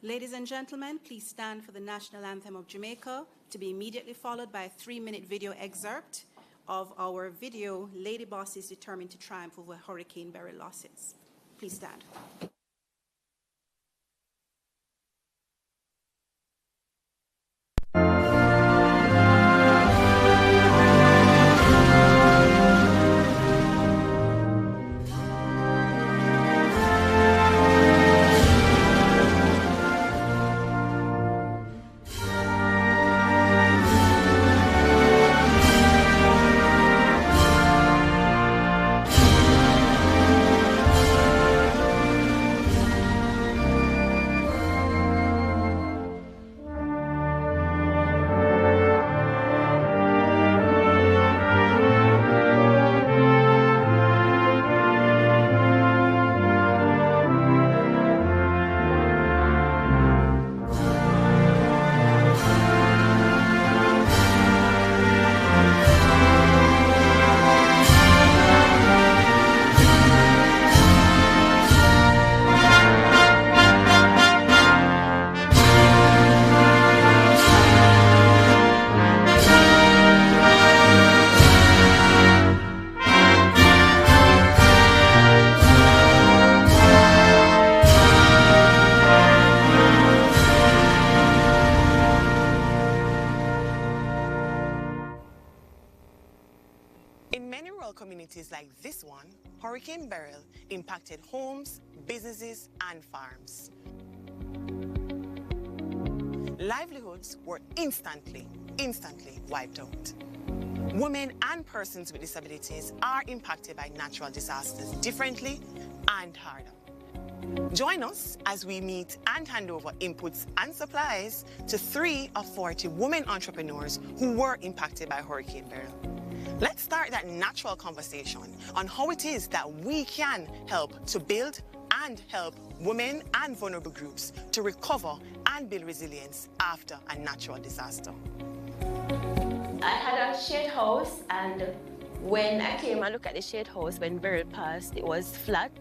Ladies and gentlemen, please stand for the national anthem of Jamaica, to be immediately followed by a 3-minute video excerpt of our video, Lady Bosses Determined to Triumph Over Hurricane Beryl Losses. Please stand. Communities like this one, Hurricane Beryl impacted homes, businesses, and farms. Livelihoods were instantly wiped out. Women and persons with disabilities are impacted by natural disasters differently and harder. Join us as we meet and hand over inputs and supplies to 3 of 40 women entrepreneurs who were impacted by Hurricane Beryl. Let's start that natural conversation on how it is that we can help to build and help women and vulnerable groups to recover and build resilience after a natural disaster. I had a shared house, and when I came and looked at the shared house when Beryl passed, it was flat.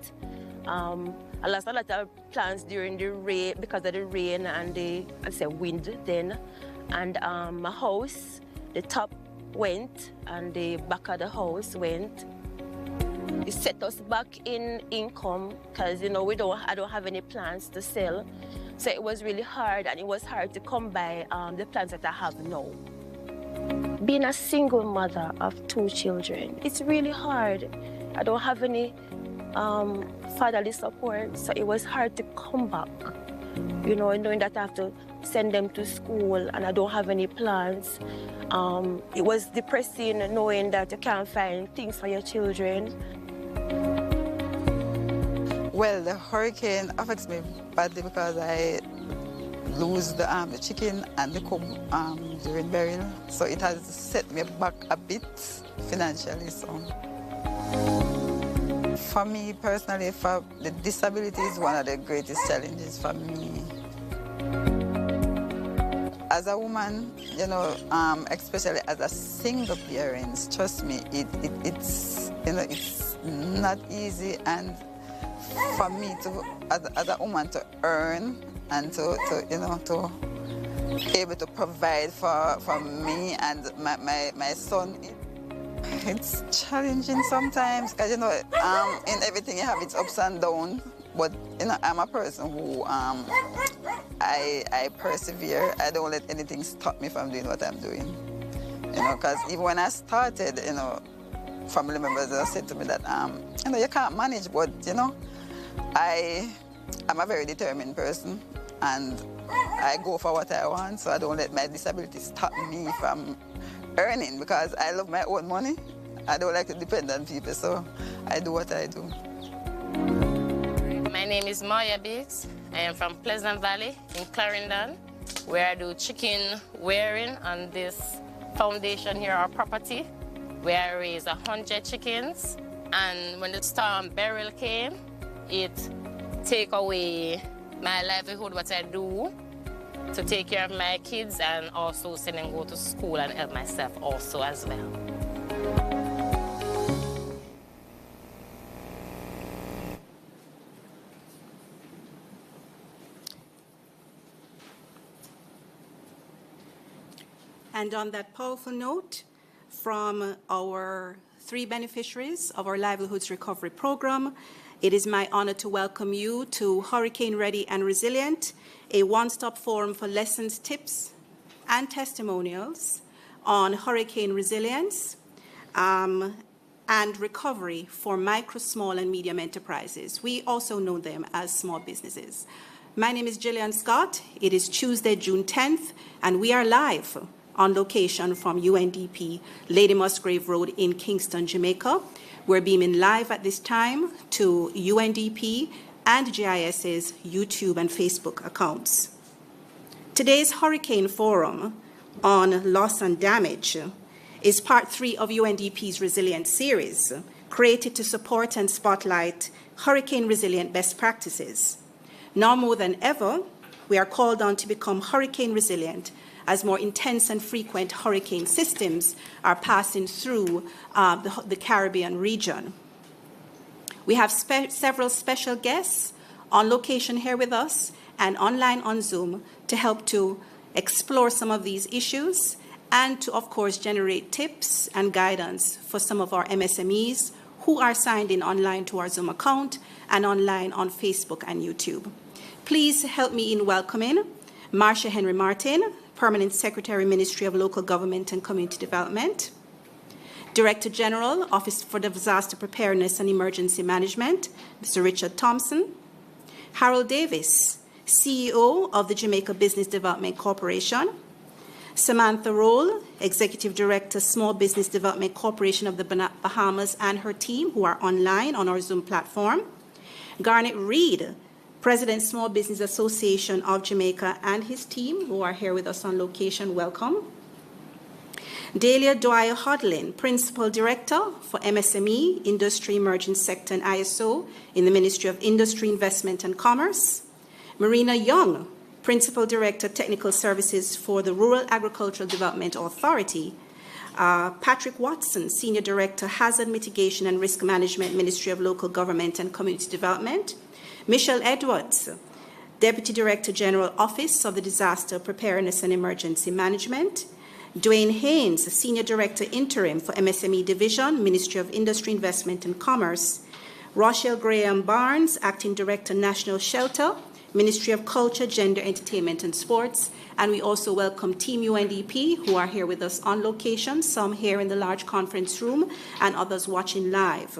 I lost a lot of plants during the rain because of the rain and the wind then. And my house, the top went and the back of the house went. It set us back in income because, I don't have any plants to sell. So it was really hard, and it was hard to come by the plants that I have now. Being a single mother of 2 children, it's really hard. I don't have any fatherly support, so it was hard to come back. Knowing that I have to send them to school and I don't have any plans. It was depressing knowing that you can't find things for your children. Well, the hurricane affects me badly because I lose the chicken and the cook during Beryl. So it has set me back a bit financially. So for me personally, for the disability is one of the greatest challenges for me. As a woman, especially as a single parent, trust me, it's not easy, and for me to, as a woman, to earn and to be able to provide for me and my son. It's challenging sometimes because in everything you have its ups and downs. But I'm a person who I persevere. I don't let anything stop me from doing what I'm doing. Because even when I started, family members said to me that you can't manage, but I'm a very determined person, and I go for what I want. So I don't let my disability stop me from earning, because I love my own money. I don't like to depend on people, so I do what I do. My name is Marsha. I am from Pleasant Valley in Clarendon, where I do chicken rearing on this foundation here, our property, where I raise 100 chickens. And when the storm Beryl came, it take away my livelihood, what I do, to take care of my kids and also send them go to school and help myself also as well. And on that powerful note, from our 3 beneficiaries of our Livelihoods Recovery Program, it is my honor to welcome you to Hurricane Ready and Resilient, a one-stop forum for lessons, tips, and testimonials on hurricane resilience and recovery for micro, small, and medium enterprises. We also know them as small businesses. My name is Gillian Scott. It is Tuesday, June 10th, and we are live on location from UNDP, Lady Musgrave Road in Kingston, Jamaica. We're beaming live at this time to UNDP and GIS's YouTube and Facebook accounts. Today's Hurricane Forum on Loss and Damage is part 3 of UNDP's Resilience series, created to support and spotlight hurricane resilient best practices. Now more than ever, we are called on to become hurricane resilient as more intense and frequent hurricane systems are passing through the Caribbean region. We have several special guests on location here with us and online on Zoom to help to explore some of these issues and to, of course, generate tips and guidance for some of our MSMEs who are signed in online to our Zoom account and online on Facebook and YouTube. Please help me in welcoming Marsha Henry Martin, Permanent Secretary, Ministry of Local Government and Community Development, Director General, Office for Disaster Preparedness and Emergency Management, Mr. Richard Thompson, Harold Davis, CEO of the Jamaica Business Development Corporation, Samantha Roll, Executive Director, Small Business Development Corporation of the Bahamas, and her team, who are online on our Zoom platform, Garnet Reed, President, Small Business Association of Jamaica, and his team, who are here with us on location, welcome. Delia Dwyer Hodlin, Principal Director for MSME, Industry, Emerging Sector, and ISO in the Ministry of Industry, Investment, and Commerce. Marina Young, Principal Director, Technical Services for the Rural Agricultural Development Authority. Patrick Watson, Senior Director, Hazard Mitigation and Risk Management, Ministry of Local Government and Community Development. Michelle Edwards, Deputy Director General, Office of the Disaster Preparedness and Emergency Management. Dwayne Haynes, Senior Director Interim for MSME Division, Ministry of Industry, Investment and Commerce. Rochelle Graham Barnes, Acting Director, National Shelter, Ministry of Culture, Gender, Entertainment and Sports. And we also welcome Team UNDP, who are here with us on location, some here in the large conference room and others watching live.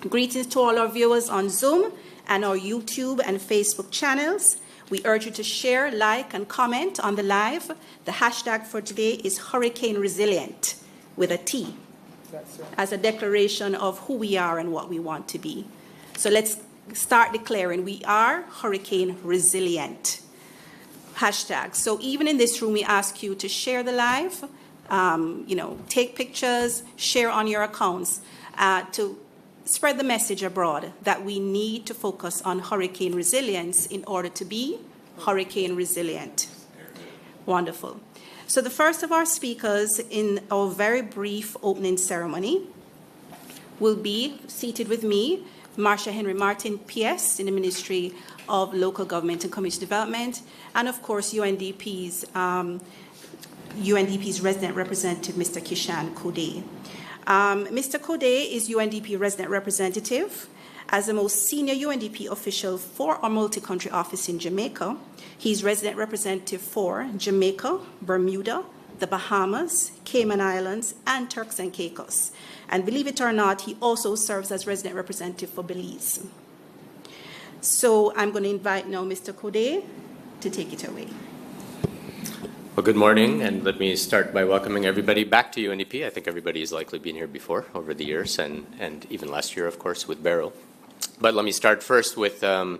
Greetings to all our viewers on Zoom and our YouTube and Facebook channels. We urge you to share, like, and comment on the live. The hashtag for today is Hurricane Resilient, with a T, as a declaration of who we are and what we want to be. So let's start declaring we are hurricane resilient. Hashtag. So even in this room, we ask you to share the live, take pictures, share on your accounts, to spread the message abroad that we need to focus on hurricane resilience in order to be hurricane resilient. Wonderful. So the first of our speakers in our very brief opening ceremony will be, seated with me, Marsha Henry Martin, PS, in the Ministry of Local Government and Community Development, and of course UNDP's resident representative, Mr. Kishan Khoday. Mr. Khoday is UNDP resident representative. As the most senior UNDP official for our multi-country office in Jamaica, he's resident representative for Jamaica, Bermuda, the Bahamas, Cayman Islands, and Turks and Caicos. And believe it or not, he also serves as resident representative for Belize. So I'm going to invite now Mr. Khoday to take it away. Well, good morning, and let me start by welcoming everybody back to UNDP. I think everybody has likely been here before over the years, and even last year, of course, with Beryl. But let me start first with a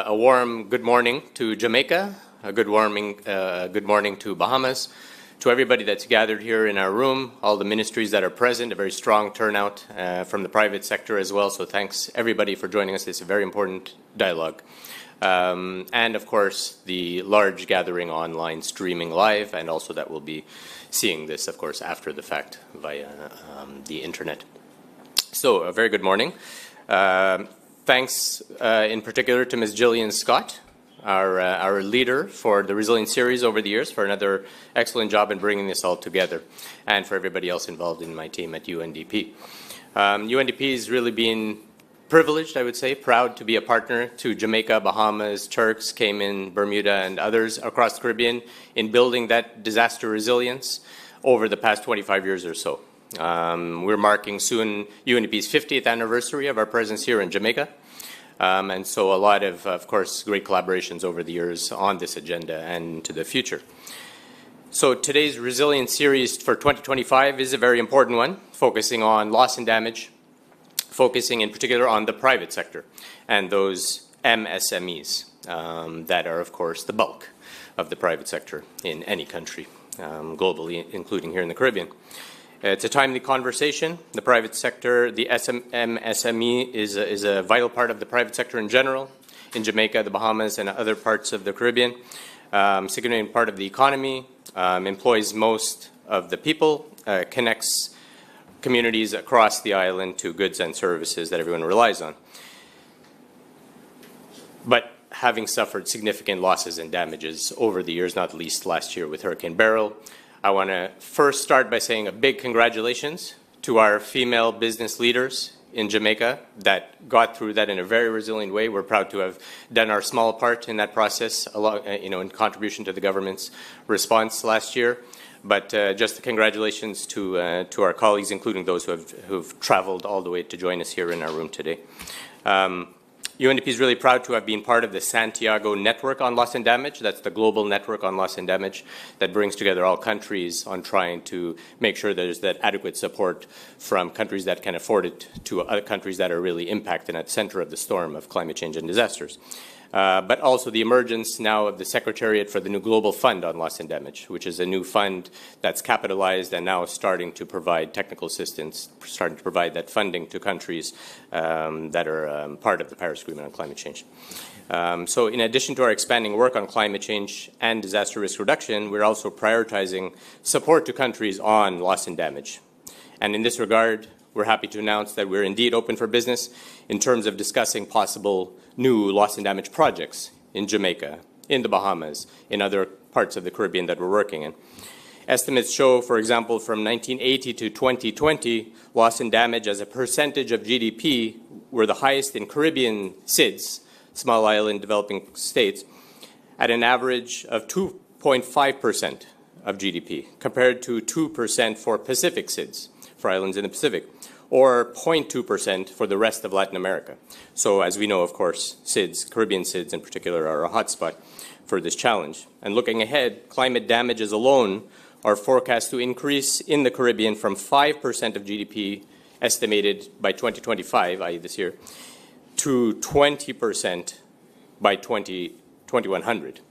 warm good morning to Jamaica, a good morning to Bahamas, to everybody that's gathered here in our room, all the ministries that are present, a very strong turnout from the private sector as well. So thanks everybody for joining us. It's a very important dialogue. And of course, the large gathering online streaming live, and also that will be seeing this, of course, after the fact via the internet. So a very good morning. Thanks in particular to Ms. Gillian Scott our leader for the Resilience Series over the years, for another excellent job in bringing this all together, and for everybody else involved in my team at UNDP. UNDP has really been privileged, I would say, proud to be a partner to Jamaica, Bahamas, Turks, Cayman, Bermuda, and others across the Caribbean in building that disaster resilience over the past 25 years or so. We're marking soon UNDP's 50th anniversary of our presence here in Jamaica. And so a lot of course, great collaborations over the years on this agenda and into the future. So today's Resilience Series for 2025 is a very important one, focusing on loss and damage, focusing in particular on the private sector and those MSMEs that are, of course, the bulk of the private sector in any country, globally, including here in the Caribbean. It's a timely conversation. The private sector, the MSME is a vital part of the private sector in general, in Jamaica, the Bahamas, and other parts of the Caribbean. Significant part of the economy, employs most of the people, connects communities across the island to goods and services that everyone relies on. But having suffered significant losses and damages over the years, not least last year with Hurricane Beryl, I want to first start by saying a big congratulations to our female business leaders in Jamaica that got through that in a very resilient way. We're proud to have done our small part in that process, in contribution to the government's response last year. But just congratulations to our colleagues, including those who've traveled all the way to join us here in our room today. UNDP is really proud to have been part of the Santiago Network on Loss and Damage. That's the global network on loss and damage that brings together all countries on trying to make sure there's that adequate support from countries that can afford it to other countries that are really impacted at the center of the storm of climate change and disasters. But also the emergence now of the Secretariat for the new Global Fund on Loss and Damage, which is a new fund that's capitalized and now starting to provide technical assistance, starting to provide that funding to countries that are part of the Paris Agreement on climate change. So in addition to our expanding work on climate change and disaster risk reduction, we're also prioritizing support to countries on loss and damage. And in this regard, we're happy to announce that we're indeed open for business in terms of discussing possible new loss and damage projects in Jamaica, in the Bahamas, in other parts of the Caribbean that we're working in. Estimates show, for example, from 1980 to 2020, loss and damage as a percentage of GDP were the highest in Caribbean SIDS, small island developing states, at an average of 2.5% of GDP, compared to 2% for Pacific SIDS, for islands in the Pacific, or 0.2% for the rest of Latin America. So as we know, of course, SIDS, Caribbean SIDS in particular, are a hotspot for this challenge. And looking ahead, climate damages alone are forecast to increase in the Caribbean from 5% of GDP estimated by 2025, i.e. this year, to 20% by 2100.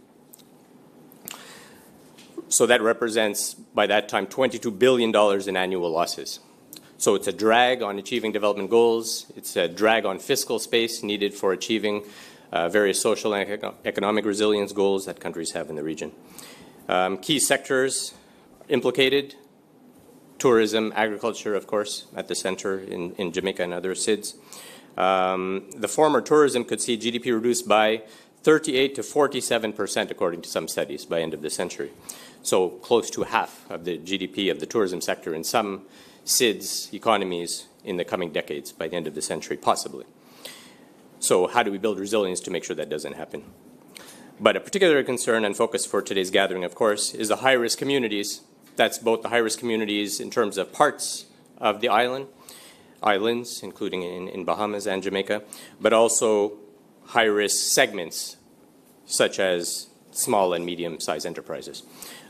So that represents, by that time, $22 billion in annual losses. So it's a drag on achieving development goals. It's a drag on fiscal space needed for achieving various social and economic resilience goals that countries have in the region. Key sectors implicated: tourism, agriculture, of course, at the center in Jamaica and other SIDS. The former tourism could see GDP reduced by 38 to 47%, according to some studies, by end of the century. So close to half of the GDP of the tourism sector in some SIDS economies in the coming decades by the end of the century, possibly. So how do we build resilience to make sure that doesn't happen? But a particular concern and focus for today's gathering, of course, is the high-risk communities. That's both the high-risk communities in terms of parts of the islands, including in Bahamas and Jamaica, but also high-risk segments, such as small and medium-sized enterprises.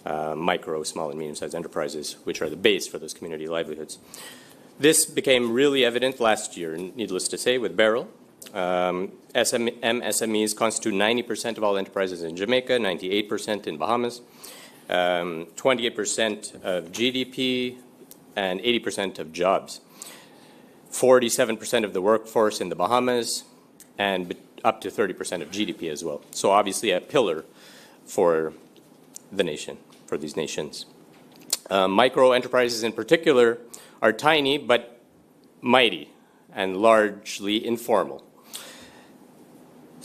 Micro, small, and medium-sized enterprises, which are the base for those community livelihoods. This became really evident last year, needless to say, with Beryl. MSMEs constitute 90% of all enterprises in Jamaica, 98% in Bahamas, 28% of GDP, and 80% of jobs. 47% of the workforce in the Bahamas, and up to 30% of GDP as well. So obviously a pillar for the nation, for these nations. Micro enterprises in particular are tiny but mighty and largely informal.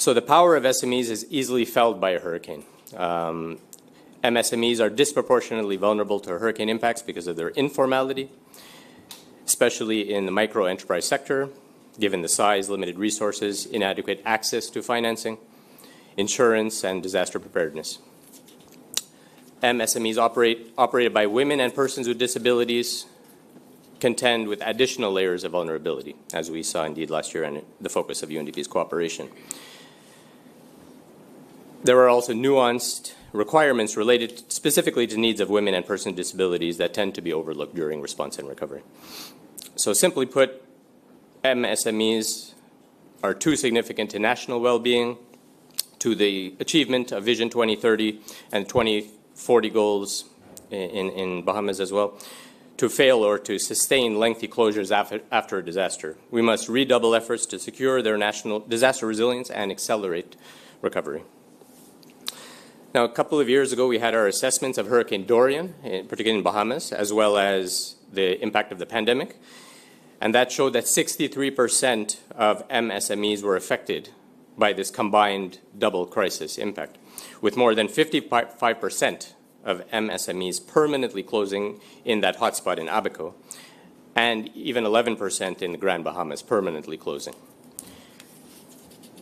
So the power of SMEs is easily felt by a hurricane. MSMEs are disproportionately vulnerable to hurricane impacts because of their informality, especially in the micro enterprise sector, given the size, limited resources, inadequate access to financing, insurance, and disaster preparedness. MSMEs operated by women and persons with disabilities contend with additional layers of vulnerability, as we saw indeed last year and the focus of UNDP's cooperation. There are also nuanced requirements related specifically to needs of women and persons with disabilities that tend to be overlooked during response and recovery. So simply put, MSMEs are too significant to national well-being, to the achievement of Vision 2030 and 2040 goals in Bahamas as well, to fail or to sustain lengthy closures after a disaster. We must redouble efforts to secure their national disaster resilience and accelerate recovery. Now, a couple of years ago, we had our assessments of Hurricane Dorian, particularly in Bahamas, as well as the impact of the pandemic. And that showed that 63% of MSMEs were affected by this combined double crisis impact, with more than 55% of MSMEs permanently closing in that hotspot in Abaco, and even 11% in the Grand Bahamas permanently closing.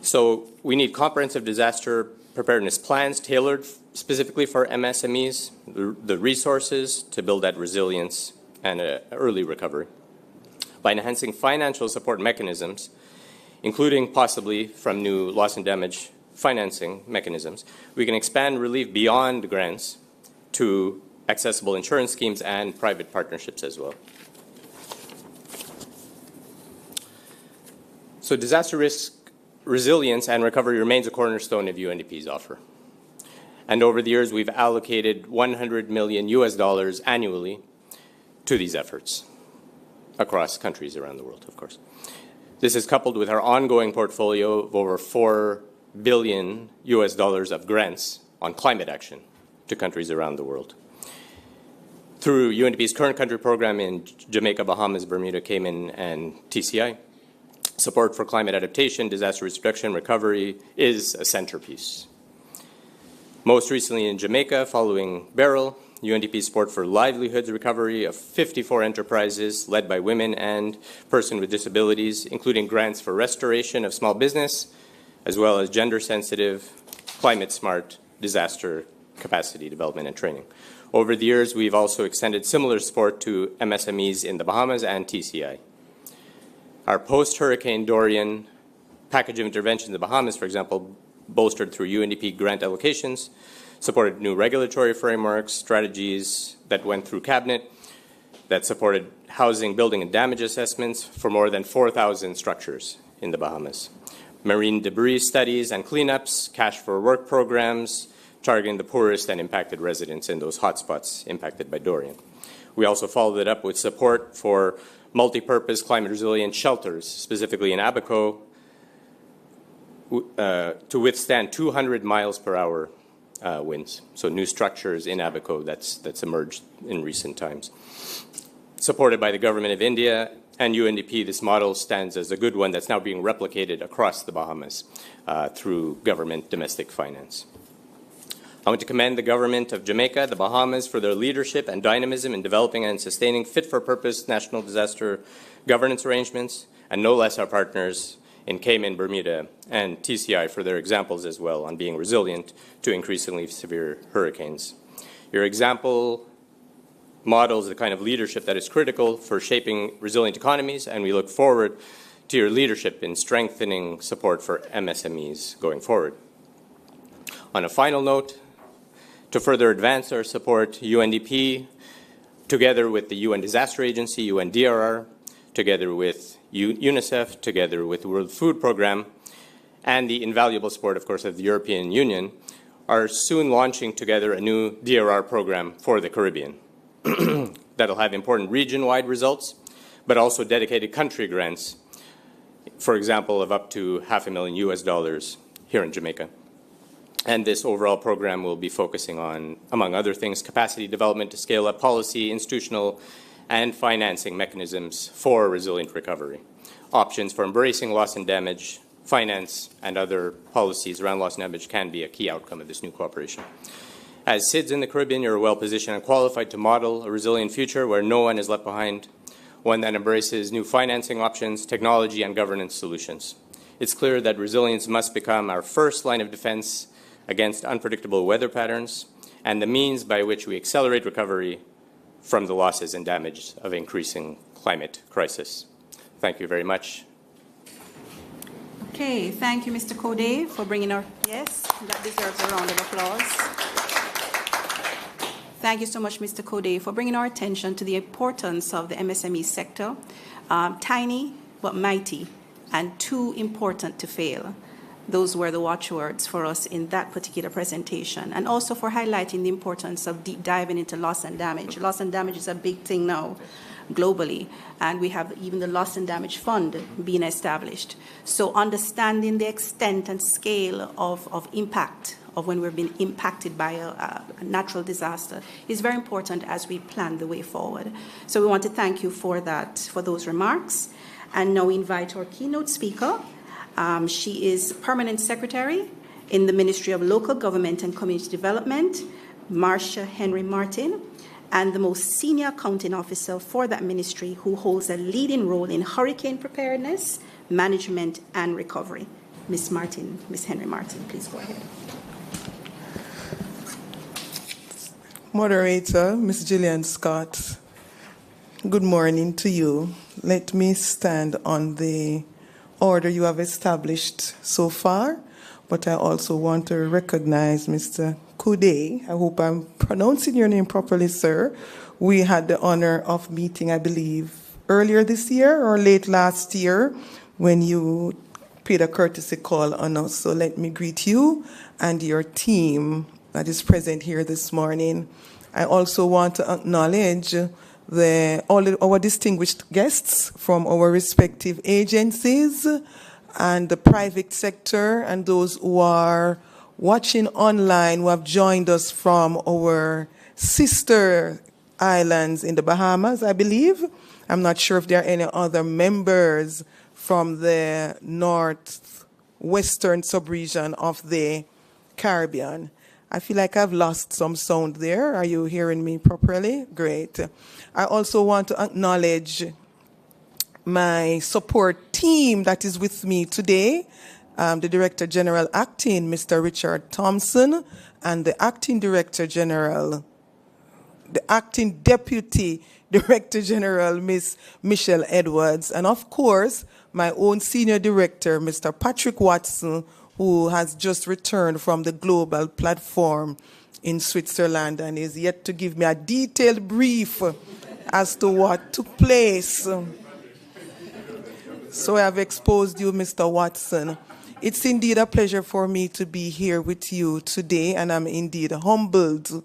So we need comprehensive disaster preparedness plans tailored specifically for MSMEs, the resources to build that resilience and early recovery. By enhancing financial support mechanisms, including possibly from new loss and damage financing mechanisms, we can expand relief beyond grants to accessible insurance schemes and private partnerships as well. So disaster risk resilience and recovery remains a cornerstone of UNDP's offer. And over the years, we've allocated $100 million annually to these efforts across countries around the world, of course. This is coupled with our ongoing portfolio of over $4 billion of grants on climate action to countries around the world. Through UNDP's current country program in Jamaica, Bahamas, Bermuda, Cayman, and TCI, support for climate adaptation, disaster risk reduction, recovery is a centerpiece. Most recently in Jamaica, following Beryl, UNDP's support for livelihoods recovery of 54 enterprises led by women and persons with disabilities, including grants for restoration of small business, as well as gender-sensitive, climate-smart disaster capacity development and training. Over the years, we've also extended similar support to MSMEs in the Bahamas and TCI. Our post-Hurricane Dorian package of interventions in the Bahamas, for example, bolstered through UNDP grant allocations, supported new regulatory frameworks, strategies that went through cabinet, that supported housing, building, and damage assessments for more than 4,000 structures in the Bahamas. Marine debris studies and cleanups, cash for work programs, targeting the poorest and impacted residents in those hotspots impacted by Dorian. We also followed it up with support for multi-purpose climate resilient shelters, specifically in Abaco, to withstand 200 miles per hour winds. So new structures in Abaco that's emerged in recent times. Supported by the government of India and UNDP, this model stands as a good one that's now being replicated across the Bahamas through government domestic finance. I want to commend the government of Jamaica, the Bahamas, for their leadership and dynamism in developing and sustaining fit-for-purpose national disaster governance arrangements, and no less our partners in Cayman, Bermuda, and TCI for their examples as well on being resilient to increasingly severe hurricanes. Your example models the kind of leadership that is critical for shaping resilient economies, and we look forward to your leadership in strengthening support for MSMEs going forward. On a final note, to further advance our support, UNDP, together with the UN Disaster Agency, UNDRR, together with UNICEF, together with the World Food Programme, and the invaluable support, of course, of the European Union, are soon launching together a new DRR program for the Caribbean that'll have important region-wide results, but also dedicated country grants, for example, of up to $500,000 here in Jamaica. And this overall program will be focusing on, among other things, capacity development to scale up policy, institutional, and financing mechanisms for resilient recovery, options for embracing loss and damage finance, and other policies around loss and damage can be a key outcome of this new cooperation. As SIDS in the Caribbean, you're well positioned and qualified to model a resilient future where no one is left behind, one that embraces new financing options, technology, and governance solutions. It's clear that resilience must become our first line of defense against unpredictable weather patterns and the means by which we accelerate recovery from the losses and damage of increasing climate crisis. Thank you very much. Okay, thank you, Mr. Khoday, for bringing our, yes, that deserves a round of applause. Thank you so much, Mr. Khoday, for bringing our attention to the importance of the MSME sector, tiny but mighty, and too important to fail. Those were the watchwords for us in that particular presentation, and also for highlighting the importance of deep diving into loss and damage. Loss and damage is a big thing now globally, and we have even the Loss and Damage Fund being established. So understanding the extent and scale of impact of when we've been impacted by a natural disaster is very important as we plan the way forward. So we want to thank you for that, for those remarks. And now we invite our keynote speaker. She is Permanent Secretary in the Ministry of Local Government and Community Development, Marsha Henry Martin, and the most senior accounting officer for that ministry who holds a leading role in hurricane preparedness, management, and recovery. Ms. Martin, Ms. Henry Martin, please go ahead. Moderator, Ms. Gillian Scott, good morning to you. Let me stand on the order you have established so far, but I also want to recognize Mr. Khoday. I hope I'm pronouncing your name properly, sir. We had the honor of meeting, I believe, earlier this year or late last year when you paid a courtesy call on us. So let me greet you and your team that is present here this morning. I also want to acknowledge all our distinguished guests from our respective agencies and the private sector and those who are watching online who have joined us from our sister islands in the Bahamas, I believe. I'm not sure if there are any other members from the northwestern subregion of the Caribbean. I feel like I've lost some sound there. Are you hearing me properly? Great. I also want to acknowledge my support team that is with me today, the Director General Acting, Mr. Richard Thompson, and the Acting Director General, the Acting Deputy Director General, Ms. Michelle Edwards, and of course, my own Senior Director, Mr. Patrick Watson, who has just returned from the global platform in Switzerland and is yet to give me a detailed brief as to what took place. So I have exposed you, Mr. Watson. It's indeed a pleasure for me to be here with you today, and I'm indeed humbled.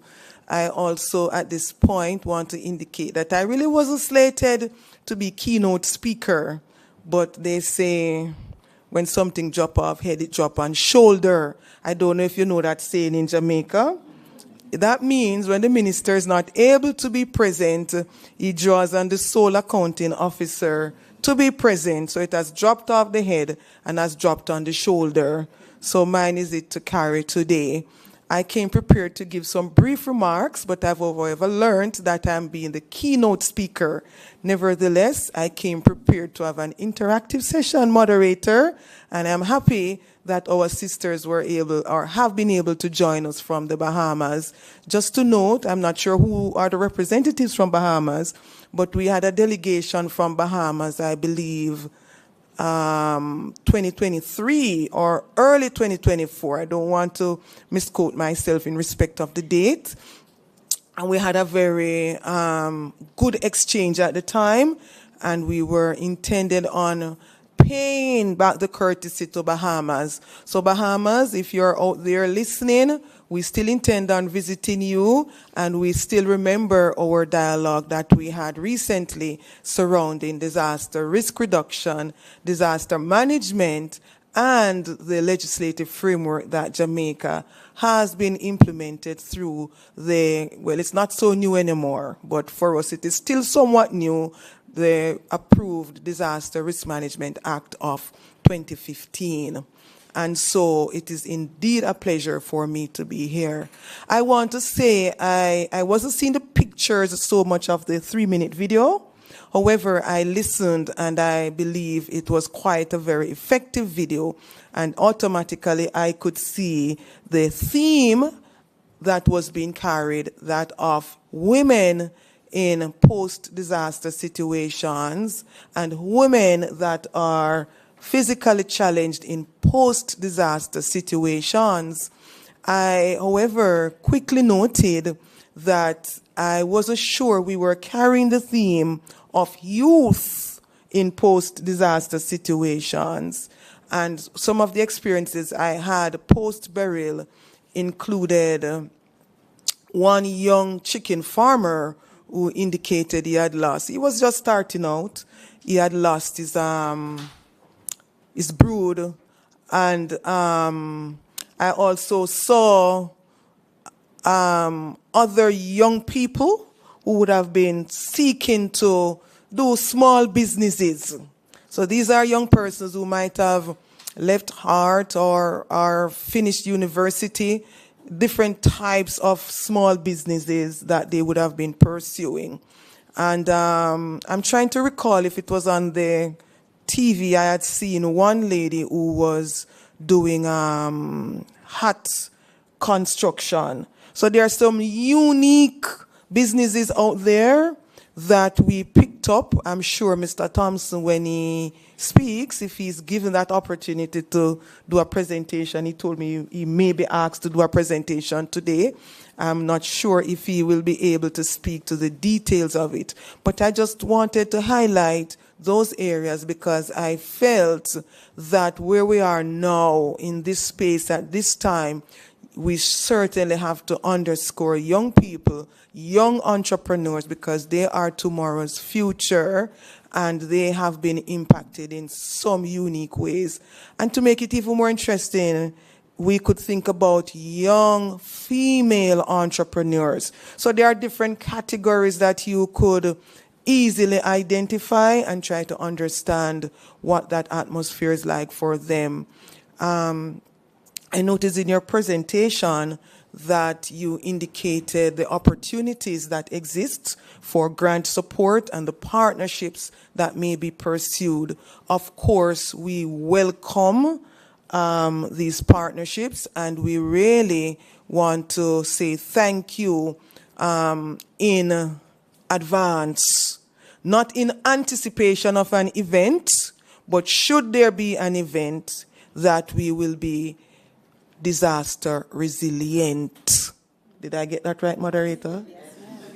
I also, at this point, want to indicate that I really wasn't slated to be keynote speaker, but they say, when something drop off head, it drop on shoulder. I don't know if you know that saying in Jamaica. That means when the minister is not able to be present, he draws on the sole accounting officer to be present. So it has dropped off the head and has dropped on the shoulder. So mine is it to carry today. I came prepared to give some brief remarks, but I've however learned that I'm being the keynote speaker. Nevertheless, I came prepared to have an interactive session moderator, and I'm happy that our sisters were able or have been able to join us from the Bahamas. Just to note, I'm not sure who are the representatives from Bahamas, but we had a delegation from Bahamas, I believe, 2023 or early 2024. I don't want to misquote myself in respect of the date. And we had a very good exchange at the time, and we were intended on paying back the courtesy to Bahamas. So Bahamas, if you're out there listening, we still intend on visiting you, and we still remember our dialogue that we had recently surrounding disaster risk reduction, disaster management, and the legislative framework that Jamaica has been implemented through well, it's not so new anymore, but for us it is still somewhat new, the approved Disaster Risk Management Act of 2015. And so it is indeed a pleasure for me to be here. I want to say I wasn't seeing the pictures so much of the 3-minute video. However, I listened and I believe it was quite a very effective video. And automatically I could see the theme that was being carried, that of women in post-disaster situations and women that are physically challenged in post-disaster situations. I, however, quickly noted that I wasn't sure we were carrying the theme of youth in post-disaster situations. And some of the experiences I had post-Beryl included one young chicken farmer who indicated he had lost. He was just starting out. He had lost his brood. And I also saw other young people who would have been seeking to do small businesses. So these are young persons who might have left Hart or finished university, different types of small businesses that they would have been pursuing. And I'm trying to recall if it was on the TV, I had seen one lady who was doing hut construction. So there are some unique businesses out there that we picked up. I'm sure Mr. Thompson, when he speaks, if he's given that opportunity to do a presentation, he told me he may be asked to do a presentation today. I'm not sure if he will be able to speak to the details of it. But I just wanted to highlight those areas because I felt that where we are now in this space at this time, we certainly have to underscore young people, young entrepreneurs, because they are tomorrow's future and they have been impacted in some unique ways. And to make it even more interesting, we could think about young female entrepreneurs. So there are different categories that you could easily identify and try to understand what that atmosphere is like for them. I noticed in your presentation that you indicated the opportunities that exist for grant support and the partnerships that may be pursued. Of course, we welcome these partnerships and we really want to say thank you in advance, not in anticipation of an event, but should there be an event, that we will be disaster resilient. Did I get that right, moderator?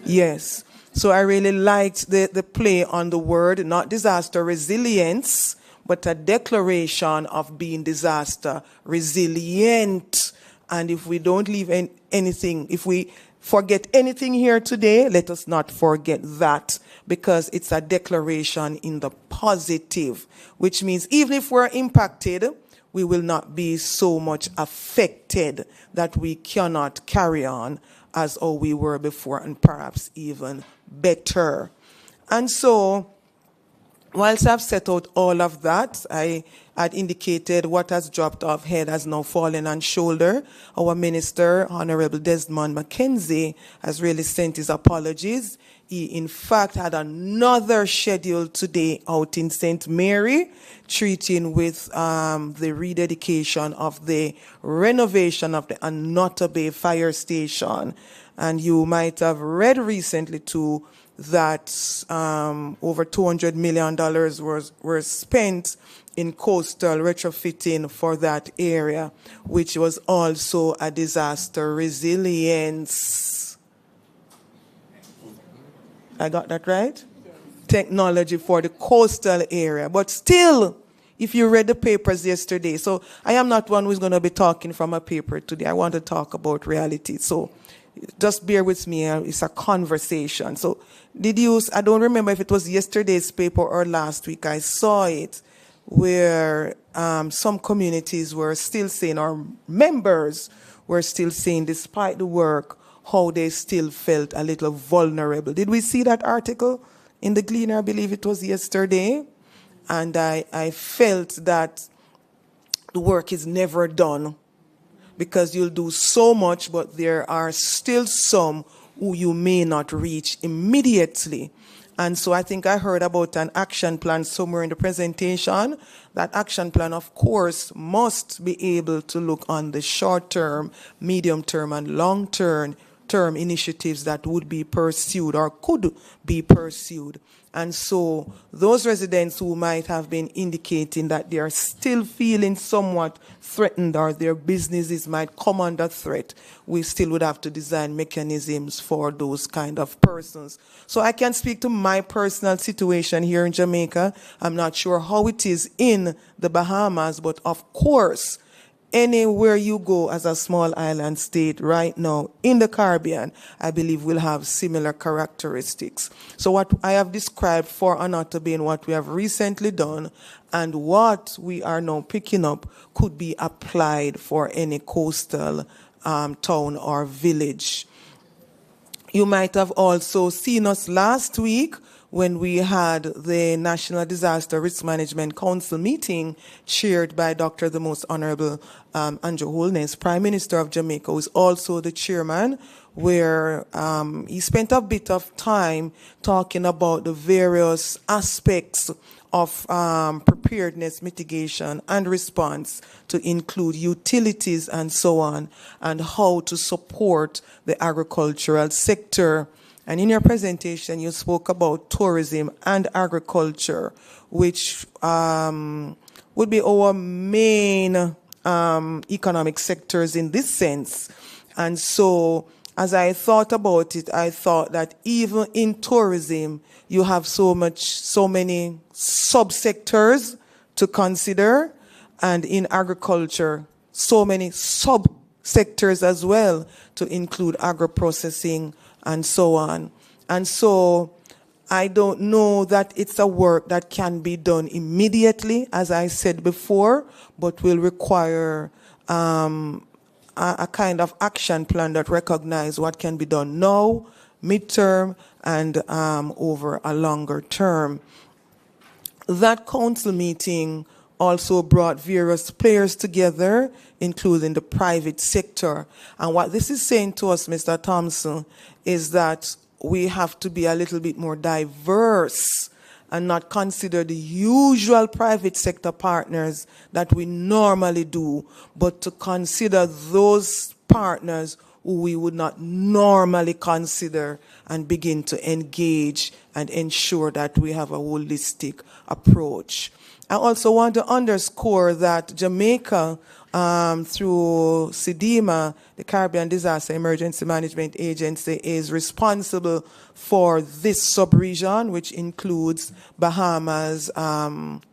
Yes. So I really liked the play on the word, not disaster resilience, but a declaration of being disaster resilient. And if we don't leave anything, if we forget anything here today, let us not forget that, because it's a declaration in the positive, which means even if we're impacted, we will not be so much affected that we cannot carry on as how we were before, and perhaps even better. And so, whilst I've set out all of that, I had indicated what has dropped off head has now fallen on shoulder. Our minister, Honorable Desmond McKenzie, has really sent his apologies. He, in fact, had another schedule today out in St. Mary, treating with the rededication of the renovation of the Annotto Bay Fire Station. And you might have read recently, too, that over $200 million were spent in coastal retrofitting for that area, which was also a disaster resilience. I got that right? Technology for the coastal area. But still, if you read the papers yesterday, so I am not one who's going to be talking from a paper today. I want to talk about reality. So just bear with me. It's a conversation. So I don't remember if it was yesterday's paper or last week, I saw it where some communities were still saying, or members were still saying, despite the work, how they still felt a little vulnerable. Did we see that article in the Gleaner? I believe it was yesterday. And I felt that the work is never done, because you'll do so much, but there are still some who you may not reach immediately. And so I think I heard about an action plan somewhere in the presentation. That action plan, of course, must be able to look on the short-term, medium-term, and long-term initiatives that would be pursued or could be pursued. And so those residents who might have been indicating that they are still feeling somewhat threatened or their businesses might come under threat, we still would have to design mechanisms for those kind of persons. So I can speak to my personal situation here in Jamaica. I'm not sure how it is in the Bahamas, but of course, anywhere you go as a small island state right now in the Caribbean, I believe will have similar characteristics. So what I have described for Anatoly being what we have recently done and what we are now picking up could be applied for any coastal town or village. You might have also seen us last week when we had the National Disaster Risk Management Council meeting chaired by Dr. the Most Honorable Andrew Holness, Prime Minister of Jamaica, who is also the chairman, where he spent a bit of time talking about the various aspects of preparedness, mitigation, and response, to include utilities and so on, and how to support the agricultural sector. And in your presentation, you spoke about tourism and agriculture, which would be our main economic sectors in this sense. And so, as I thought about it, I thought that even in tourism, you have so many subsectors to consider, and in agriculture, so many subsectors as well, to include agro-processing and so on. And so I don't know that it's a work that can be done immediately, as I said before, but will require a kind of action plan that recognizes what can be done now, midterm, and over a longer term. That council meeting also brought various players together, including the private sector. And what this is saying to us, Mr. Thompson, is that we have to be a little bit more diverse and not consider the usual private sector partners that we normally do, but to consider those partners who we would not normally consider and begin to engage and ensure that we have a holistic approach. I also want to underscore that Jamaica, through CDEMA, the Caribbean Disaster Emergency Management Agency, is responsible for this sub-region, which includes Bahamas,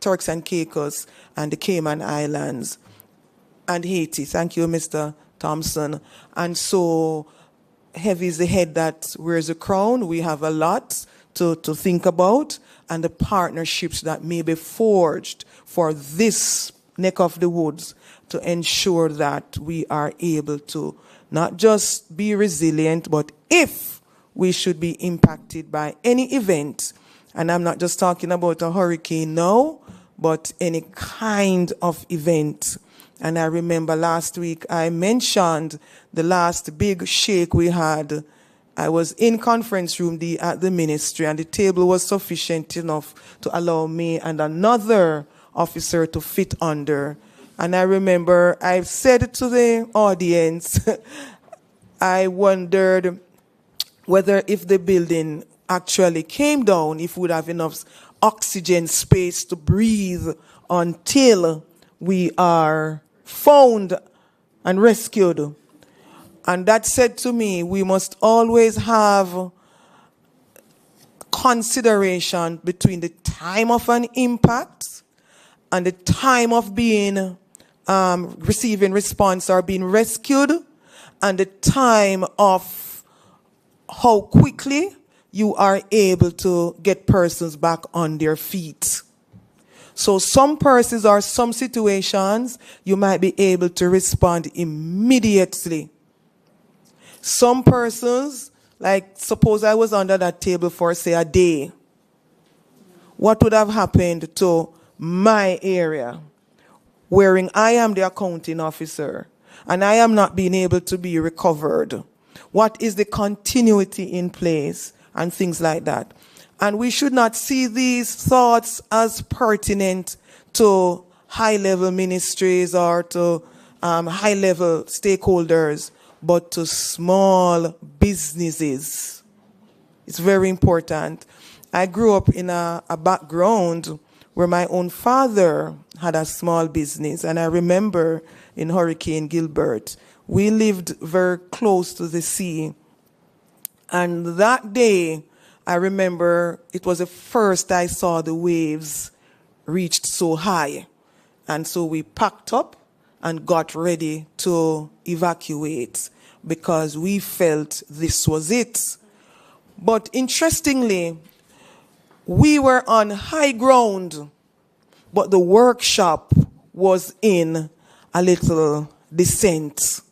Turks and Caicos, and the Cayman Islands, and Haiti. Thank you, Mr. Thompson. And so heavy is the head that wears the crown. We have a lot to think about, and the partnerships that may be forged for this neck of the woods to ensure that we are able to not just be resilient, but if we should be impacted by any event, and I'm not just talking about a hurricane now, but any kind of event. And I remember last week I mentioned the last big shake we had. I was in conference room at the ministry, and the table was sufficient enough to allow me and another officer to fit under. And I remember I said to the audience, I wondered whether if the building actually came down, if we would have enough oxygen space to breathe until we are found and rescued. And that said to me, we must always have consideration between the time of an impact and the time of being receiving response or being rescued, and the time of how quickly you are able to get persons back on their feet. So some persons or some situations, you might be able to respond immediately. Some persons, like suppose I was under that table for, say, a day. What would have happened to my area? wherein I am the accounting officer and I am not being able to be recovered? What is the continuity in place and things like that? And we should not see these thoughts as pertinent to high-level ministries or to high-level stakeholders, but to small businesses. It's very important. I grew up in a background where my own father had a small business, and I remember in Hurricane Gilbert, we lived very close to the sea. And that day, I remember it was the first I saw the waves reached so high. And so we packed up and got ready to evacuate because we felt this was it. But interestingly, we were on high ground, but the workshop was in a little descent.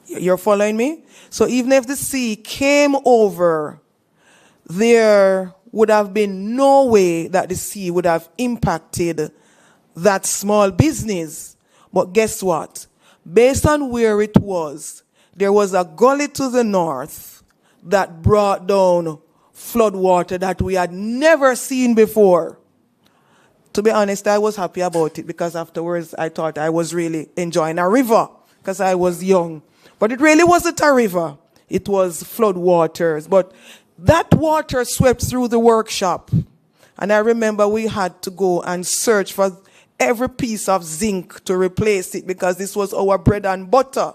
You're following me? So even if the sea came over, there would have been no way that the sea would have impacted that small business. But guess what? Based on where it was, there was a gully to the north that brought down flood water that we had never seen before. To be honest, I was happy about it because afterwards I thought I was really enjoying a river because I was young. But it really wasn't a river. It was flood waters. But that water swept through the workshop. And I remember we had to go and search for every piece of zinc to replace it because this was our bread and butter.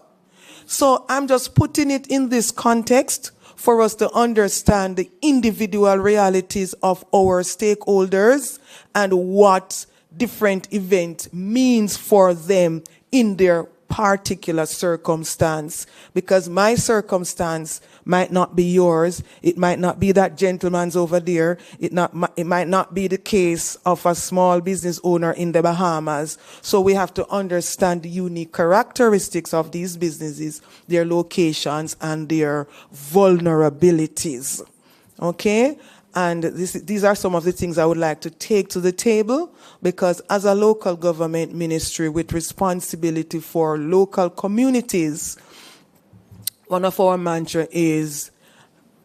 So I'm just putting it in this context for us to understand the individual realities of our stakeholders and what different event means for them in their particular circumstance. Because my circumstance might not be yours. It might not be that gentleman's over there. It might not be the case of a small business owner in the Bahamas. So we have to understand the unique characteristics of these businesses, their locations, and their vulnerabilities. Okay? And these are some of the things I would like to take to the table, because as a local government ministry with responsibility for local communities, one of our mantra is,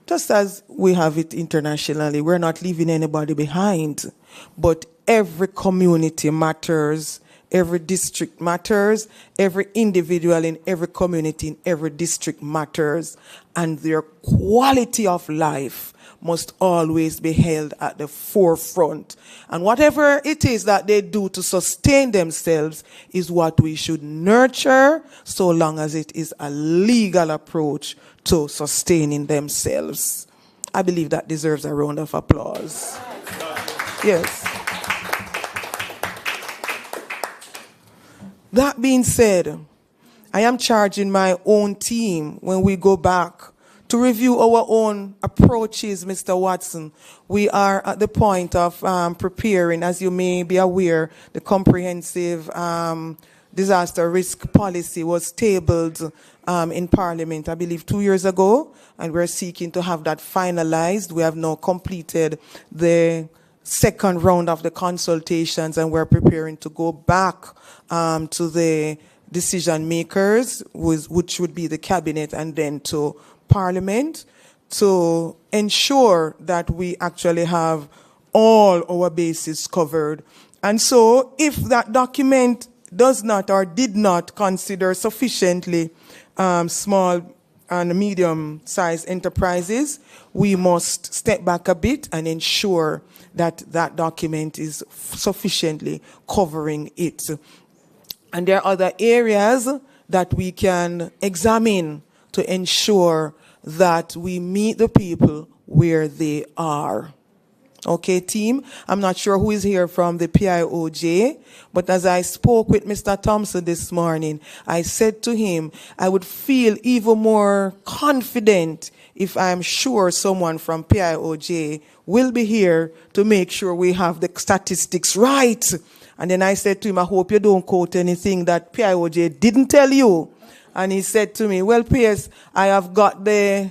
just as we have it internationally, we're not leaving anybody behind, but every community matters, every district matters, every individual in every community in every district matters, and their quality of life must always be held at the forefront. And whatever it is that they do to sustain themselves is what we should nurture, so long as it is a legal approach to sustaining themselves. I believe that deserves a round of applause. Yes. That being said, I am charging my own team when we go back to review our own approaches, Mr. Watson. We are at the point of preparing, as you may be aware, the comprehensive disaster risk policy was tabled in Parliament, I believe 2 years ago, and we're seeking to have that finalized. We have now completed the second round of the consultations, and we're preparing to go back to the decision makers, which would be the cabinet, and then to Parliament, to ensure that we actually have all our bases covered. And so if that document does not or did not consider sufficiently small and medium-sized enterprises, we must step back a bit and ensure that that document is sufficiently covering it. And there are other areas that we can examine to ensure that we meet the people where they are. Okay, team? I'm not sure who is here from the PIOJ, but as I spoke with Mr. Thompson this morning, I said to him, I would feel even more confident if I'm sure someone from PIOJ will be here to make sure we have the statistics right. And then I said to him, I hope you don't quote anything that PIOJ didn't tell you. And he said to me, well, PS, I have got the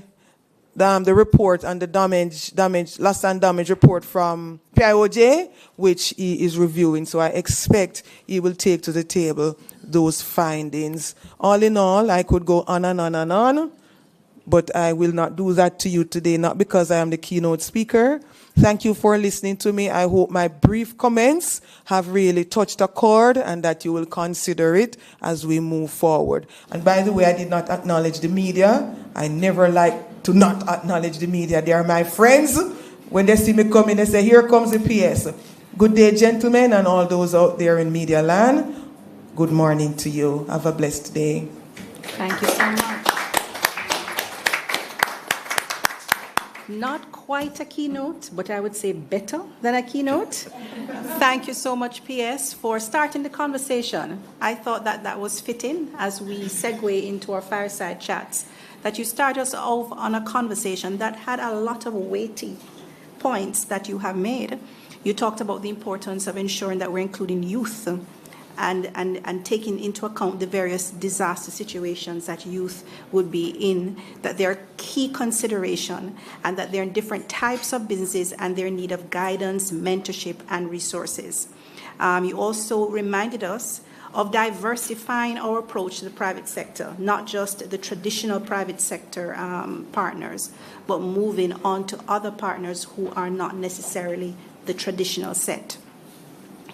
the report and the loss and damage report from PIOJ, which he is reviewing. So I expect he will take to the table those findings. All in all, I could go on and on and on, but I will not do that to you today, not because I am the keynote speaker. Thank you for listening to me. I hope my brief comments have really touched a chord and that you will consider it as we move forward. And by the way, I did not acknowledge the media. I never like to not acknowledge the media. They are my friends. When they see me coming, they say, here comes the PS. Good day, gentlemen, and all those out there in media land. Good morning to you. Have a blessed day. Thank you so much. Not quite a keynote, but I would say better than a keynote. Thank you so much, PS, for starting the conversation. I thought that that was fitting as we segue into our fireside chats, that you start us off on a conversation that had a lot of weighty points that you have made. You talked about the importance of ensuring that we're including youth and taking into account the various disaster situations that youth would be in, that they're key consideration, and that they're in different types of businesses and they're in need of guidance, mentorship, and resources. You also reminded us of diversifying our approach to the private sector, not just the traditional private sector partners, but moving on to other partners who are not necessarily the traditional set.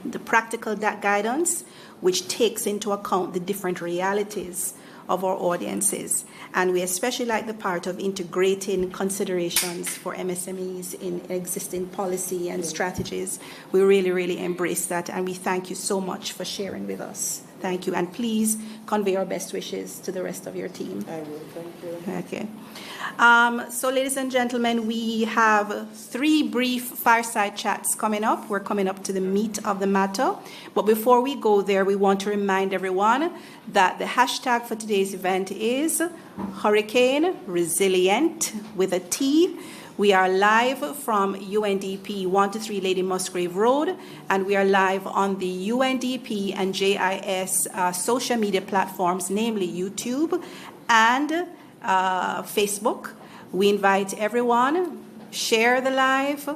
The practical guidance, which takes into account the different realities of our audiences. And we especially like the part of integrating considerations for MSMEs in existing policy and strategies. We really, really embrace that, and we thank you so much for sharing with us. Thank you, and please convey our best wishes to the rest of your team. I will, thank you. Okay. So, ladies and gentlemen, we have 3 brief fireside chats coming up. We're coming up to the meat of the matter. But before we go there, we want to remind everyone that the hashtag for today's event is Hurricane Resilient with a T. We are live from UNDP 1-3 Lady Musgrave Road, and we are live on the UNDP and JIS social media platforms, namely YouTube and Facebook. We invite everyone, share the live,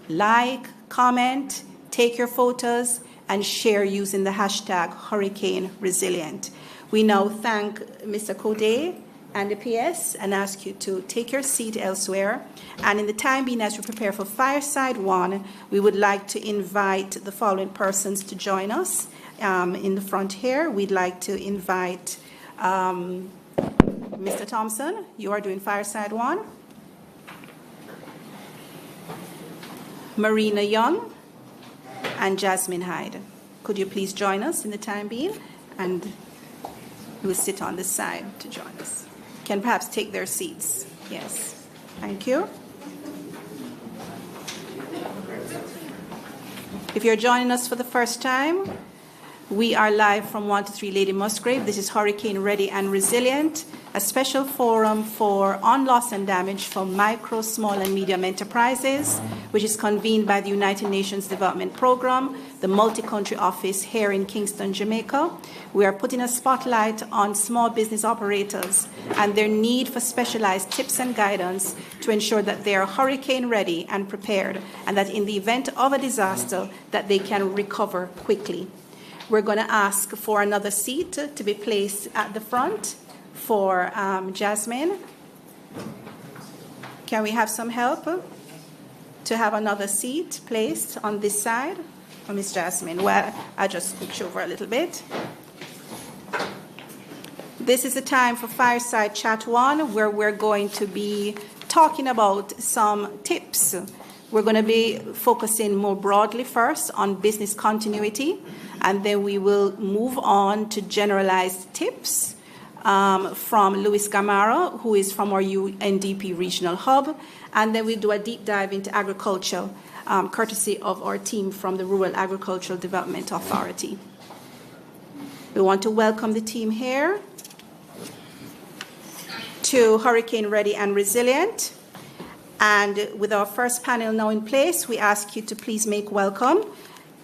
like, comment, take your photos, and share using the hashtag Hurricane Resilient. We now thank Mr. Khoday and the PS and ask you to take your seat elsewhere. And in the time being, as we prepare for Fireside 1, we would like to invite the following persons to join us. In the front here, we'd like to invite Mr. Thompson. You are doing Fireside 1. Marina Young and Jasmine Hyde. Could you please join us in the time being? And you will sit on this side to join us. Can perhaps take their seats. Yes. Thank you. If you're joining us for the first time, we are live from 1-3 Lady Musgrave. This is Hurricane Ready and Resilient, a special forum for on loss and damage for micro, small, and medium enterprises, which is convened by the United Nations Development Programme, the multi-country office here in Kingston, Jamaica. We are putting a spotlight on small business operators and their need for specialized tips and guidance to ensure that they are hurricane ready and prepared, and that in the event of a disaster, that they can recover quickly. We're going to ask for another seat to be placed at the front for Jasmine. Can we have some help to have another seat placed on this side for Miss Jasmine? Well, I'll just scooch over a little bit. This is the time for Fireside Chat 1, where we're going to be talking about some tips. We're going to be focusing more broadly first on business continuity, and then we will move on to generalized tips from Luis Gamara, who is from our UNDP Regional Hub, and then we'll do a deep dive into agriculture, courtesy of our team from the Rural Agricultural Development Authority. We want to welcome the team here to Hurricane Ready and Resilient. And with our first panel now in place, we ask you to please make welcome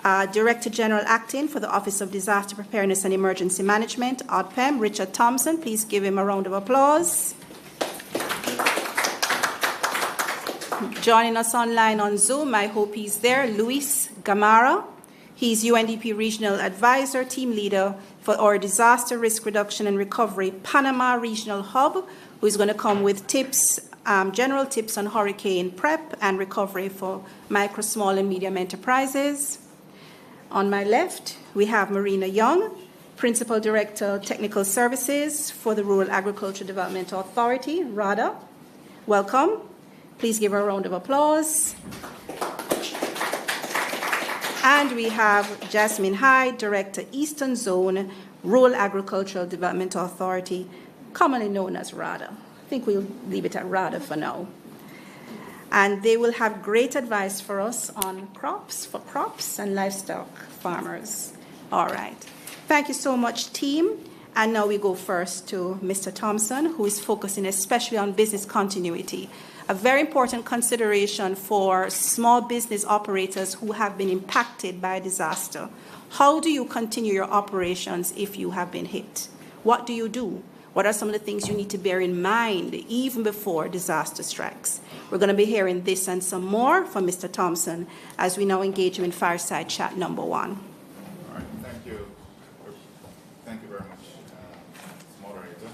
Director General Acting for the Office of Disaster Preparedness and Emergency Management, ODPEM, Richard Thompson. Please give him a round of applause. Joining us online on Zoom, I hope he's there, Luis Gamara. He's UNDP Regional Advisor, Team Leader for our Disaster Risk Reduction and Recovery Panama Regional Hub, who is going to come with tips, general tips on hurricane prep and recovery for micro, small, and medium enterprises. On my left, we have Marina Young, Principal Director, Technical Services for the Rural Agriculture Development Authority, RADA. Welcome. Please give her a round of applause. And we have Jasmine Hyde, Director, Eastern Zone, Rural Agricultural Development Authority, commonly known as RADA. I think we'll leave it at RADA for now. And they will have great advice for us on crops and livestock farmers. All right. Thank you so much, team. And now we go first to Mr. Thompson, who is focusing especially on business continuity, a very important consideration for small business operators who have been impacted by a disaster. How do you continue your operations if you have been hit? What do you do? What are some of the things you need to bear in mind even before disaster strikes? We're going to be hearing this and some more from Mr. Thompson as we now engage him in Fireside Chat number 1. All right, thank you. Thank you very much, moderator.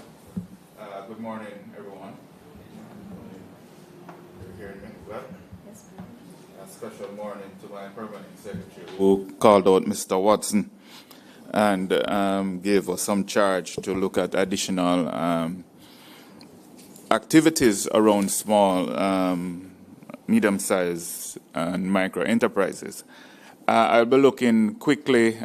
Good morning, everyone. You're hearing me well? Yes, A special morning to my permanent secretary who called out Mr. Watson and gave us some charge to look at additional activities around small, medium-sized, and micro enterprises. I'll be looking quickly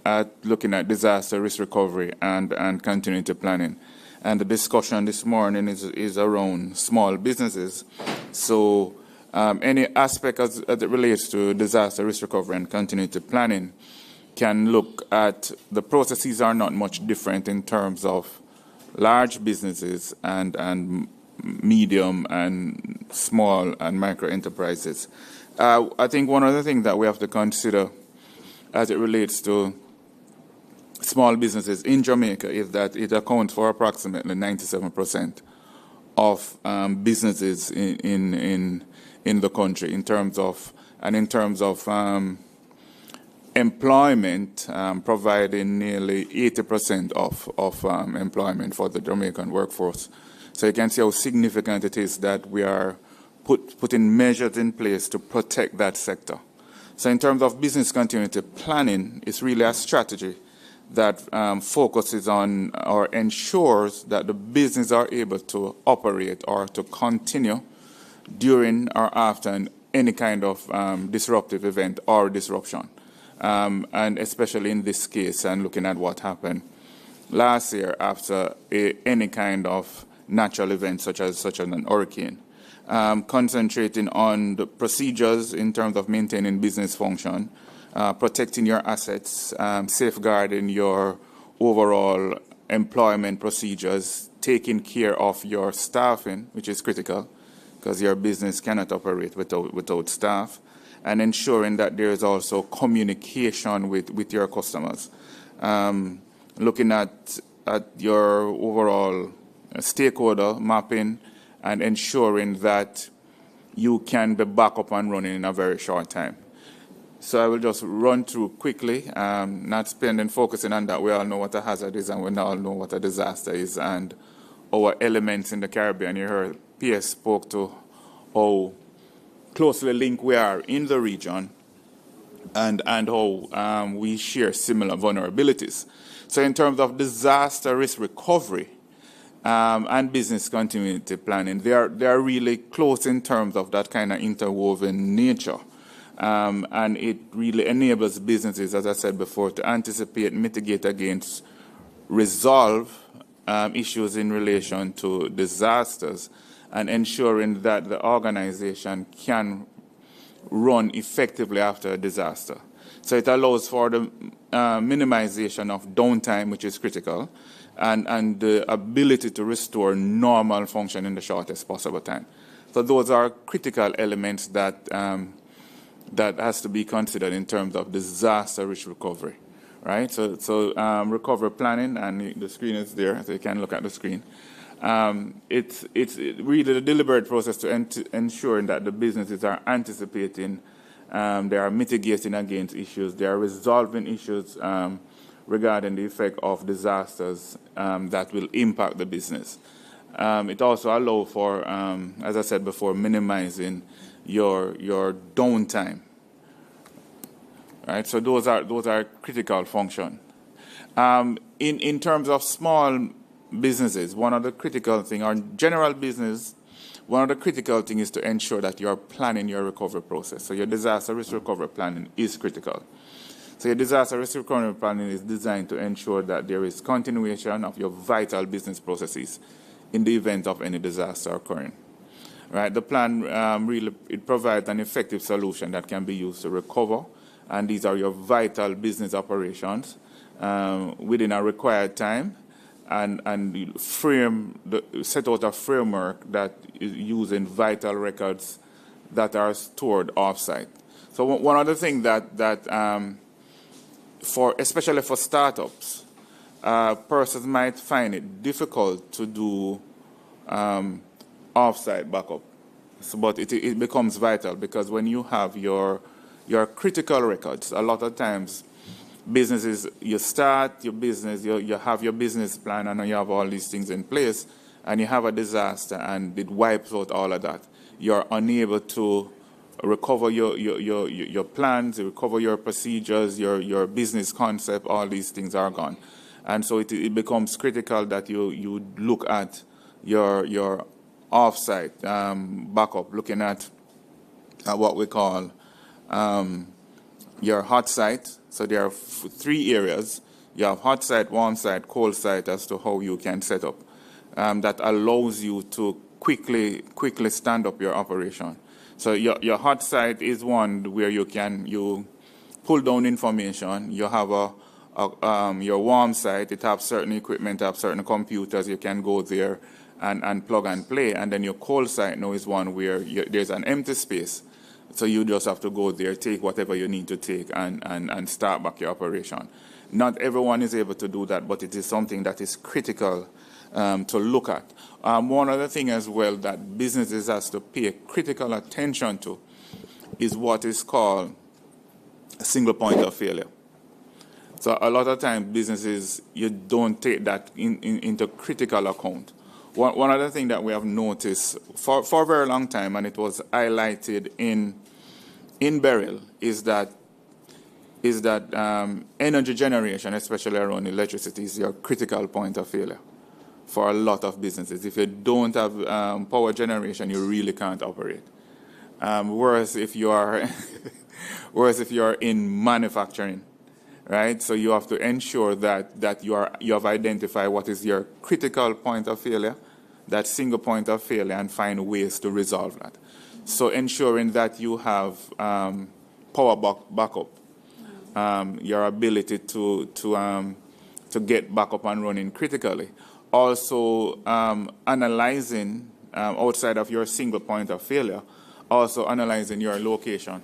at disaster risk recovery and continuity planning. And the discussion this morning is around small businesses. So any aspect as it relates to disaster risk recovery and continuity planning can look at the processes are not much different in terms of large businesses and medium and small and micro enterprises. I think one other thing that we have to consider as it relates to small businesses in Jamaica is that it accounts for approximately 97% of businesses in the country in terms of employment, providing nearly 80% of employment for the Jamaican workforce. So you can see how significant it is that we are putting measures in place to protect that sector. So in terms of business continuity planning, it's really a strategy that focuses on or ensures that the business are able to operate or to continue during or after any kind of disruptive event or disruption. And especially in this case, and looking at what happened last year after any kind of natural event such as an hurricane. Concentrating on the procedures in terms of maintaining business function, protecting your assets, safeguarding your overall employment procedures, taking care of your staffing, which is critical because your business cannot operate without staff, and ensuring that there is also communication with your customers. Looking at your overall stakeholder mapping and ensuring that you can be back up and running in a very short time. So I will just run through quickly, not focusing on that. We all know what a hazard is and we all know what a disaster is and our elements in the Caribbean. You heard PS spoke to how closely linked we are in the region and how we share similar vulnerabilities. So in terms of disaster risk recovery and business continuity planning, they are really close in terms of that kind of interwoven nature. And it really enables businesses, as I said before, to anticipate, mitigate against, resolve issues in relation to disasters, and ensuring that the organization can run effectively after a disaster. So it allows for the minimization of downtime, which is critical, and the ability to restore normal function in the shortest possible time. So those are critical elements that that has to be considered in terms of disaster risk recovery, right? So recovery planning, and the screen is there, so you can look at the screen. It's really a deliberate process to ensure that the businesses are anticipating, they are mitigating against issues, they are resolving issues regarding the effect of disasters that will impact the business. It also allows for, as I said before, minimizing your downtime. Right, so those are critical functions. In terms of small businesses, one of the critical things, or general business, one of the critical things is to ensure that you're planning your recovery process. So your disaster risk recovery planning is critical. So your disaster risk recovery planning is designed to ensure that there is continuation of your vital business processes in the event of any disaster occurring. Right, the plan really it provides an effective solution that can be used to recover, and these are your vital business operations within a required time, and set out a framework that is using vital records that are stored offsite. So one other thing that especially for startups, persons might find it difficult to do offsite backup, but it becomes vital, because when you have your critical records, a lot of times businesses, you start your business, you have your business plan, and you have all these things in place, and you have a disaster and it wipes out all of that. You're unable to recover your plans, recover your procedures, your business concept, all these things are gone. And so it becomes critical that you look at your offsite backup, looking at what we call your hot site. So there are three areas. You have hot site, warm site, cold site, as to how you can set up. That allows you to quickly stand up your operation. So your hot site is one where you pull down information. You have your warm site. It has certain equipment, have certain computers. You can go there and plug and play. And then your cold site now is one where there's an empty space. So you just have to go there, take whatever you need to take, and start back your operation. Not everyone is able to do that, but it is something that is critical to look at. One other thing as well that businesses has to pay critical attention to is what is called a single point of failure. So a lot of times businesses, you don't take that into critical account. One other thing that we have noticed for a very long time, and it was highlighted in Beryl, is that energy generation, especially around electricity, is your critical point of failure for a lot of businesses. If you don't have power generation, you really can't operate. Whereas if you are in manufacturing, right? So you have to ensure that you have identified what is your critical point of failure, that single point of failure, and find ways to resolve that. So ensuring that you have power backup, your ability to get back up and running critically. Also analyzing outside of your single point of failure, also analyzing your location.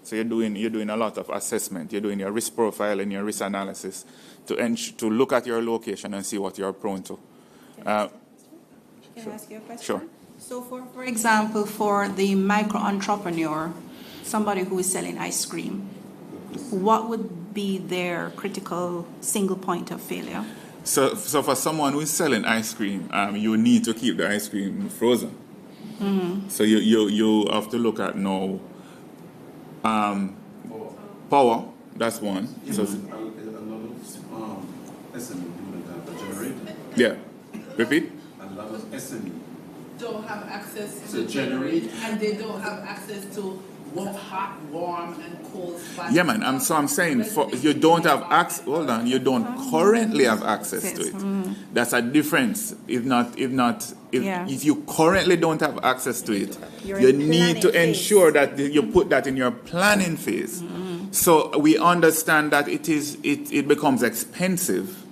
So you're doing a lot of assessment. You're doing your risk profile and your risk analysis to look at your location and see what you're prone to. Can I ask you a question? Sure. So for example, for the micro entrepreneur, somebody who is selling ice cream, what would be their critical single point of failure? So for someone who is selling ice cream, you need to keep the ice cream frozen. Mm-hmm. So you have to look at now power. That's one. Yeah, So a lot of SME don't have a generator. yeah. Repeat. A lot of SME don't have access to to generate, and they don't have access to what hot, warm, and cold spots. Yeah, man. I'm saying you don't have access. Hold on. You don't currently have access to it. That's a difference. If you currently don't have access to it, you need to ensure that you put that in your planning phase. So we understand that it becomes expensive.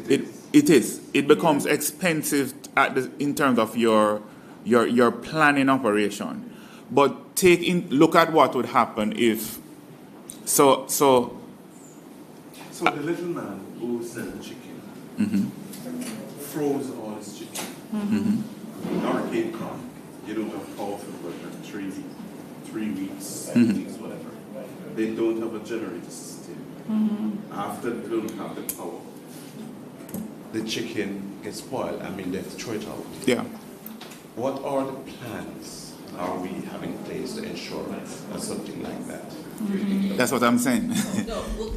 It becomes expensive in terms of your planning operation. But look at what would happen if so the little man who sells chicken froze all his chicken Hurricane come, you don't have power for like 3 weeks, 6 weeks, whatever. They don't have a generator system. After they don't have the power, the chicken gets spoiled. I mean, they have to throw it out. Yeah. What are the plans are we having in place to ensure that something like that? That's what I'm saying. No, well,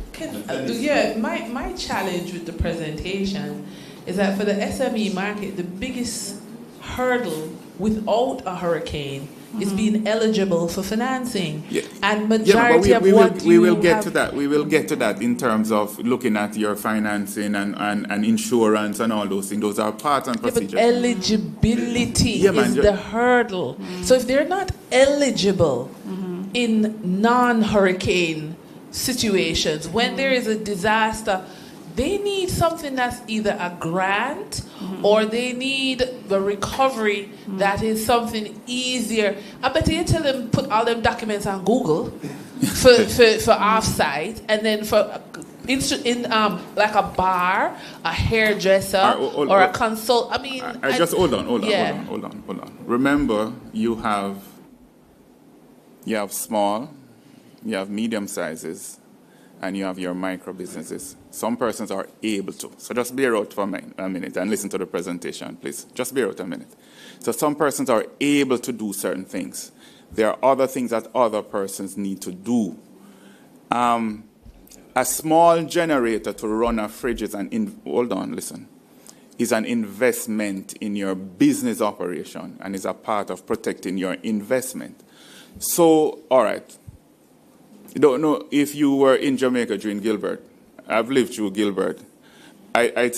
my challenge with the presentation is that for the SME market, the biggest hurdle without a hurricane is being eligible for financing. Yeah. And majority of what we will get have, to that. We will get to that in terms of looking at your financing and insurance and all those things. Those are part and procedures. But eligibility is the hurdle. So if they're not eligible in non-hurricane situations, when there is a disaster, they need something that's either a grant or they need the recovery that is something easier. I bet you tell them put all them documents on Google for off-site, and then for like a bar, a hairdresser, or a consult. I mean, just hold on. Remember, you have small, you have medium sizes, and you have your micro businesses. Some persons are able to. So just bear out for a minute and listen to the presentation, please. Just bear out a minute. So some persons are able to do certain things. There are other things that other persons need to do. A small generator to run a fridge is is an investment in your business operation and is a part of protecting your investment. So, all right. I don't know if you were in Jamaica during Gilbert. I've lived through Gilbert. I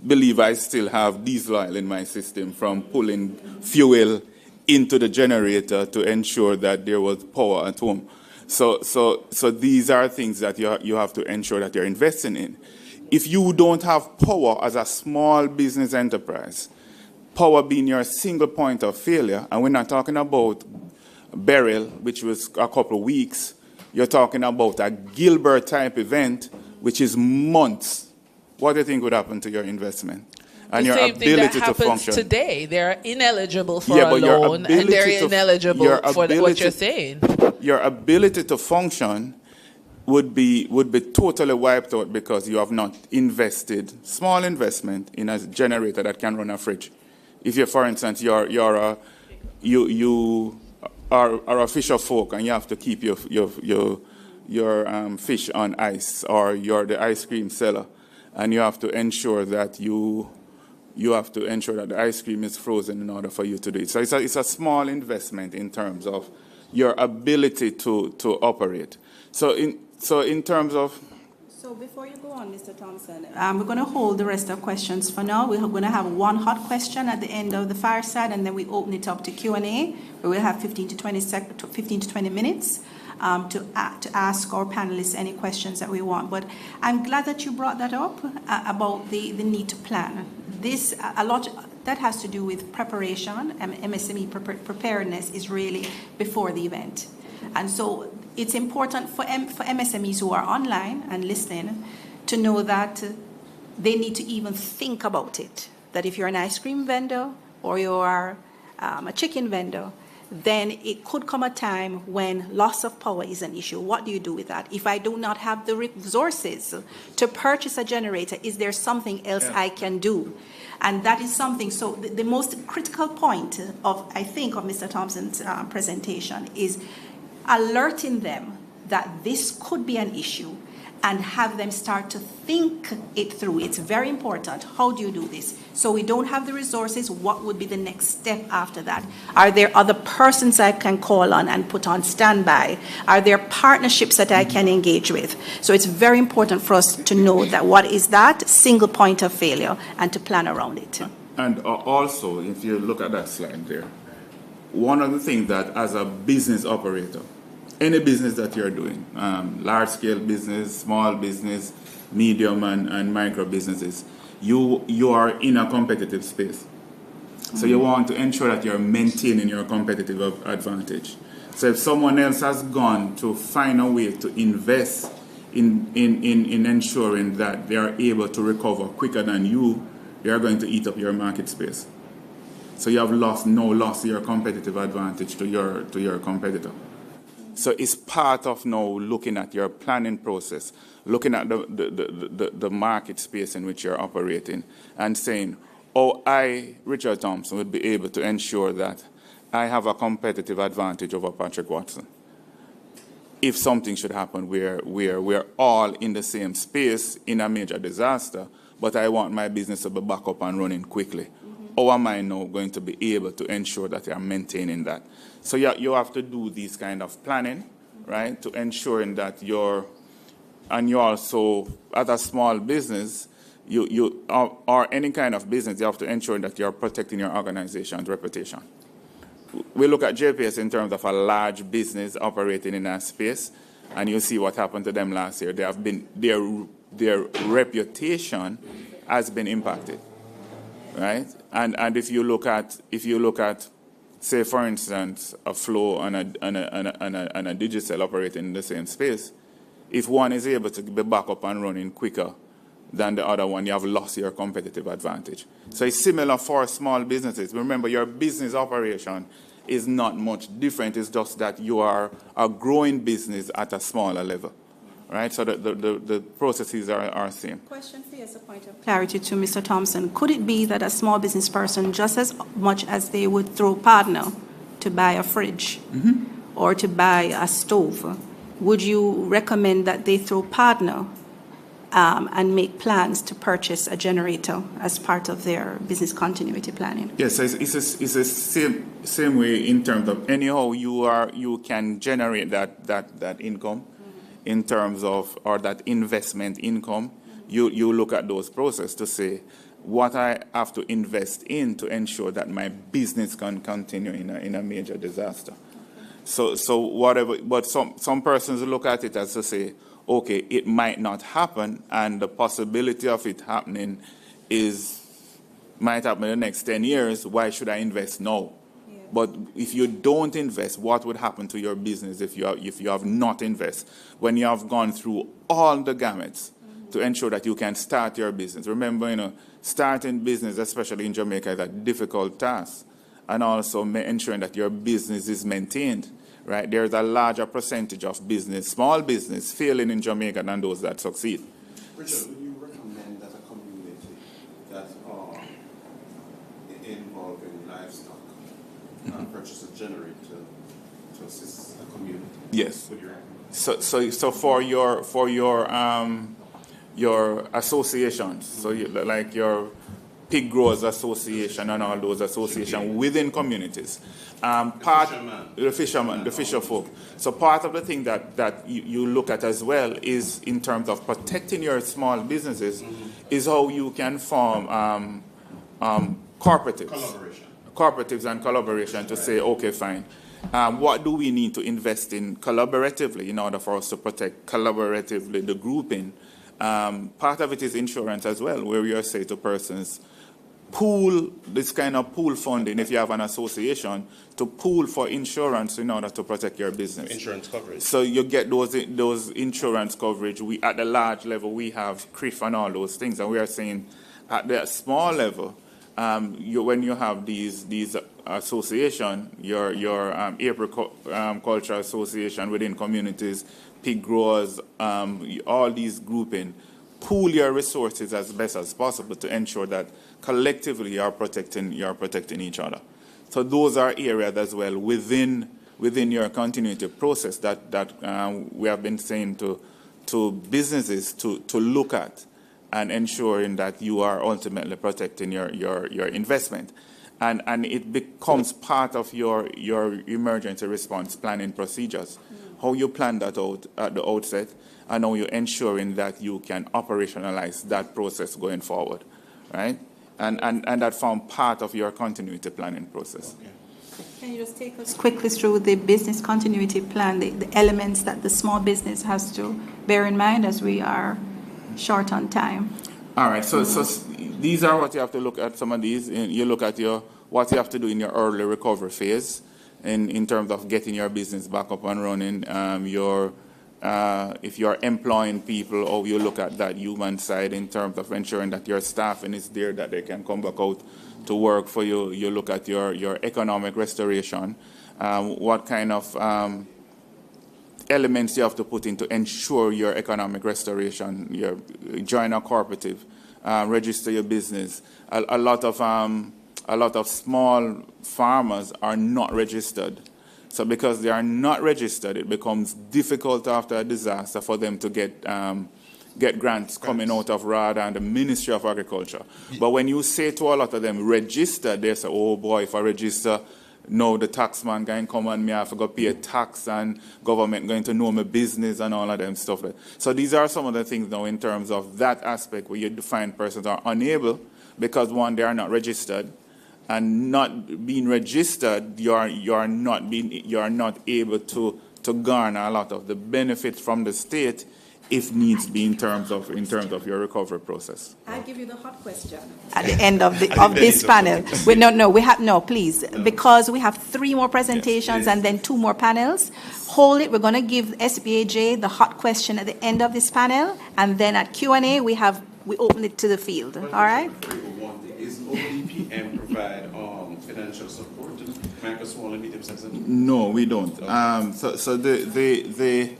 believe I still have diesel oil in my system from pulling fuel into the generator to ensure that there was power at home. So these are things that you have to ensure that you're investing in. If you don't have power as a small business enterprise, power being your single point of failure, and we're not talking about Beryl, which was a couple of weeks, you're talking about a Gilbert type event, which is months. What do you think would happen to your investment? And your ability to function today? They're ineligible for a loan, and they're ineligible for what you're saying. Your ability to function would be totally wiped out because you have not invested small investment in a generator that can run a fridge. If you, for instance, you are a fisher folk and you have to keep your fish on ice, or you're the ice cream seller, and you have to ensure that the ice cream is frozen in order for you to do it. So it's a small investment in terms of your ability to operate. So in terms of... So before you go on, Mr. Thompson, we're going to hold the rest of questions for now. We're going to have one hot question at the end of the fireside, and then we open it up to Q&A, where we'll have 15 to 20 minutes to ask our panelists any questions that we want. But I'm glad that you brought that up about the need to plan. A lot that has to do with preparation, and MSME preparedness is really before the event. And so it's important for MSMEs who are online and listening to know that they need to even think about it. That if you're an ice cream vendor or you're a chicken vendor, then it could come a time when loss of power is an issue. What do you do with that? If I do not have the resources to purchase a generator, is there something else I can do? And that is something, so the most critical point of Mr. Thompson's presentation is alerting them that this could be an issue and have them start to think it through. It's very important. How do you do this? So we don't have the resources. What would be the next step after that? Are there other persons I can call on and put on standby? Are there partnerships that I can engage with? So it's very important for us to know that what is that single point of failure and to plan around it. And also, if you look at that slide there, one of the things that as a business operator, any business that you're doing, large-scale business, small business, medium and micro businesses, you are in a competitive space. So you want to ensure that you're maintaining your competitive advantage. So if someone else has gone to find a way to invest in ensuring that they are able to recover quicker than you, they are going to eat up your market space. So you have lost your competitive advantage to your competitor. So it's part of now looking at your planning process, looking at the market space in which you're operating, and saying, oh, I, Richard Thompson, would be able to ensure that I have a competitive advantage over Patrick Watson. If something should happen where we're all in the same space in a major disaster, but I want my business to be back up and running quickly, how am I now going to be able to ensure that I'm maintaining that? So you have to do these kind of planning, right, to ensuring that you're also, as a small business, or any kind of business, you have to ensure that you're protecting your organization's reputation. We look at JPS in terms of a large business operating in that space, and you see what happened to them last year. They have been, their reputation has been impacted, right? And if you look at, say, for instance, a Flow and a Digicel operating in the same space, if one is able to be back up and running quicker than the other one, you have lost your competitive advantage. So it's similar for small businesses. Remember, your business operation is not much different. It's just that you are a growing business at a smaller level, right? So the processes are same. Question for you as a point of clarity to Mr. Thompson. Could it be that a small business person, just as much as they would throw partner to buy a fridge or to buy a stove, would you recommend that they throw partner and make plans to purchase a generator as part of their business continuity planning? Yes, it's the same way in terms of anyhow you can generate that income in terms of, or that investment income. You look at those processes to say what I have to invest in to ensure that my business can continue in a major disaster. So whatever, but some persons look at it as to say, okay, it might not happen, and the possibility of it happening might happen in the next 10 years. Why should I invest now? Yeah. But if you don't invest, what would happen to your business if you have not invested? When you have gone through all the gamuts to ensure that you can start your business. Remember, starting business, especially in Jamaica, is a difficult task, and also ensuring that your business is maintained. Right, there's a larger percentage of small business, failing in Jamaica than those that succeed. Richard, would you recommend that a community that are involved in livestock purchase a generator to assist the community? Yes. Would you recommend? So for your associations, so like your Pig Growers Association and all those associations within communities. The fisher folk. So part of the thing that you look at as well is in terms of protecting your small businesses is how you can form cooperatives and collaboration to say, okay, fine. What do we need to invest in collaboratively in order for us to protect collaboratively the grouping? Part of it is insurance as well, where you say to persons, pool this kind of pool funding if you have an association to pool for insurance in order to protect your business. Insurance coverage. So you get those insurance coverage. We at the large level we have CRIF and all those things, and we are saying at the small level, when you have these association, your agriculture association within communities, pig growers, all these grouping. Pool your resources as best as possible to ensure that collectively you are protecting each other. So those are areas as well within your continuity process that we have been saying to businesses to look at and ensuring that you are ultimately protecting your investment. And it becomes part of your emergency response planning procedures. How you plan that out at the outset, and how you're ensuring that you can operationalize that process going forward, right? And that form part of your continuity planning process. Okay. Can you just take us quickly through the business continuity plan, the elements that the small business has to bear in mind as we are short on time? All right, so these are what you have to look at, some of these. You look at what you have to do in your early recovery phase in terms of getting your business back up and running, your if you're employing people, or you look at that human side in terms of ensuring that your staffing is there, that they can come back out to work for you. You look at your economic restoration, what kind of elements you have to put in to ensure your economic restoration. You join a cooperative, register your business. A lot of small farmers are not registered. So because they are not registered, it becomes difficult after a disaster for them to get grants coming out of RADA and the Ministry of Agriculture. But when you say to a lot of them, register, they say, oh boy, if I register, no, the tax man going to come and me have to go pay a tax and government going to know my business and all of them stuff. So these are some of the things now in terms of that aspect where you define persons are unable because, one, they are not registered. And not being registered, you are not able to garner a lot of the benefits from the state, if needs be, in terms of your recovery process. I'll give you the hot question at the end of this panel. Please, because we have 3 more presentations and then 2 more panels. Hold it. We're going to give SBAJ the hot question at the end of this panel, and then at Q&A we open it to the field. All right. Is ODPEM provide financial support to micro, small, and medium sized? No, we don't. Okay.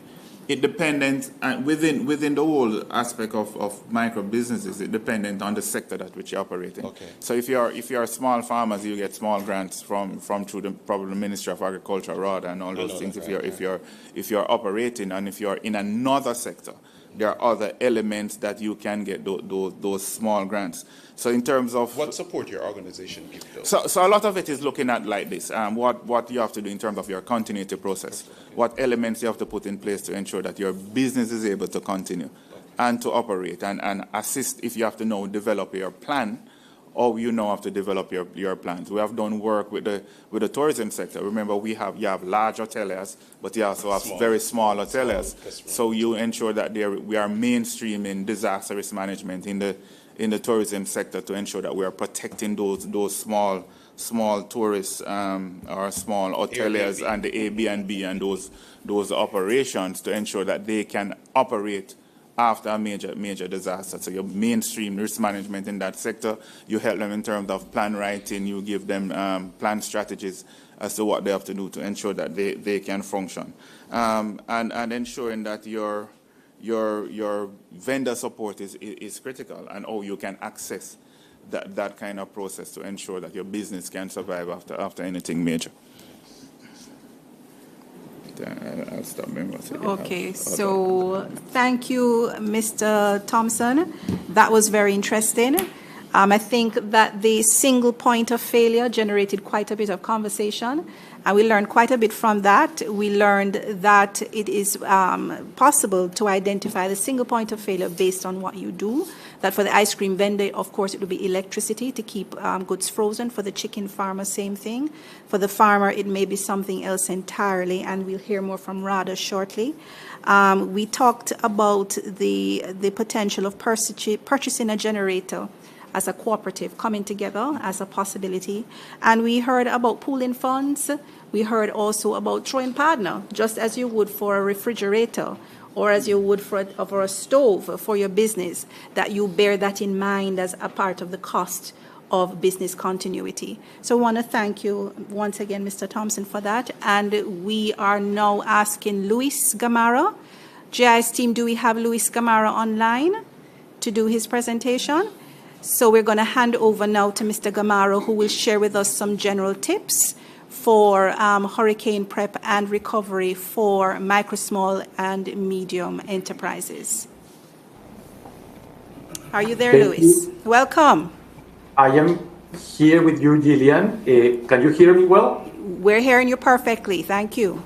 It dependent within the whole aspect of micro businesses. It dependent on the sector that which you're operating. Okay. So if you're small farmers, you get small grants from through probably the Ministry of Agriculture, RADA, and all those things. If you're operating, and if you're in another sector, there are other elements that you can get those small grants. So in terms of what support your organization gives, so a lot of it is looking at like this, what you have to do in terms of your continuity process, what elements you have to put in place to ensure that your business is able to continue and to operate and assist if you have to now develop your plan, or you know have to develop your plans. We have done work with the tourism sector. Remember, you have large hoteliers, but you also have very small hoteliers. So you ensure that we are mainstreaming disaster risk management in the tourism sector to ensure that we are protecting those small tourists or small hoteliers Airbnb. And the Airbnb and those operations to ensure that they can operate after a major disaster. So you mainstream risk management in that sector. You help them in terms of plan writing. You give them plan strategies as to what they have to do to ensure that they can function. And ensuring that your vendor support is critical, and how you can access that kind of process to ensure that your business can survive after anything major. I'll stop. Okay, so thank you, Mr. Thompson. That was very interesting. I think that the single point of failure generated quite a bit of conversation, and we learned quite a bit from that. We learned that it is possible to identify the single point of failure based on what you do. That for the ice cream vendor, of course, it would be electricity to keep goods frozen. For the chicken farmer, same thing. For the farmer, it may be something else entirely, and we'll hear more from RADA shortly. We talked about the potential of purchasing a generator as a cooperative, coming together as a possibility. And we heard about pooling funds. We heard also about throwing partner, just as you would for a refrigerator or as you would for a stove for your business, that you bear that in mind as a part of the cost of business continuity. So I want to thank you once again, Mr. Thompson, for that. And we are now asking Luis Gamara. GIS team, do we have Luis Gamara online to do his presentation? So we're going to hand over now to Mr. Gamaro, who will share with us some general tips for hurricane prep and recovery for micro, small, and medium enterprises. Are you there, Luis? Welcome. I am here with you, Gillian. Can you hear me well? We're hearing you perfectly. Thank you.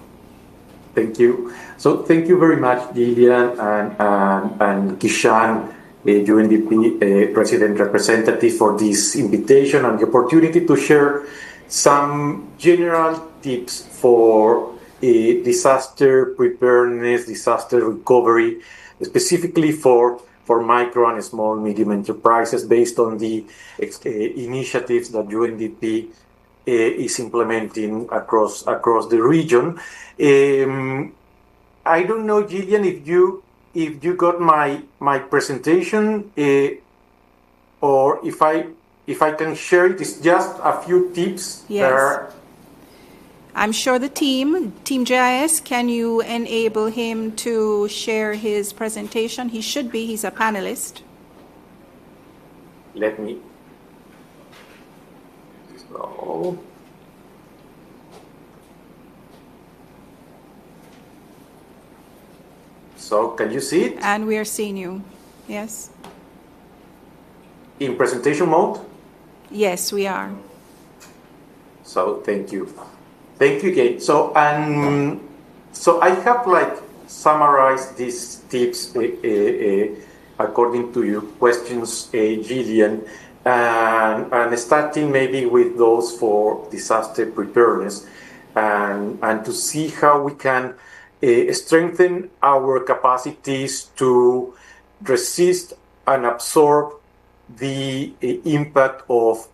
Thank you. So thank you very much, Gillian and Kishan, UNDP President Representative, for this invitation and the opportunity to share some general tips for disaster preparedness, disaster recovery, specifically for micro and small medium enterprises based on the initiatives that UNDP is implementing across the region. I don't know, Gillian, if you got my presentation, or if I can share it. It's just a few tips Yes. that are. I'm sure the Team GIS, can you enable him to share his presentation? He should be, he's a panelist. Let me go. So can you see it? And we are seeing you, yes? In presentation mode? Yes, we are. So thank you. Thank you, Kate. So so I have summarized these tips according to your questions, Gillian, and starting maybe with those for disaster preparedness, and to see how we can strengthen our capacities to resist and absorb the impact of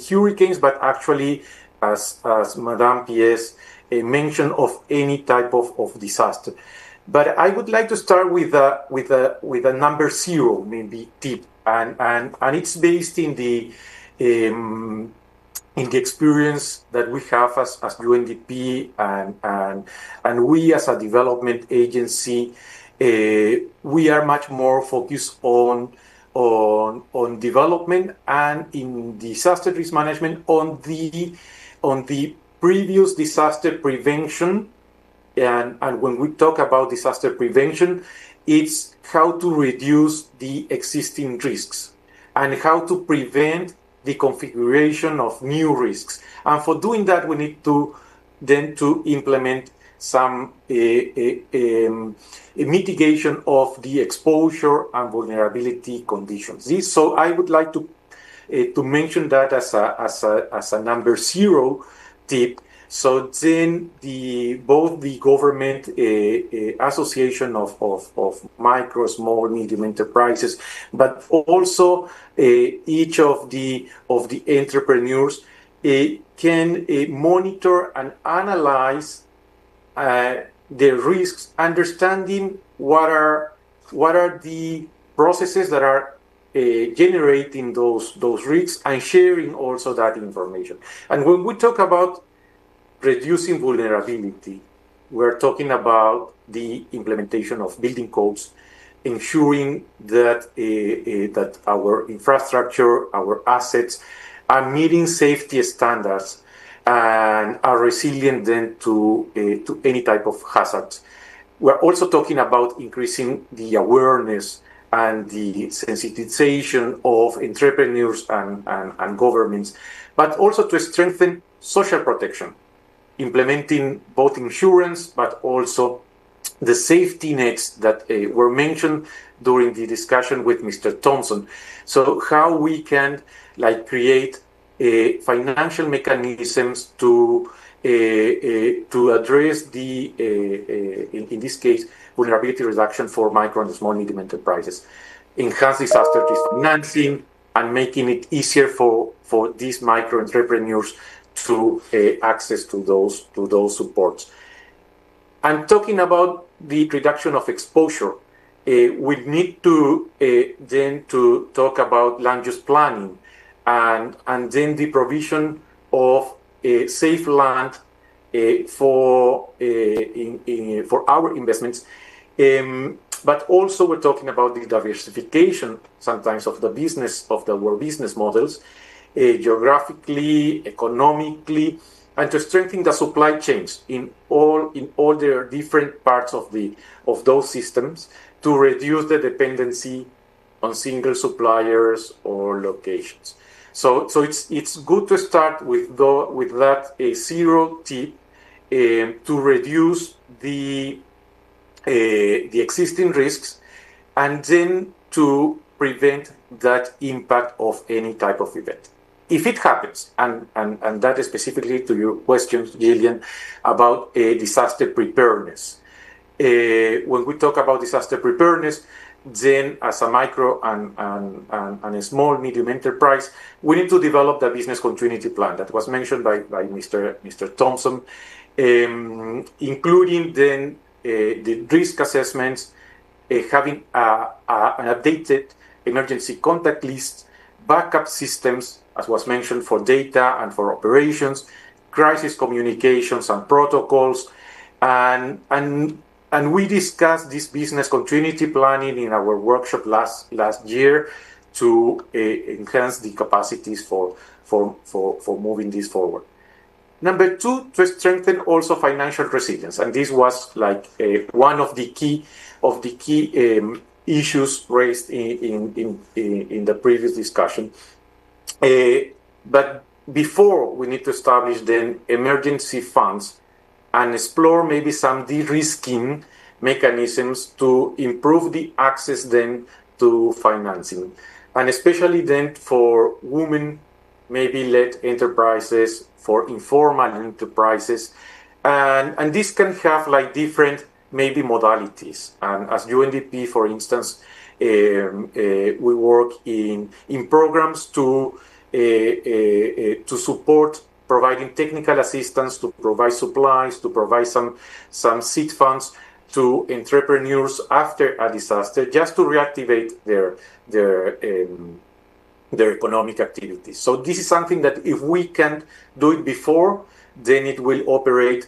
hurricanes, but actually, as Madame Pies mentioned, of any type of disaster. But I would like to start with a number 0, maybe tip, and it's based in the experience that we have as UNDP and we as a development agency. We are much more focused on development, and in disaster risk management on the previous disaster prevention. And when we talk about disaster prevention, it's how to reduce the existing risks and how to prevent the configuration of new risks. And for doing that, we need to implement some mitigation of the exposure and vulnerability conditions. So I would like to mention that as a number 0 tip. So then both the government association of micro, small, medium enterprises, but also each of the entrepreneurs can monitor and analyze the risks, understanding what are the processes that are generating those risks, and sharing also that information. And when we talk about reducing vulnerability, we're talking about the implementation of building codes, ensuring that that our infrastructure, our assets are meeting safety standards and are resilient then to any type of hazards. We're also talking about increasing the awareness and the sensitization of entrepreneurs and governments, but also to strengthen social protection, implementing both insurance, but also the safety nets that were mentioned during the discussion with Mr. Thompson. So how we can create financial mechanisms to address the, in this case, vulnerability reduction for micro and small medium enterprises, enhance disaster risk financing, and making it easier for these micro entrepreneurs to access to those supports. And talking about the reduction of exposure, we need to then to talk about land use planning, and then the provision of safe land for our investments. But also we're talking about the diversification sometimes of the business, of our business models, geographically, economically, and to strengthen the supply chains in all their different parts of those systems, to reduce the dependency on single suppliers or locations. So it's good to start with that 0 tip to reduce the existing risks, and then to prevent that impact of any type of event. If it happens, and that is specifically to your questions, Gillian, about disaster preparedness. When we talk about disaster preparedness, then as a micro and a small, medium enterprise, we need to develop the business continuity plan that was mentioned by Mr. Thompson, including then the risk assessments, having an updated emergency contact list, backup systems, as was mentioned, for data and for operations, crisis communications and protocols, and we discussed this business continuity planning in our workshop last year to enhance the capacities for moving this forward. Number two, to strengthen also financial resilience, and this was like one of the key issues raised in the previous discussion. But before, we need to establish then emergency funds and explore maybe some de-risking mechanisms to improve the access then to financing, and especially then for women maybe led enterprises, for informal enterprises, and this can have like different maybe modalities. And as UNDP, for instance, we work in programs to support providing technical assistance, to provide supplies, to provide some seed funds to entrepreneurs after a disaster, just to reactivate their economic activities. So this is something that if we can do it before, then it will operate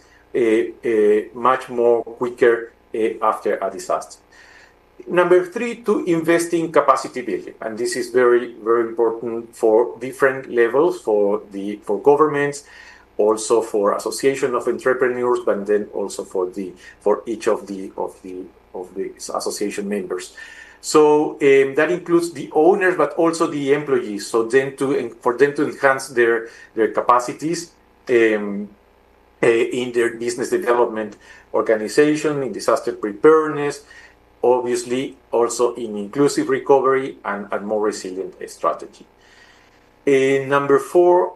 much more quicker after a disaster. Number three, to invest in capacity building, and this is very, very important for different levels, for governments, also for association of entrepreneurs, but then also for each of the association members. So that includes the owners, but also the employees. So then for them to enhance their capacities in their business development organization, in disaster preparedness, obviously also in inclusive recovery and more resilient strategy. Number four,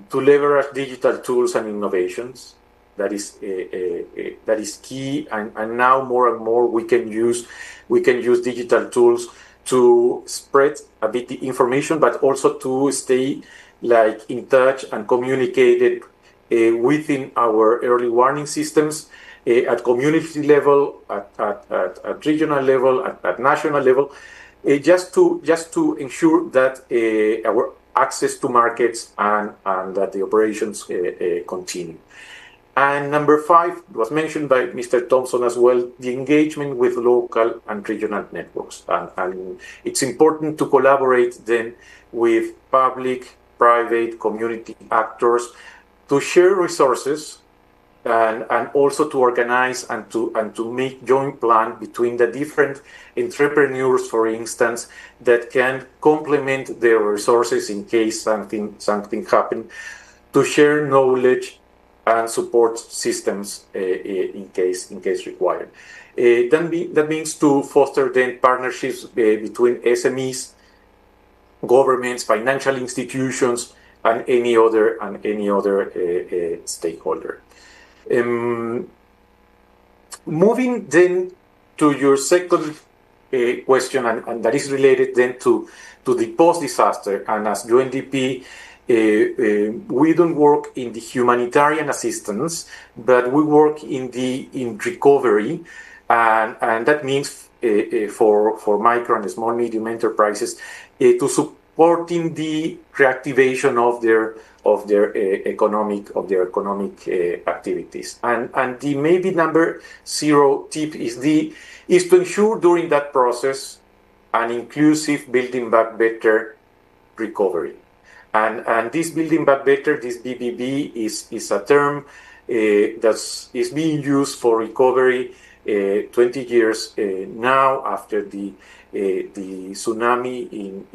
to leverage digital tools and innovations. That is key, and now more and more we can use digital tools to spread a bit the information, but also to stay like in touch and communicated within our early warning systems at community level, at regional level, at national level, just to ensure that our access to markets and that the operations continue. And number five was mentioned by Mr. Thompson as well, the engagement with local and regional networks. And it's important to collaborate then with public, private, community actors to share resources and also to organize and to make joint plan between the different entrepreneurs, for instance, that can complement their resources in case something happen, to share knowledge and support systems in case required. That means to foster then partnerships between SMEs, governments, financial institutions, and any other stakeholder. Moving then to your second question, and that is related then to the post-disaster, and as UNDP, we don't work in the humanitarian assistance, but we work in recovery, and that means for micro and small medium enterprises to supporting the reactivation of their economic activities. And the maybe number 0 tip is to ensure during that process an inclusive building back better recovery. And this building back better, this BBB, is a term that is being used for recovery 20 years now after the tsunami in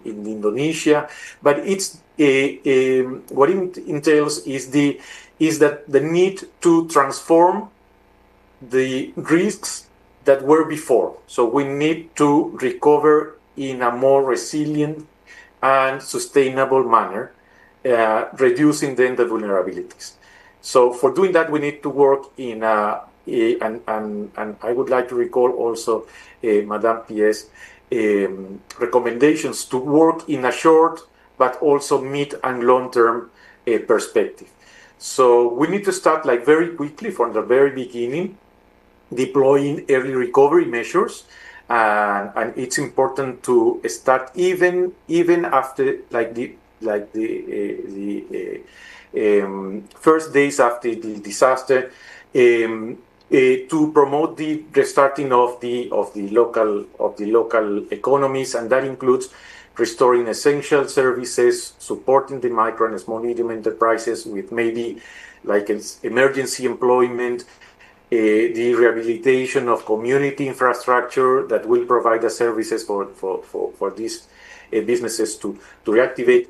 Indonesia. But it's what it entails is that the need to transform the risks that were before. So we need to recover in a more resilient and sustainable manner, reducing then the vulnerabilities. So for doing that, we need to work in and I would like to recall also Madame P.S. Recommendations to work in a short but also mid and long-term perspective. So we need to start like very quickly from the very beginning deploying early recovery measures, and it's important to start even after the first days after the disaster, to promote the restarting of the local economies, and that includes restoring essential services, supporting the micro and small medium enterprises with maybe like emergency employment, the rehabilitation of community infrastructure that will provide the services for these businesses to reactivate.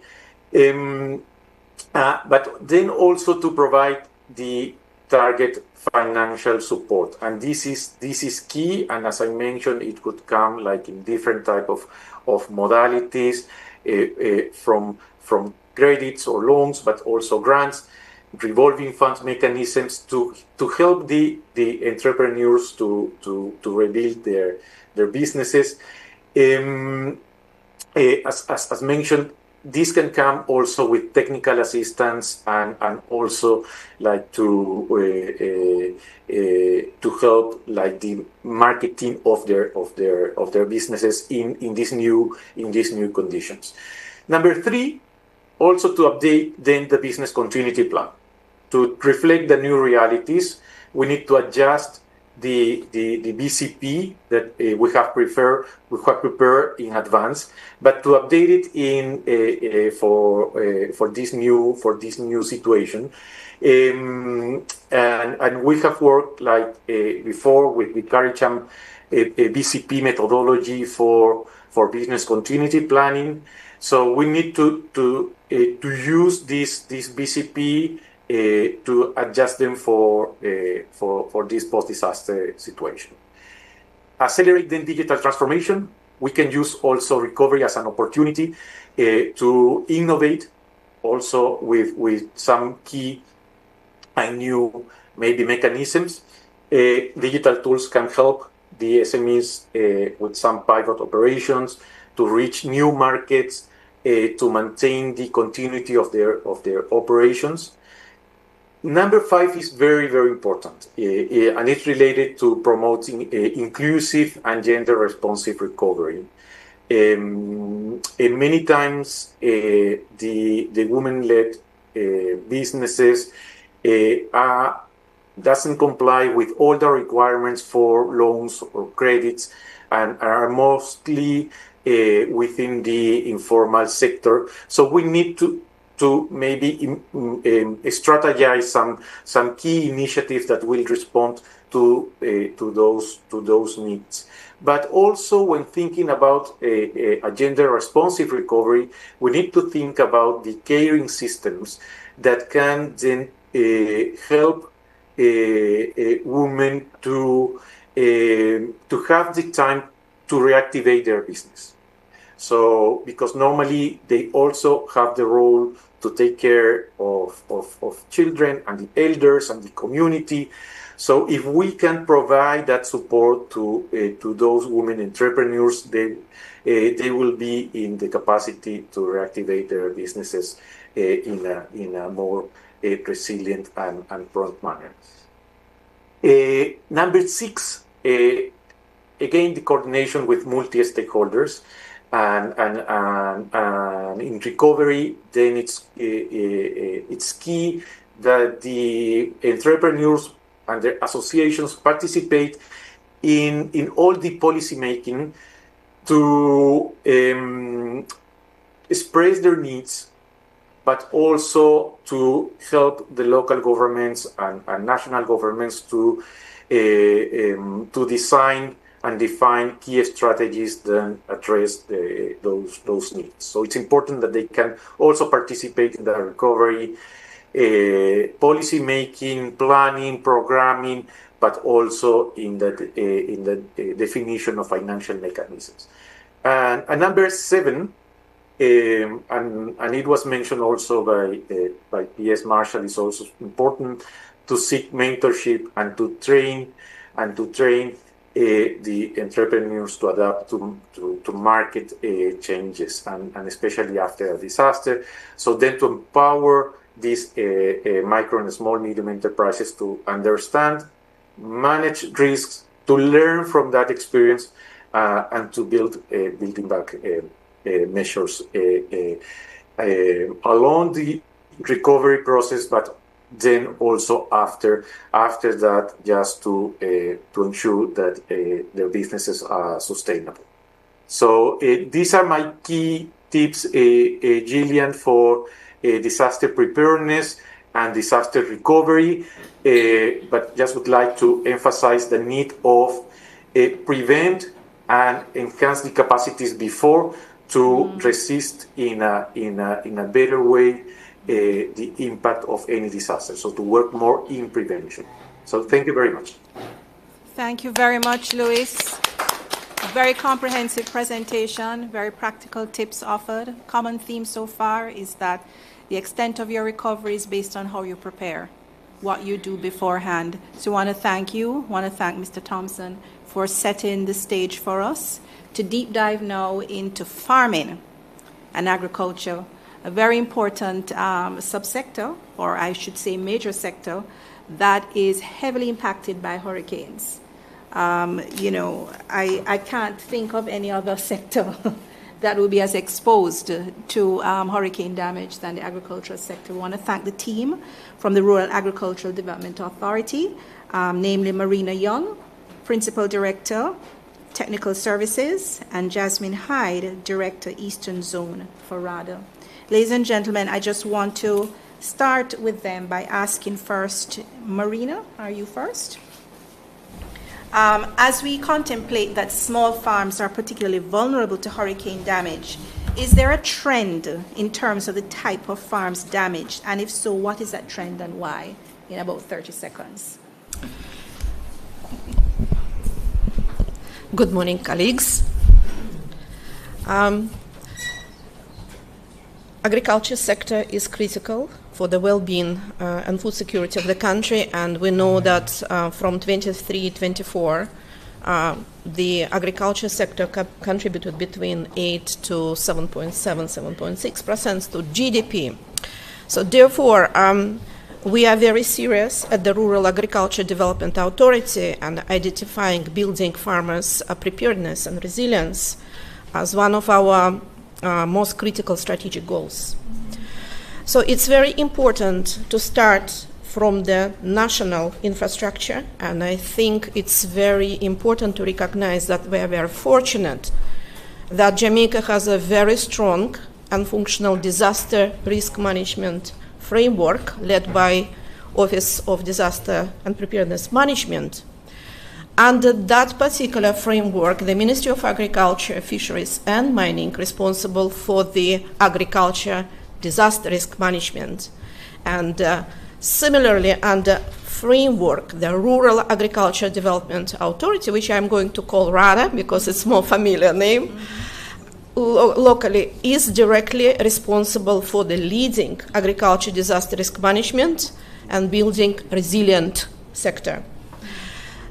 But then also to provide the target financial support, and this is key. And as I mentioned, it could come like in different type of modalities, from credits or loans, but also grants, revolving funds mechanisms to help the entrepreneurs to rebuild their businesses. As mentioned, this can come also with technical assistance and also like to help like the marketing of their businesses in these new conditions. Number 3, also to update then the business continuity plan to reflect the new realities. We need to adjust the BCP that we have prepared in advance, but to update it in for this new situation. And we have worked like before with Caricam a BCP methodology for business continuity planning. So we need to use this BCP to adjust them for this post-disaster situation. Accelerate then digital transformation. We can use also recovery as an opportunity to innovate also with some key and new maybe mechanisms. Digital tools can help the SMEs with some pilot operations to reach new markets, to maintain the continuity of their operations. Number 5 is very, very important, and it's related to promoting inclusive and gender-responsive recovery. Many times, the women-led businesses doesn't comply with all the requirements for loans or credits, and are mostly within the informal sector. So we need to maybe strategize some key initiatives that will respond to those needs. But also, when thinking about a gender-responsive recovery, we need to think about the caring systems that can then help women to have the time to reactivate their business. So, because normally they also have the role to take care of children and the elders and the community. So if we can provide that support to those women entrepreneurs, then they will be in the capacity to reactivate their businesses in a more resilient and prompt manner. Number 6, again, the coordination with multi-stakeholders. And in recovery, then it's key that the entrepreneurs and their associations participate in all the policy making to express their needs, but also to help the local governments and national governments to design and define key strategies that address those needs. So it's important that they can also participate in the recovery, policy making, planning, programming, but also in the definition of financial mechanisms. And number 7, and it was mentioned also by P.S. Marshall, is also important to seek mentorship and to train the entrepreneurs to adapt to market changes, and especially after a disaster. So then to empower these micro and small medium enterprises to understand manage risks, to learn from that experience, and to build building back measures along the recovery process, but then also after that, just to ensure that their businesses are sustainable. So these are my key tips, Gillian, for disaster preparedness and disaster recovery, but just would like to emphasize the need of prevent and enhance the capacities before to resist in a better way the impact of any disaster. So to work more in prevention. So thank you very much. Thank you very much, Luis. Very comprehensive presentation, very practical tips offered. Common theme so far is that the extent of your recovery is based on how you prepare, what you do beforehand. So I want to thank you, I want to thank Mr. Thompson for setting the stage for us to deep dive now into farming and agriculture, a very important subsector, or I should say major sector, that is heavily impacted by hurricanes. You know, I can't think of any other sector that will be as exposed to hurricane damage than the agricultural sector. We want to thank the team from the Rural Agricultural Development Authority, namely Marina Young, Principal Director, Technical Services, and Jasmine Hyde, Director, Eastern Zone for RADA. Ladies and gentlemen, I just want to start with them by asking first, Marina, are you first? As we contemplate that small farms are particularly vulnerable to hurricane damage, is there a trend in terms of the type of farms damaged? And if so, what is that trend and why? In about 30 seconds. Good morning, colleagues. Agriculture sector is critical for the well-being and food security of the country, and we know that from 23-24, the agriculture sector contributed between 8 to 7.7, 7.6% to GDP. So therefore, we are very serious at the Rural Agriculture Development Authority and identifying building farmers' preparedness and resilience as one of our most critical strategic goals. So it's very important to start from the national infrastructure, and I think it's very important to recognize that we are very fortunate that Jamaica has a very strong and functional disaster risk management framework led by Office of Disaster and Preparedness Management. Under that particular framework, the Ministry of Agriculture, Fisheries and Mining responsible for the agriculture disaster risk management. And similarly, under framework, the Rural Agriculture Development Authority, which I'm going to call RADA because it's a more familiar name, locally is directly responsible for the leading agriculture disaster risk management and building resilient sector.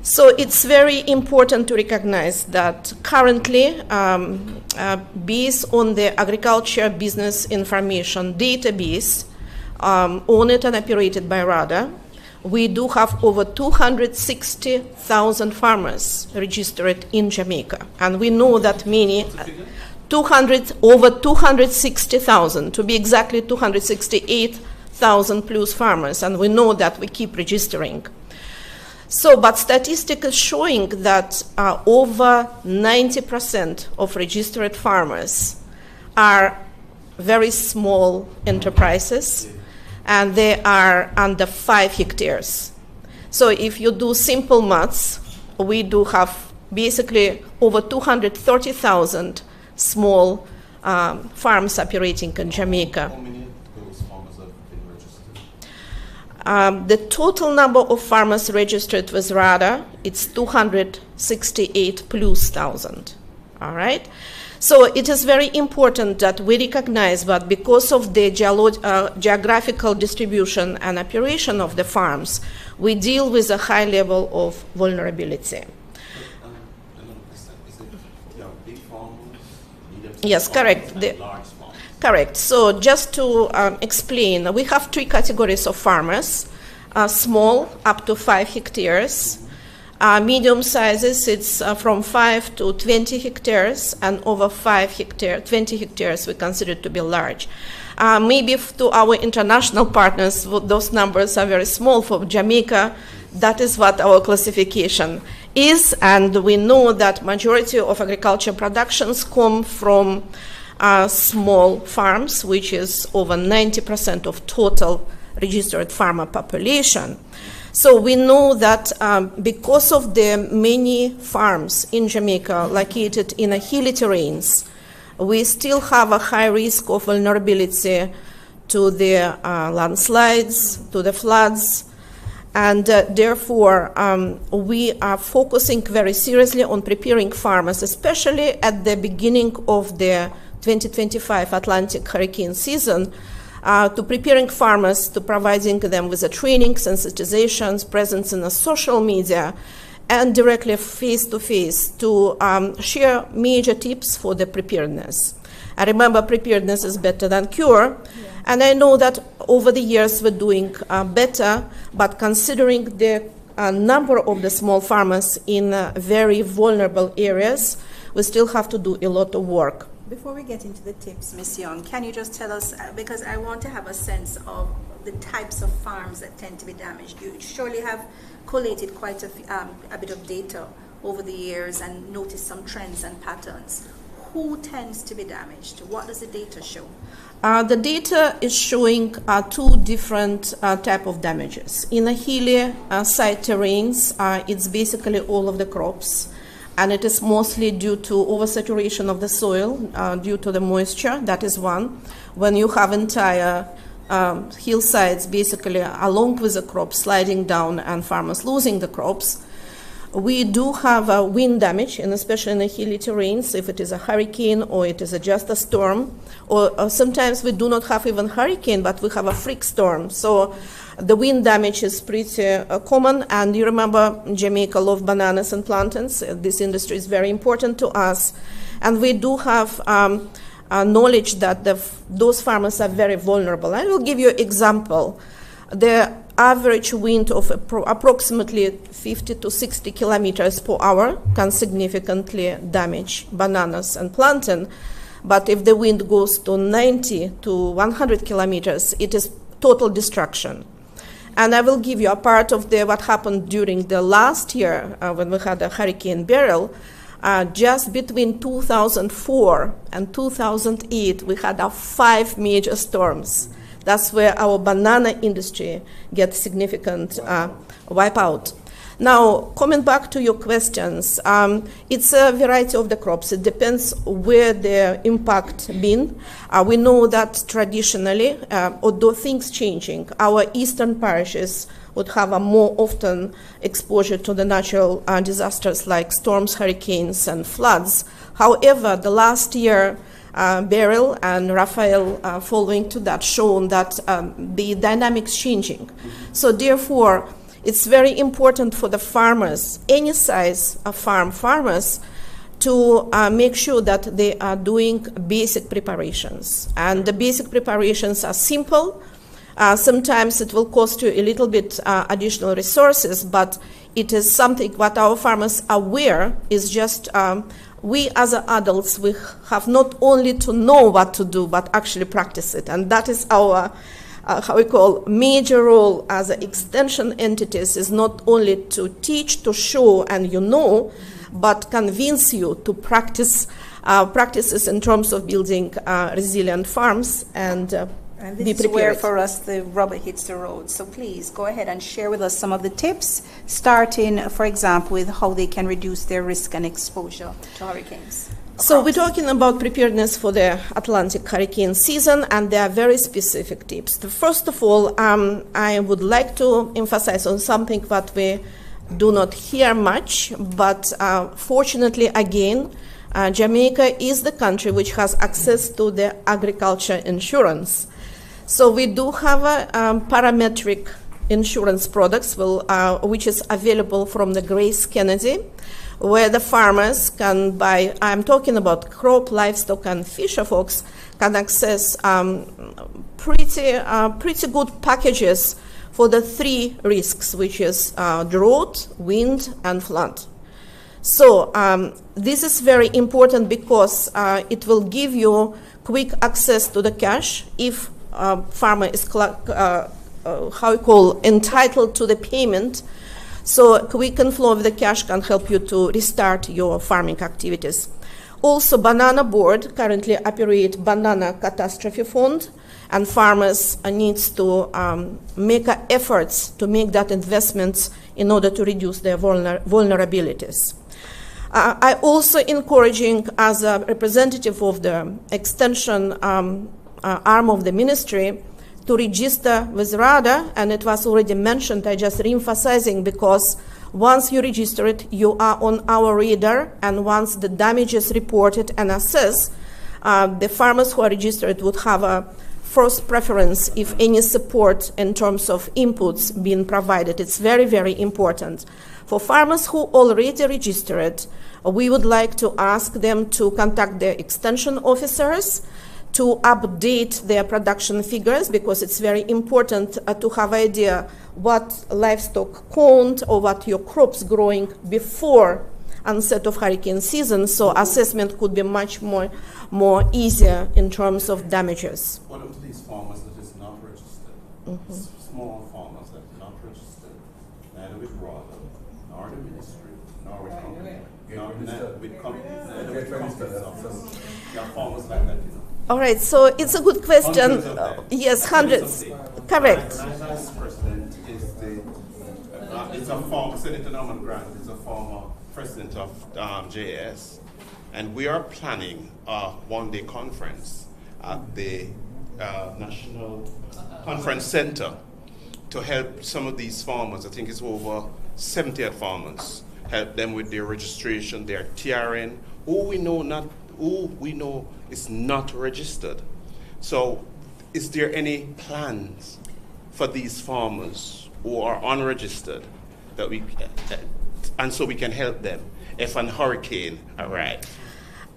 So it's very important to recognize that currently, based on the agriculture business information database owned and operated by RADA, we do have over 260,000 farmers registered in Jamaica. And we know that many, over 260,000, to be exactly 268,000 plus farmers, and we know that we keep registering. So, but statistics is showing that over 90% of registered farmers are very small enterprises, and they are under 5 hectares. So if you do simple maths, we do have basically over 230,000 small farms operating in Jamaica. How many of those farmers have been registered? The total number of farmers registered with RADA, it's 268 plus thousand, all right? So it is very important that we recognize that because of the geographical distribution and operation of the farms, we deal with a high level of vulnerability. Yes, correct. Correct. So just to explain, we have 3 categories of farmers, small up to 5 hectares, Medium sizes, it's from 5 to 20 hectares, and over 20 hectares we consider to be large. Maybe to our international partners, those numbers are very small. For Jamaica, that is what our classification is, and we know that majority of agriculture productions come from small farms, which is over 90% of total registered farmer population. So we know that because of the many farms in Jamaica located in a hilly terrains, we still have a high risk of vulnerability to the landslides, to the floods, and therefore we are focusing very seriously on preparing farmers, especially at the beginning of the 2025 Atlantic hurricane season, to preparing farmers, to providing them with a training, sensitizations, presence in the social media, and directly face-to-face to share major tips for the preparedness. I remember preparedness is better than cure, and I know that over the years we're doing better, but considering the number of the small farmers in very vulnerable areas, we still have to do a lot of work. Before we get into the tips, Ms. Young, can you just tell us, because I want to have a sense of the types of farms that tend to be damaged. You surely have collated quite a bit of data over the years and noticed some trends and patterns. Who tends to be damaged? What does the data show? The data is showing two different type of damages. In a hilly side terrains, it's basically all of the crops, and it is mostly due to oversaturation of the soil due to the moisture. That is one. When you have entire hillsides basically along with the crops sliding down and farmers losing the crops. We do have wind damage, and especially in the hilly terrains, if it is a hurricane or it is just a storm, or sometimes we do not have even hurricane, but we have a freak storm. So the wind damage is pretty common, and you remember Jamaica love bananas and plantains. This industry is very important to us, and we do have knowledge that those farmers are very vulnerable. I will give you an example. The average wind of approximately 50 to 60 kilometers per hour can significantly damage bananas and plantain. But if the wind goes to 90 to 100 kilometers, it is total destruction. And I will give you a part of what happened during the last year when we had a Hurricane Beryl. Just between 2004 and 2008, we had 5 major storms. That's where our banana industry gets significant wipeout. Now, coming back to your questions, it's a variety of the crops. It depends where the impact been. We know that traditionally, although things changing, our eastern parishes would have a more often exposure to the natural disasters like storms, hurricanes, and floods. However, the last year, Beryl and Raphael following to that shown that the dynamics changing. So therefore, it's very important for the farmers, any size of farmers, to make sure that they are doing basic preparations. And the basic preparations are simple. Sometimes it will cost you a little bit additional resources, but it is something what our farmers are aware is just we as adults, we have not only to know what to do, but actually practice it. And that is our, how we call, major role as extension entities, is not only to teach, to show, and but convince you to practice practices in terms of building resilient farms and this is where for us the rubber hits the road. So please go ahead and share with us some of the tips, starting, for example, with how they can reduce their risk and exposure to hurricanes. So we're talking about preparedness for the Atlantic hurricane season, and there are very specific tips. First of all, I would like to emphasize on something that we do not hear much, but fortunately, again, Jamaica is the country which has access to the agriculture insurance. So we do have a parametric insurance products which is available from the Grace Kennedy, where the farmers can buy, I'm talking about crop, livestock, and fisher folks can access pretty good packages for the three risks, which is drought, wind, and flood. So this is very important because it will give you quick access to the cash if farmer is entitled to the payment. So quick inflow of the cash can help you to restart your farming activities. Also, Banana Board currently operate Banana Catastrophe Fund, and farmers needs to make efforts to make that investments in order to reduce their vulnerabilities. I also encouraging, as a representative of the extension arm of the ministry, to register with RADA, and it was already mentioned, I just re-emphasizing, because once you register it, you are on our radar, and once the damage is reported and assessed, the farmers who are registered would have a first preference if any support in terms of inputs being provided. It's very, very important. For farmers who already registered, we would like to ask them to contact their extension officers to update their production figures, because it's very important to have idea what livestock count or what your crops growing before onset of hurricane season, so assessment could be much more easier in terms of damages. What about these farmers that is not registered? Small farmers that are not registered, neither with RADA, nor the ministry, nor with companies. There are farmers like that, you know. All right, so it's a good question. Yes, hundreds. Correct. My vice president is it's a former Senator Norman Grant is a former president of JS, and we are planning a one-day conference at the National Conference Center to help some of these farmers. I think it's over 70 farmers. Help them with their registration, their TRN, who we know is not registered. So is there any plans for these farmers who are unregistered that and so we can help them if an hurricane arrives?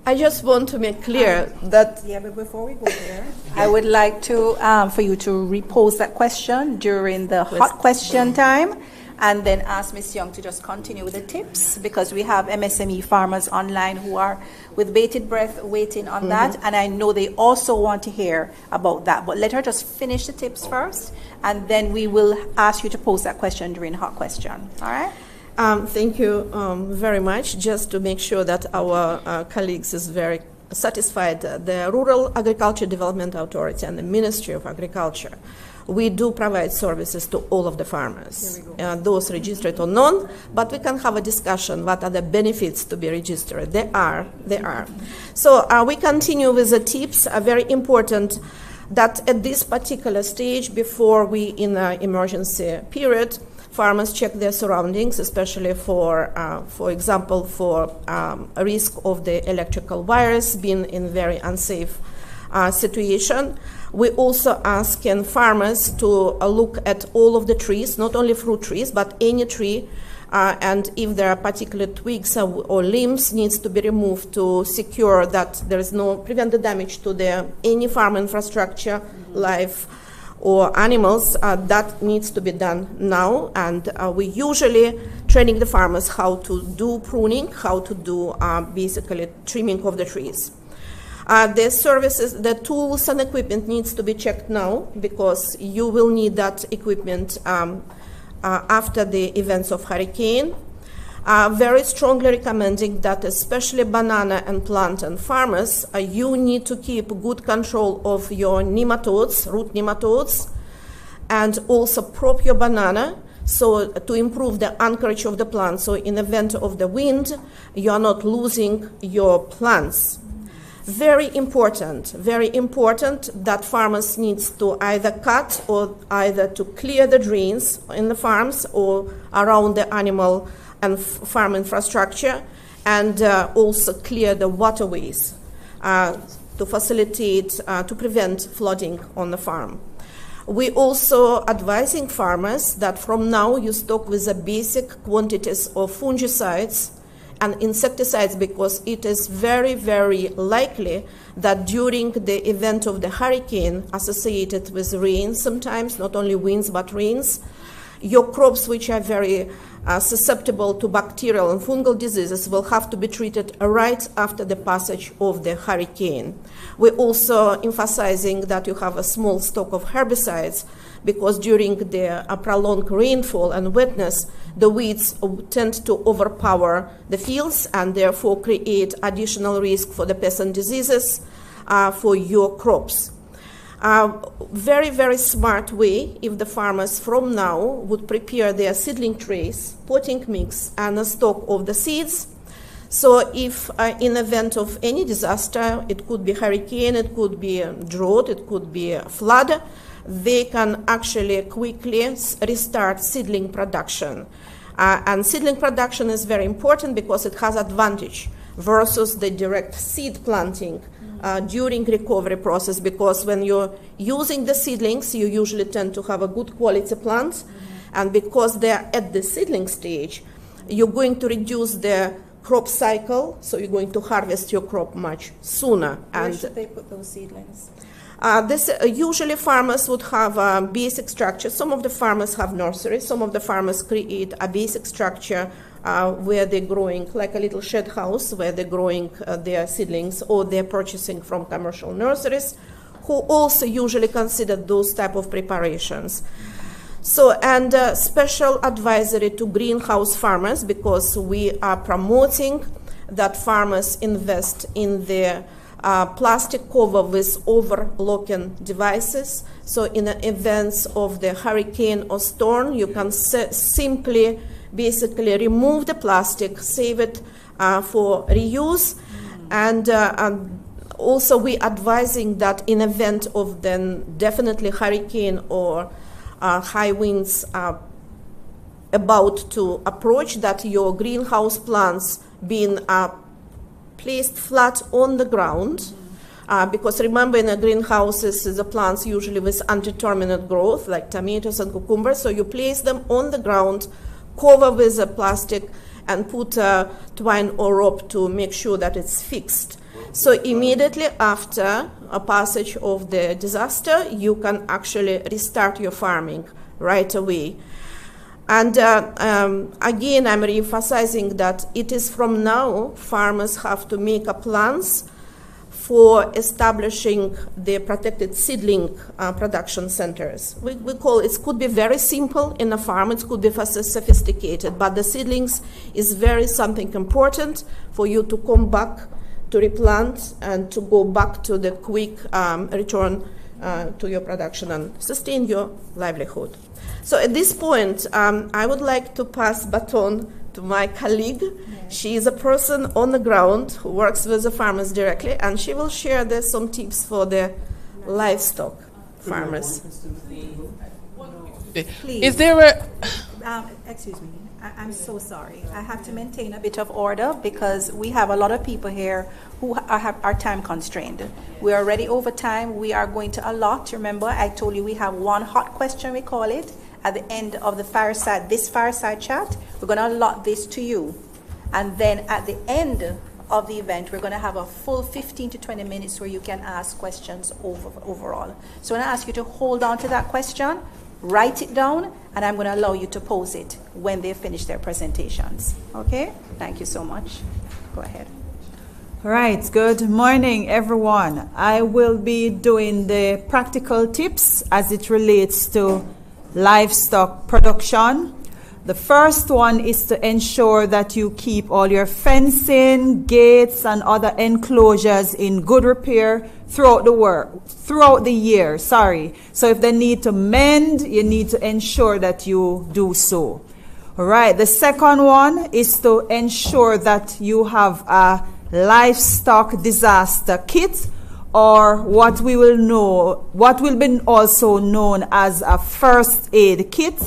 I just want to make clear that... Yeah, but before we go there, I would like to for you to repose that question during the hot question time, and then ask Ms. Young to just continue with the tips, because we have MSME farmers online who are with bated breath waiting on that, and I know they also want to hear about that. But let her just finish the tips first, and then we will ask you to pose that question during hot question. All right? Thank you very much. Just to make sure that our colleagues is very satisfied, the Rural Agriculture Development Authority and the Ministry of Agriculture, we do provide services to all of the farmers, those registered or non, but we can have a discussion what are the benefits to be registered. There are. So we continue with the tips. Very important that at this particular stage, before we in the emergency period, farmers check their surroundings, especially for example, for a risk of the electrical wires being in very unsafe situation. We also ask farmers to look at all of the trees, not only fruit trees, but any tree, and if there are particular twigs or limbs needs to be removed to secure that there is no prevent the damage to any farm infrastructure, life, or animals. That needs to be done now, and we usually training the farmers how to do pruning, how to do basically trimming of the trees. The services, the tools and equipment needs to be checked now, because you will need that equipment after the events of hurricane. Very strongly recommending that, especially banana and plantain farmers, you need to keep good control of your nematodes, root nematodes, and also prop your banana so to improve the anchorage of the plant. So in the event of the wind, you are not losing your plants. Very important that farmers needs to either cut or either to clear the drains in the farms or around the animal and farm infrastructure, and also clear the waterways to facilitate, to prevent flooding on the farm. We also advising farmers that from now you stock with the basic quantities of fungicides and insecticides, because it is very, very likely that during the event of the hurricane associated with rain, sometimes not only winds but rains, your crops, which are very susceptible to bacterial and fungal diseases, will have to be treated right after the passage of the hurricane. We're also emphasizing that you have a small stock of herbicides, because during the prolonged rainfall and wetness, the weeds tend to overpower the fields and therefore create additional risk for the pests and diseases for your crops. Very, very smart way if the farmers from now would prepare their seedling trays, potting mix, and a stock of the seeds. So if in event of any disaster, it could be hurricane, it could be drought, it could be flood, they can actually quickly restart seedling production. And seedling production is very important because it has advantage versus the direct seed planting during recovery process, because when you're using the seedlings, you usually tend to have a good quality plant, and because they're at the seedling stage, you're going to reduce the crop cycle, so you're going to harvest your crop much sooner. Where should they put those seedlings? Usually farmers would have a basic structure. Some of the farmers have nurseries. Some of the farmers create a basic structure where they're growing, like a little shed house, where they're growing their seedlings, or they're purchasing from commercial nurseries, who also usually consider those type of preparations. So, and special advisory to greenhouse farmers, because we are promoting that farmers invest in the plastic cover with overlocking devices. So in the events of the hurricane or storm, you can simply basically remove the plastic, save it for reuse. And also we advising that in event of then definitely hurricane or high winds about to approach, that your greenhouse plants being placed flat on the ground, because remember, in the greenhouses, the plants usually with undeterminate growth, like tomatoes and cucumbers, so you place them on the ground, cover with a plastic, and put a twine or rope to make sure that it's fixed. So immediately after a passage of the disaster, you can actually restart your farming right away. And again, I'm re-emphasizing that it is from now farmers have to make plans for establishing the protected seedling production centers. We call it could be very simple in a farm, it could be sophisticated, but the seedlings is very something important for you to come back to replant and to go back to the quick return to your production and sustain your livelihood. So at this point, I would like to pass baton to my colleague. She is a person on the ground who works with the farmers directly, and she will share some tips for the livestock farmers. Please. Is there a... excuse me. I'm so sorry. I have to maintain a bit of order because we have a lot of people here who are time constrained. We are already over time. We are going to allot. Remember, I told you we have one hot question, we call it, at the end of the fireside chat. We're going to allot this to you. And then at the end of the event, we're going to have a full 15 to 20 minutes where you can ask questions overall. So I'm going to ask you to hold on to that question, write it down, and I'm going to allow you to pose it when they finish their presentations. Okay? Thank you so much. Go ahead. All right. Good morning, everyone. I will be doing the practical tips as it relates to livestock production. The first one is to ensure that you keep all your fencing, gates, and other enclosures in good repair throughout the year. So if they need to mend, you need to ensure that you do so. All right. The second one is to ensure that you have a livestock disaster kit, or what will be also known as a first aid kit,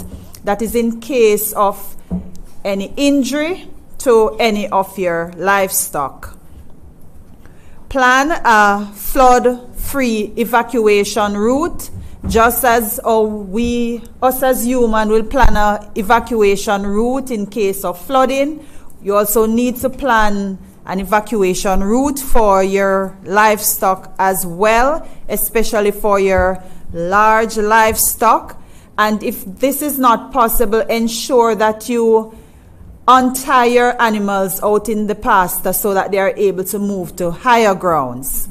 that is in case of any injury to any of your livestock. Plan a flood-free evacuation route, just as us as humans will plan an evacuation route in case of flooding. You also need to plan an evacuation route for your livestock as well, especially for your large livestock. And if this is not possible, ensure that you untie your animals out in the pasture so that they are able to move to higher grounds.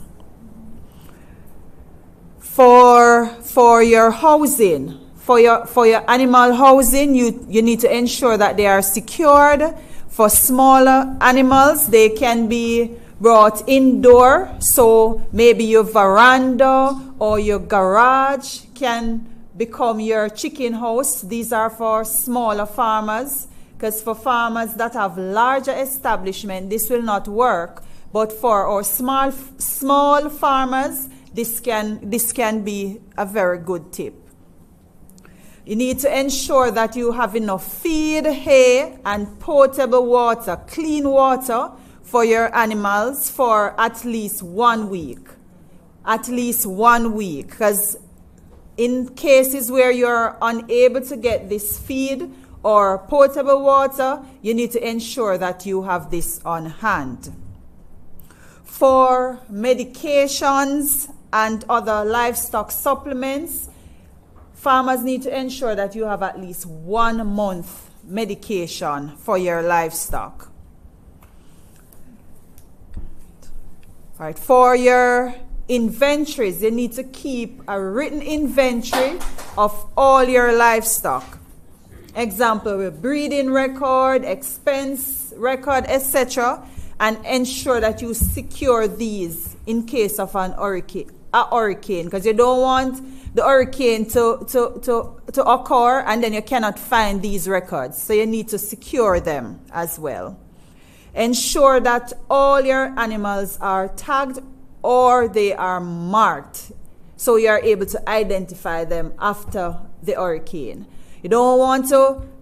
For your housing, for your animal housing, you need to ensure that they are secured. For smaller animals, they can be brought indoor, so maybe your veranda or your garage can become your chicken house. These are for smaller farmers, because for farmers that have larger establishment, this will not work. But for our small farmers, this can be a very good tip. You need to ensure that you have enough feed, hay, and potable water, clean water for your animals for at least 1 week. At least 1 week, because in cases where you're unable to get this feed or potable water, you need to ensure that you have this on hand. For medications and other livestock supplements, farmers need to ensure that you have at least 1 month medication for your livestock. All right, for your inventories, you need to keep a written inventory of all your livestock. Example, a breeding record, expense record, etc., and ensure that you secure these in case of a hurricane, because you don't want the hurricane to occur and then you cannot find these records. So you need to secure them as well. Ensure that all your animals are tagged or they are marked, so you are able to identify them after the hurricane. You don't want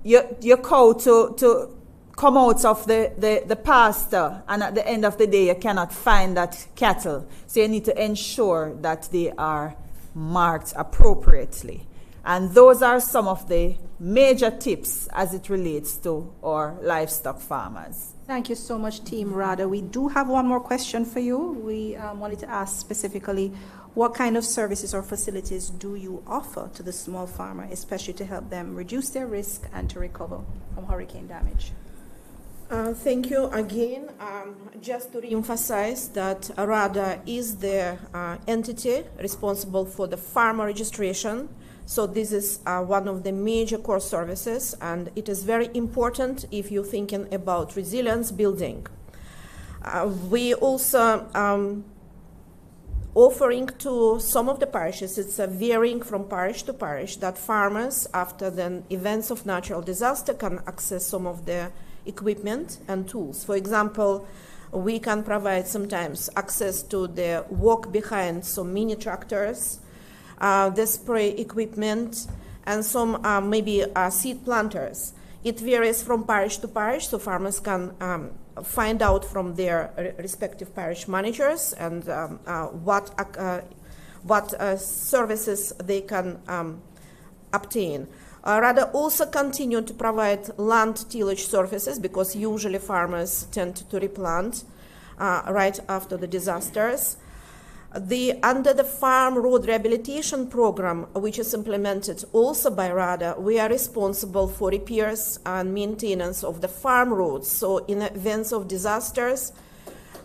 your cow to come out of the pasture and at the end of the day you cannot find that cattle. So you need to ensure that they are marked appropriately. And those are some of the major tips as it relates to our livestock farmers. Thank you so much, Team RADA. We do have one more question for you. We wanted to ask specifically, what kind of services or facilities do you offer to the small farmer, especially to help them reduce their risk and to recover from hurricane damage? Thank you again. Just to reemphasize that RADA is the entity responsible for the farmer registration. So this is one of the major core services, and it is very important if you're thinking about resilience building. We also offering to some of the parishes, it's varying from parish to parish, that farmers, after the events of natural disaster, can access some of the equipment and tools. For example, we can provide sometimes access to the walk behind some mini tractors, the spray equipment, and some maybe seed planters. It varies from parish to parish, so farmers can find out from their respective parish managers and what services they can obtain. RADA also continue to provide land tillage services, because usually farmers tend to replant right after the disasters. Under the Farm Road Rehabilitation Program, which is implemented also by RADA, we are responsible for repairs and maintenance of the farm roads. So in events of disasters,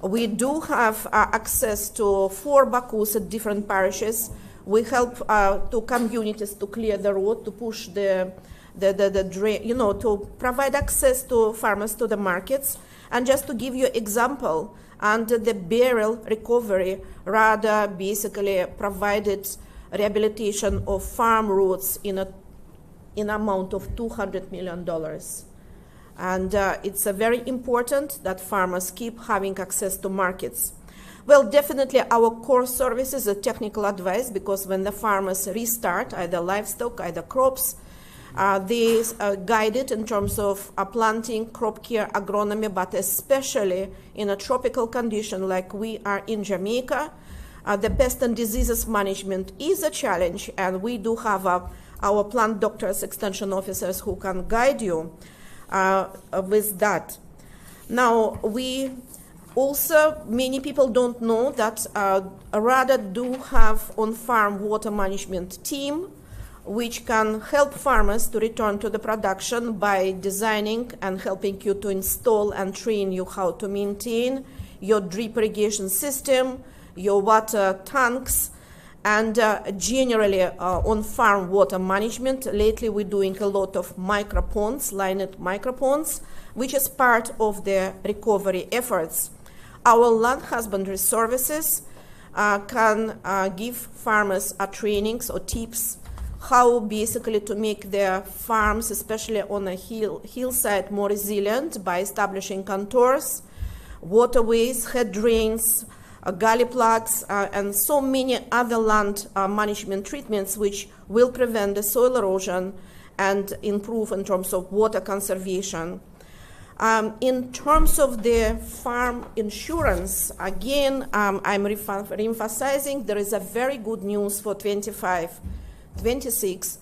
we do have access to 4 bakus at different parishes. We help to communities to clear the road, to push the drain, to provide access to farmers to the markets. And just to give you an example, under the Beryl recovery, RADA basically provided rehabilitation of farm roads in an amount of $200 million. And it's very important that farmers keep having access to markets. Well, definitely our core service is a technical advice, because when the farmers restart either livestock, either crops, they are guided in terms of planting, crop care, agronomy, but especially in a tropical condition like we are in Jamaica, the pest and diseases management is a challenge, and we do have our plant doctors, extension officers who can guide you with that. Now, many people don't know that RADA do have on-farm water management team, which can help farmers to return to the production by designing and helping you to install and train you how to maintain your drip irrigation system, your water tanks, and generally on-farm water management. Lately, we're doing a lot of microponds, lined microponds, which is part of the recovery efforts. Our land husbandry services can give farmers trainings or tips how basically to make their farms, especially on a hillside, more resilient by establishing contours, waterways, head drains, gully plugs, and so many other land management treatments which will prevent the soil erosion and improve in terms of water conservation. In terms of the farm insurance, again, I'm re-emphasizing there is a very good news for 25-26.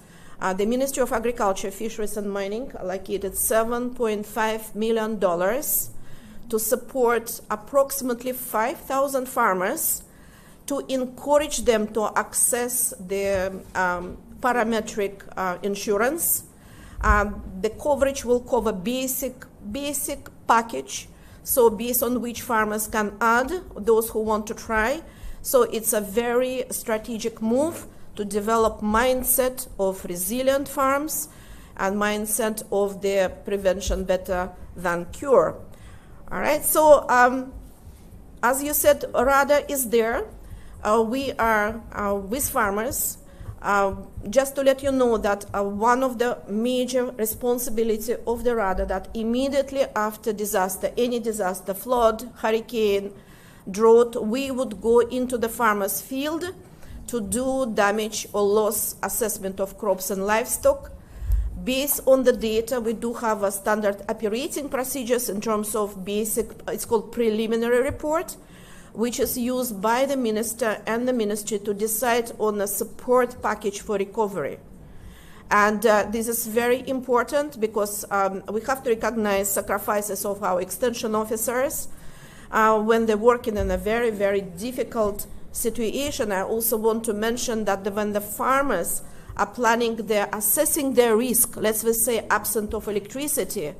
The Ministry of Agriculture, Fisheries and Mining allocated $7.5 million to support approximately 5,000 farmers to encourage them to access the parametric insurance. The coverage will cover basic package, so based on which farmers can add, those who want to try. So it's a very strategic move to develop mindset of resilient farms and mindset of the prevention better than cure. All right, so as you said, RADA is there. We are with farmers. Just to let you know that one of the major responsibility of the RADA that immediately after disaster, any disaster, flood, hurricane, drought, we would go into the farmer's field to do damage or loss assessment of crops and livestock. Based on the data, we do have a standard operating procedures in terms of basic, it's called preliminary report, which is used by the minister and the ministry to decide on a support package for recovery. And this is very important because we have to recognize sacrifices of our extension officers when they're working in a very, very difficult situation. I also want to mention that when the farmers are assessing their risk, let's say absent of electricity,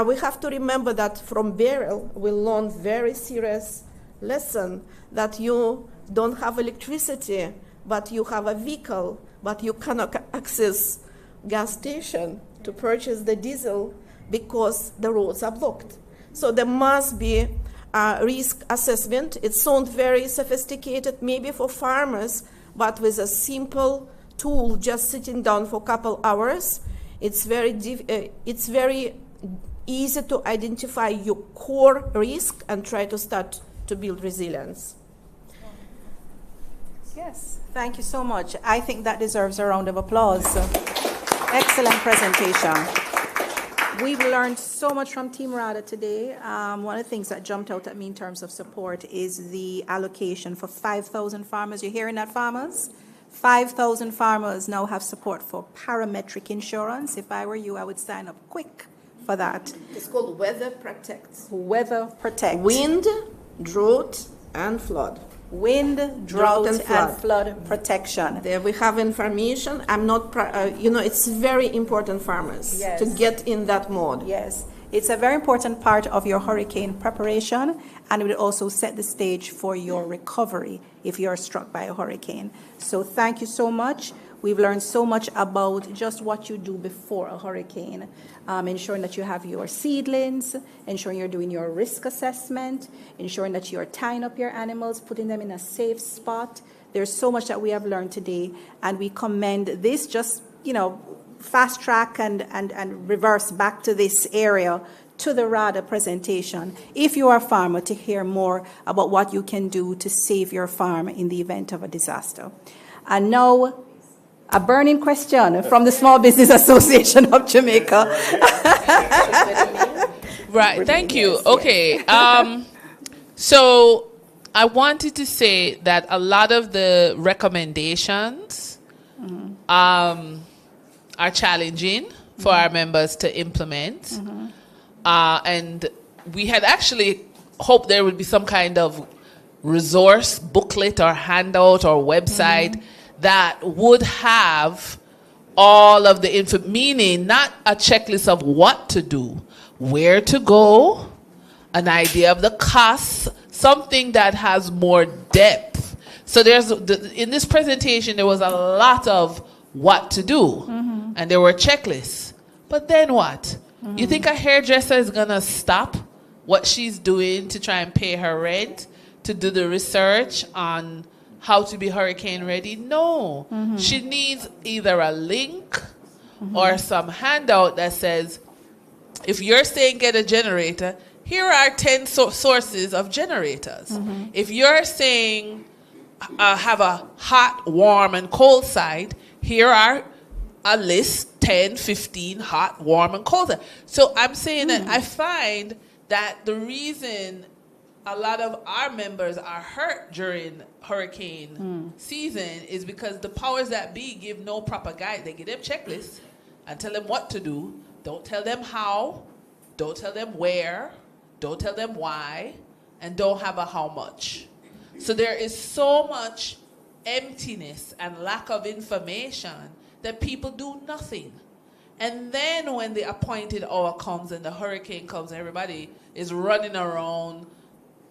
we have to remember that from Beryl, we learned very serious lesson that you don't have electricity, but you have a vehicle, but you cannot access gas station to purchase the diesel because the roads are blocked. So there must be a risk assessment. It sounds very sophisticated, maybe for farmers, but with a simple tool, just sitting down for a couple hours, it's very easy to identify your core risk and try to start to build resilience. Yes, thank you so much. I think that deserves a round of applause. Excellent presentation. We've learned so much from Team RADA today. One of the things that jumped out at me in terms of support is the allocation for 5,000 farmers. You're hearing that, farmers? 5,000 farmers now have support for parametric insurance. If I were you, I would sign up quick for that. It's called Weather Protect. Weather Protect. Wind, drought, and flood. Wind, drought, and flood protection. There we have information. I'm not, it's very important, farmers, yes, to get in that mode. Yes, it's a very important part of your hurricane preparation, and it will also set the stage for your recovery if you're struck by a hurricane. So thank you so much. We've learned so much about just what you do before a hurricane, ensuring that you have your seedlings, ensuring you're doing your risk assessment, ensuring that you're tying up your animals, putting them in a safe spot. There's so much that we have learned today, and we commend this, just, fast track and reverse back to this area to the RADA presentation, if you are a farmer, to hear more about what you can do to save your farm in the event of a disaster. And now, a burning question from the Small Business Association of Jamaica. Right, thank you. Okay, so I wanted to say that a lot of the recommendations are challenging for our members to implement. And we had actually hoped there would be some kind of resource, booklet or handout or website that would have all of the meaning, not a checklist of what to do, where to go, an idea of the costs, something that has more depth. So in this presentation, there was a lot of what to do, and there were checklists. But then what? You think a hairdresser is going to stop what she's doing to try and pay her rent, to do the research on how to be hurricane ready? No. She needs either a link or some handout that says, if you're saying get a generator, here are 10 sources of generators. If you're saying have a hot, warm, and cold side, here are a list, 10, 15 hot, warm, and cold. So I'm saying that I find that the reason a lot of our members are hurt during hurricane season is because the powers that be give no proper guide. They give them checklists and tell them what to do. Don't tell them how, don't tell them where, don't tell them why, and don't have a how much. So there is so much emptiness and lack of information that people do nothing. And then when the appointed hour comes and the hurricane comes, everybody is running around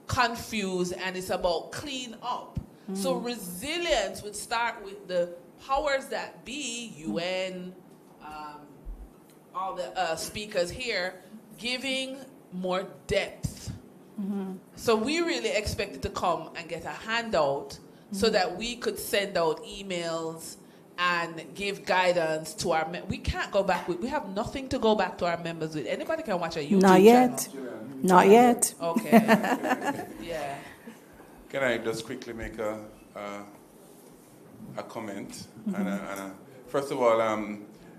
confused, and it's about clean up. So resilience would start with the powers that be, UN, all the speakers here, giving more depth. So we really expected to come and get a handout so that we could send out emails and give guidance to our members. We can't go back with, we have nothing to go back to our members with. Anybody can watch a YouTube Not yet. channel. Not yet. Okay. Yeah. Can I just quickly make a comment? First of all,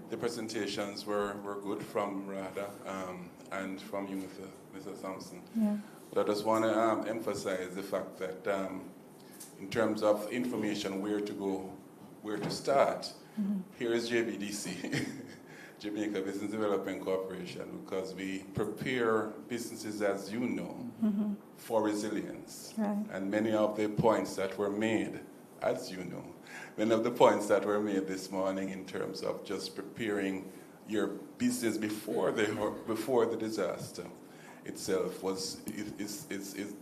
the presentations were good from RADA and from you, Mr. Thompson. Yeah. But I just want to emphasize the fact that in terms of information, where to go, where to start, here is JBDC, Jamaica Business Development Corporation, because we prepare businesses, as you know, for resilience. Right. And many of the points that were made, as you know, many of the points that were made this morning in terms of just preparing your business before the disaster itself is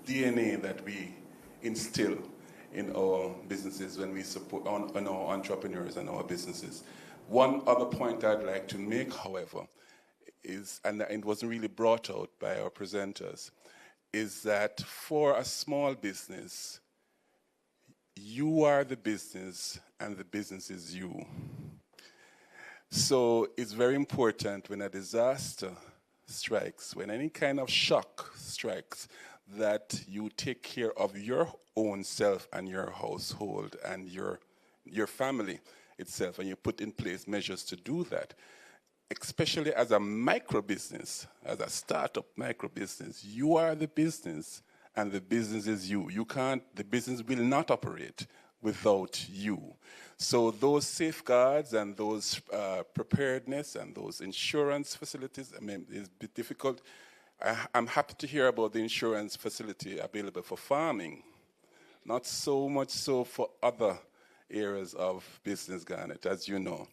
DNA that we instill in our businesses when we support on our entrepreneurs and our businesses. One other point I'd like to make, however, is, and it wasn't really brought out by our presenters, is that for a small business, you are the business and the business is you. So it's very important when a disaster strikes, when any kind of shock strikes, that you take care of your own self and your household and your family itself, and you put in place measures to do that. Especially as a micro business, as a startup micro business, you are the business and the business is you. The business will not operate without you. So those safeguards and those preparedness and those insurance facilities, I mean, it's a bit difficult. I'm happy to hear about the insurance facility available for farming, not so much so for other areas of business, Garnet, as you know.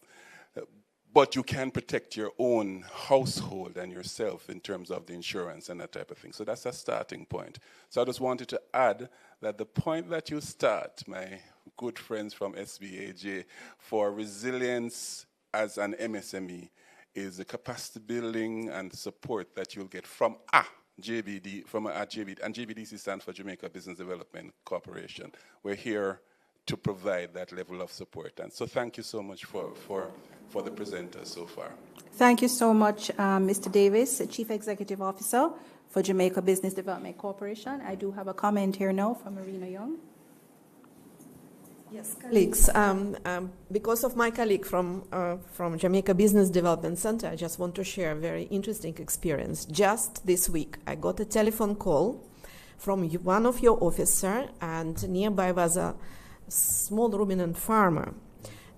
But you can protect your own household and yourself in terms of the insurance and that type of thing. So that's a starting point. So I just wanted to add that the point that you start, my good friends from SBAJ, for resilience as an MSME is the capacity building and support that you'll get from JBD, and JBDC stands for Jamaica Business Development Corporation. We're here to provide that level of support. And so thank you so much for the presenters so far. Thank you so much, Mr. Davis, Chief Executive Officer for Jamaica Business Development Corporation. I do have a comment here now from Marina Young. Yes, colleagues. Because of my colleague from Jamaica Business Development Center, I just want to share a very interesting experience. Just this week, I got a telephone call from one of your officers, and nearby was a small ruminant farmer.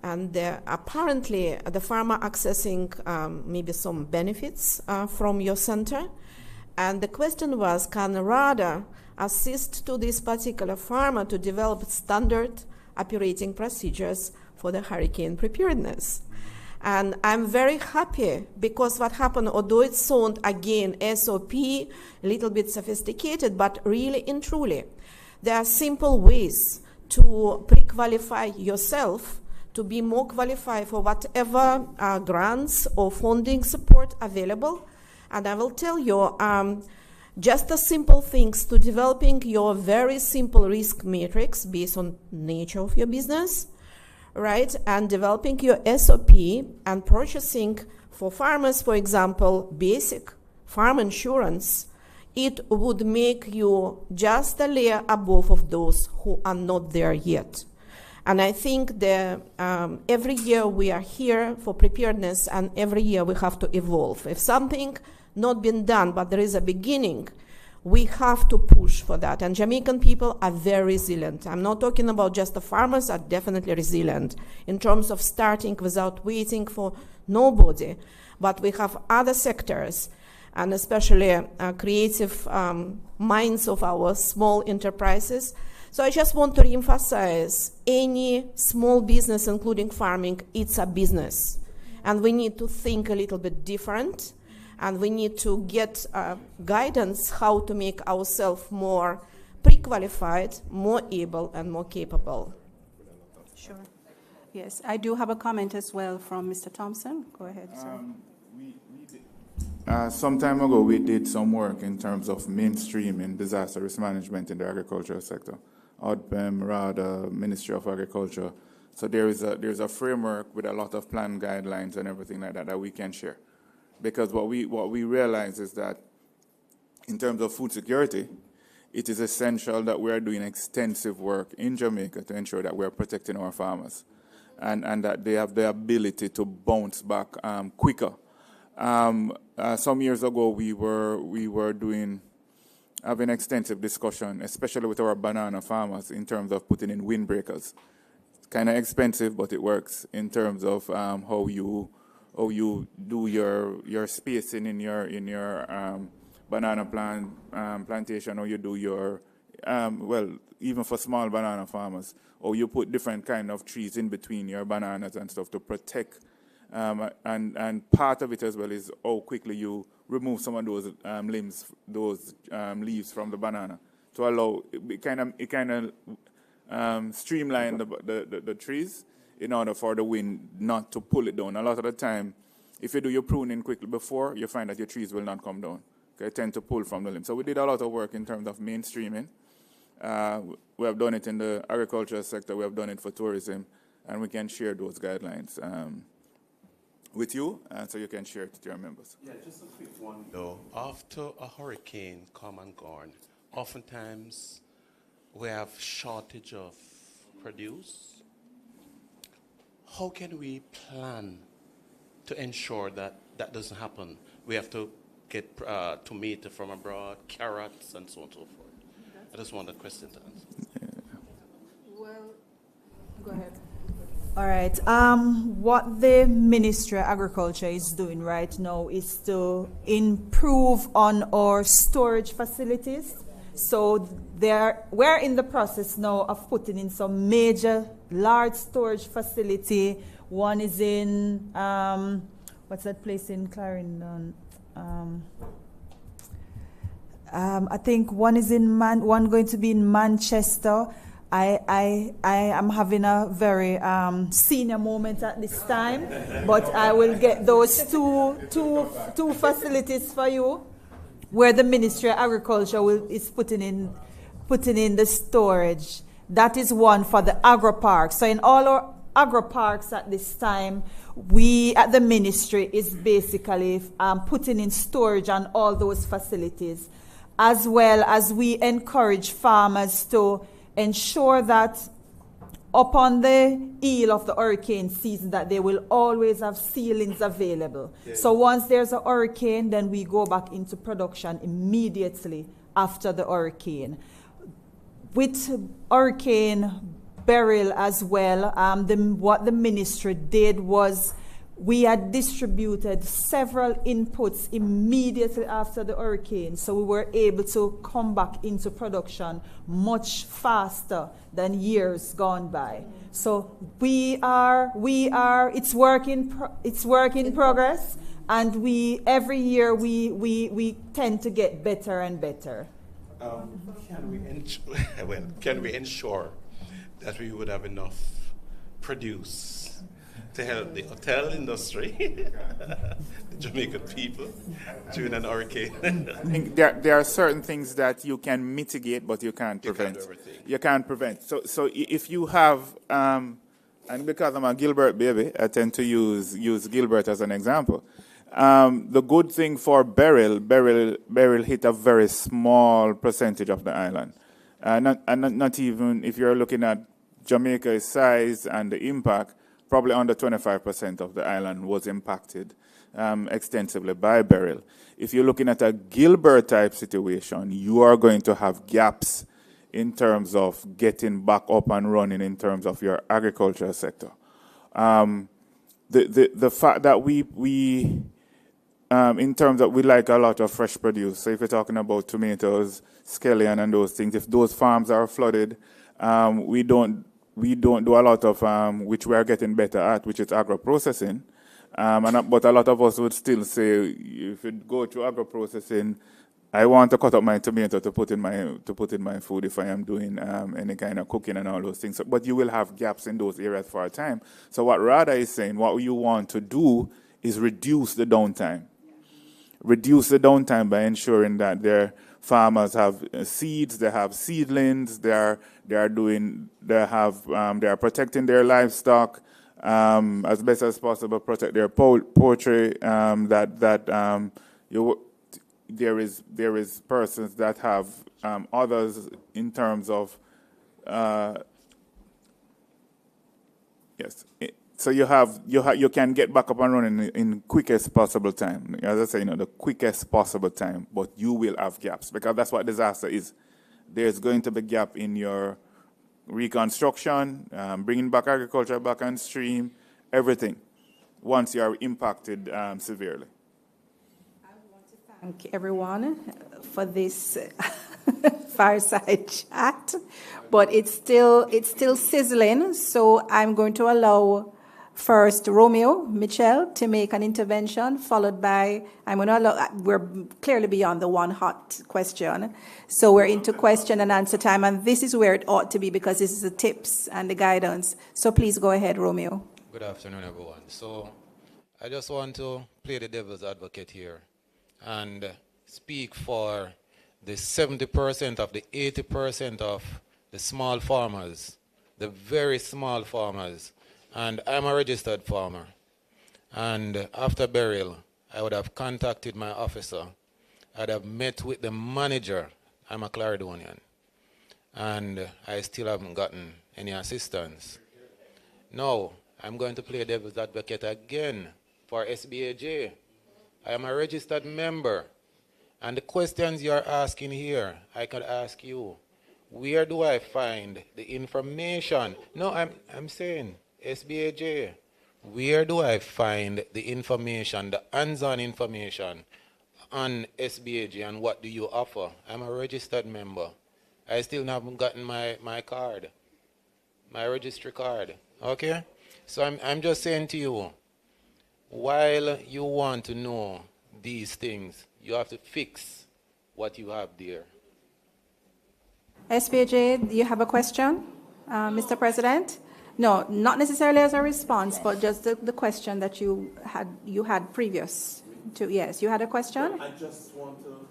And apparently, the farmer accessing maybe some benefits from your center. And the question was, can RADA assist to this particular farmer to develop standard operating procedures for the hurricane preparedness? And I'm very happy because what happened, although it sounded again SOP, a little bit sophisticated, but really and truly, there are simple ways to pre-qualify yourself to be more qualified for whatever grants or funding support available. And I will tell you, just the simple things to developing your very simple risk matrix based on nature of your business, right? And developing your SOP and purchasing for farmers, for example, basic farm insurance, it would make you just a layer above of those who are not there yet. And I think that every year we are here for preparedness, and every year we have to evolve. If something not been done, but there is a beginning, we have to push for that. And Jamaican people are very resilient. I'm not talking about just the farmers are definitely resilient in terms of starting without waiting for nobody. But we have other sectors, and especially creative minds of our small enterprises. So I just want to reemphasize, any small business, including farming, it's a business. And we need to think a little bit different. And we need to get guidance how to make ourselves more pre-qualified, more able, and more capable. Sure. Yes, I do have a comment as well from Mr. Thompson. Go ahead, sir. Some time ago, we did some work in terms of mainstreaming disaster risk management in the agricultural sector. ODPEM, RADA, Ministry of Agriculture. So there's a framework with a lot of plan guidelines and everything like that that we can share. Because what we realize is that in terms of food security, it is essential that we are doing extensive work in Jamaica to ensure that we are protecting our farmers and that they have the ability to bounce back quicker. Some years ago, we were having extensive discussion, especially with our banana farmers, in terms of putting in windbreakers. It's kind of expensive, but it works in terms of how you do your spacing in your banana plantation, or you do your even for small banana farmers, or you put different kind of trees in between your bananas and stuff to protect. And part of it as well is how quickly you remove some of those leaves from the banana to allow it kind of streamline the trees in order for the wind not to pull it down. A lot of the time, if you do your pruning quickly before, you find that your trees will not come down. Okay, tend to pull from the limb. So we did a lot of work in terms of mainstreaming. We have done it in the agricultural sector. We have done it for tourism, and we can share those guidelines with you, so you can share it with your members. Yeah, just a quick one though. After a hurricane come and gone, oftentimes we have shortage of produce. How can we plan to ensure that that doesn't happen? We have to get tomato from abroad, carrots, and so on and so forth. I just want that question to answer. Yeah. Well, go ahead. All right. What the Ministry of Agriculture is doing right now is to improve on our storage facilities. So we're in the process now of putting in some major large storage facility. One is in, what's that place in Clarendon? I think one is in one going to be in Manchester. I am having a very senior moment at this time, but I will get those two facilities for you, where the Ministry of Agriculture is putting in the storage. That is one for the agro parks. So in all our agro parks at this time, we at the ministry is basically putting in storage on all those facilities, as well as we encourage farmers to ensure that upon the eve of the hurricane season that they will always have ceilings available. Yeah. So once there's a hurricane, then we go back into production immediately after the hurricane. With Hurricane Beryl as well, what the ministry did was we had distributed several inputs immediately after the hurricane, so we were able to come back into production much faster than years gone by. So it's work in progress, and every year we tend to get better and better. Can we ensure that we would have enough produce to help the hotel industry, the Jamaican people, during an hurricane? I think there are certain things that you can mitigate, but you can't prevent. You can't prevent. So if you have, and because I'm a Gilbert baby, I tend to use Gilbert as an example. The good thing for Beryl hit a very small percentage of the island. Not even, if you're looking at Jamaica's size and the impact, probably under 25% of the island was impacted extensively by Beryl. If you're looking at a Gilbert-type situation, you are going to have gaps in terms of getting back up and running in terms of your agriculture sector. The fact that we in terms of we like a lot of fresh produce, so if you're talking about tomatoes, scallion and those things, if those farms are flooded, we don't do a lot of, which we are getting better at, which is agro-processing. But a lot of us would still say, if you go to agro-processing, I want to cut up my tomato to put in my food if I am doing any kind of cooking and all those things. But you will have gaps in those areas for a time. So what RADA is saying, what you want to do is reduce the downtime. Reduce the downtime by ensuring that their farmers have seeds, they have seedlings, they are protecting their livestock as best as possible, protect their poultry. There is persons that have others in terms of yes. So you can get back up and running in quickest possible time. As I say, the quickest possible time, but you will have gaps because that's what disaster is. There's going to be gap in your reconstruction, bringing back agriculture back on stream, everything, once you are impacted severely. I want to thank everyone for this fireside chat, but it's still sizzling. So I'm going to allow first Romeo Mitchell to make an intervention, followed by, we're clearly beyond the one hot question. So we're into question and answer time, and this is where it ought to be because this is the tips and the guidance. So please go ahead, Romeo. Good afternoon, everyone. So I just want to play the devil's advocate here and speak for the 70% of the 80% of the small farmers, the very small farmers. And I'm a registered farmer. And after Beryl, I would have contacted my officer. I'd have met with the manager. I'm a Clarendonian. And I still haven't gotten any assistance. Now, I'm going to play devil's advocate again for SBAJ. I am a registered member. And the questions you're asking here, I could ask you, where do I find the information? No, I'm saying, SBAJ, where do I find the information, the hands-on information on SBAJ and what do you offer? I'm a registered member. I still haven't gotten my card, my registry card, okay? So I'm just saying to you, while you want to know these things, you have to fix what you have there. SBAJ, do you have a question, Mr. President? No, not necessarily as a response, but just the question that you had previous to. Yes, you had a question? I just want to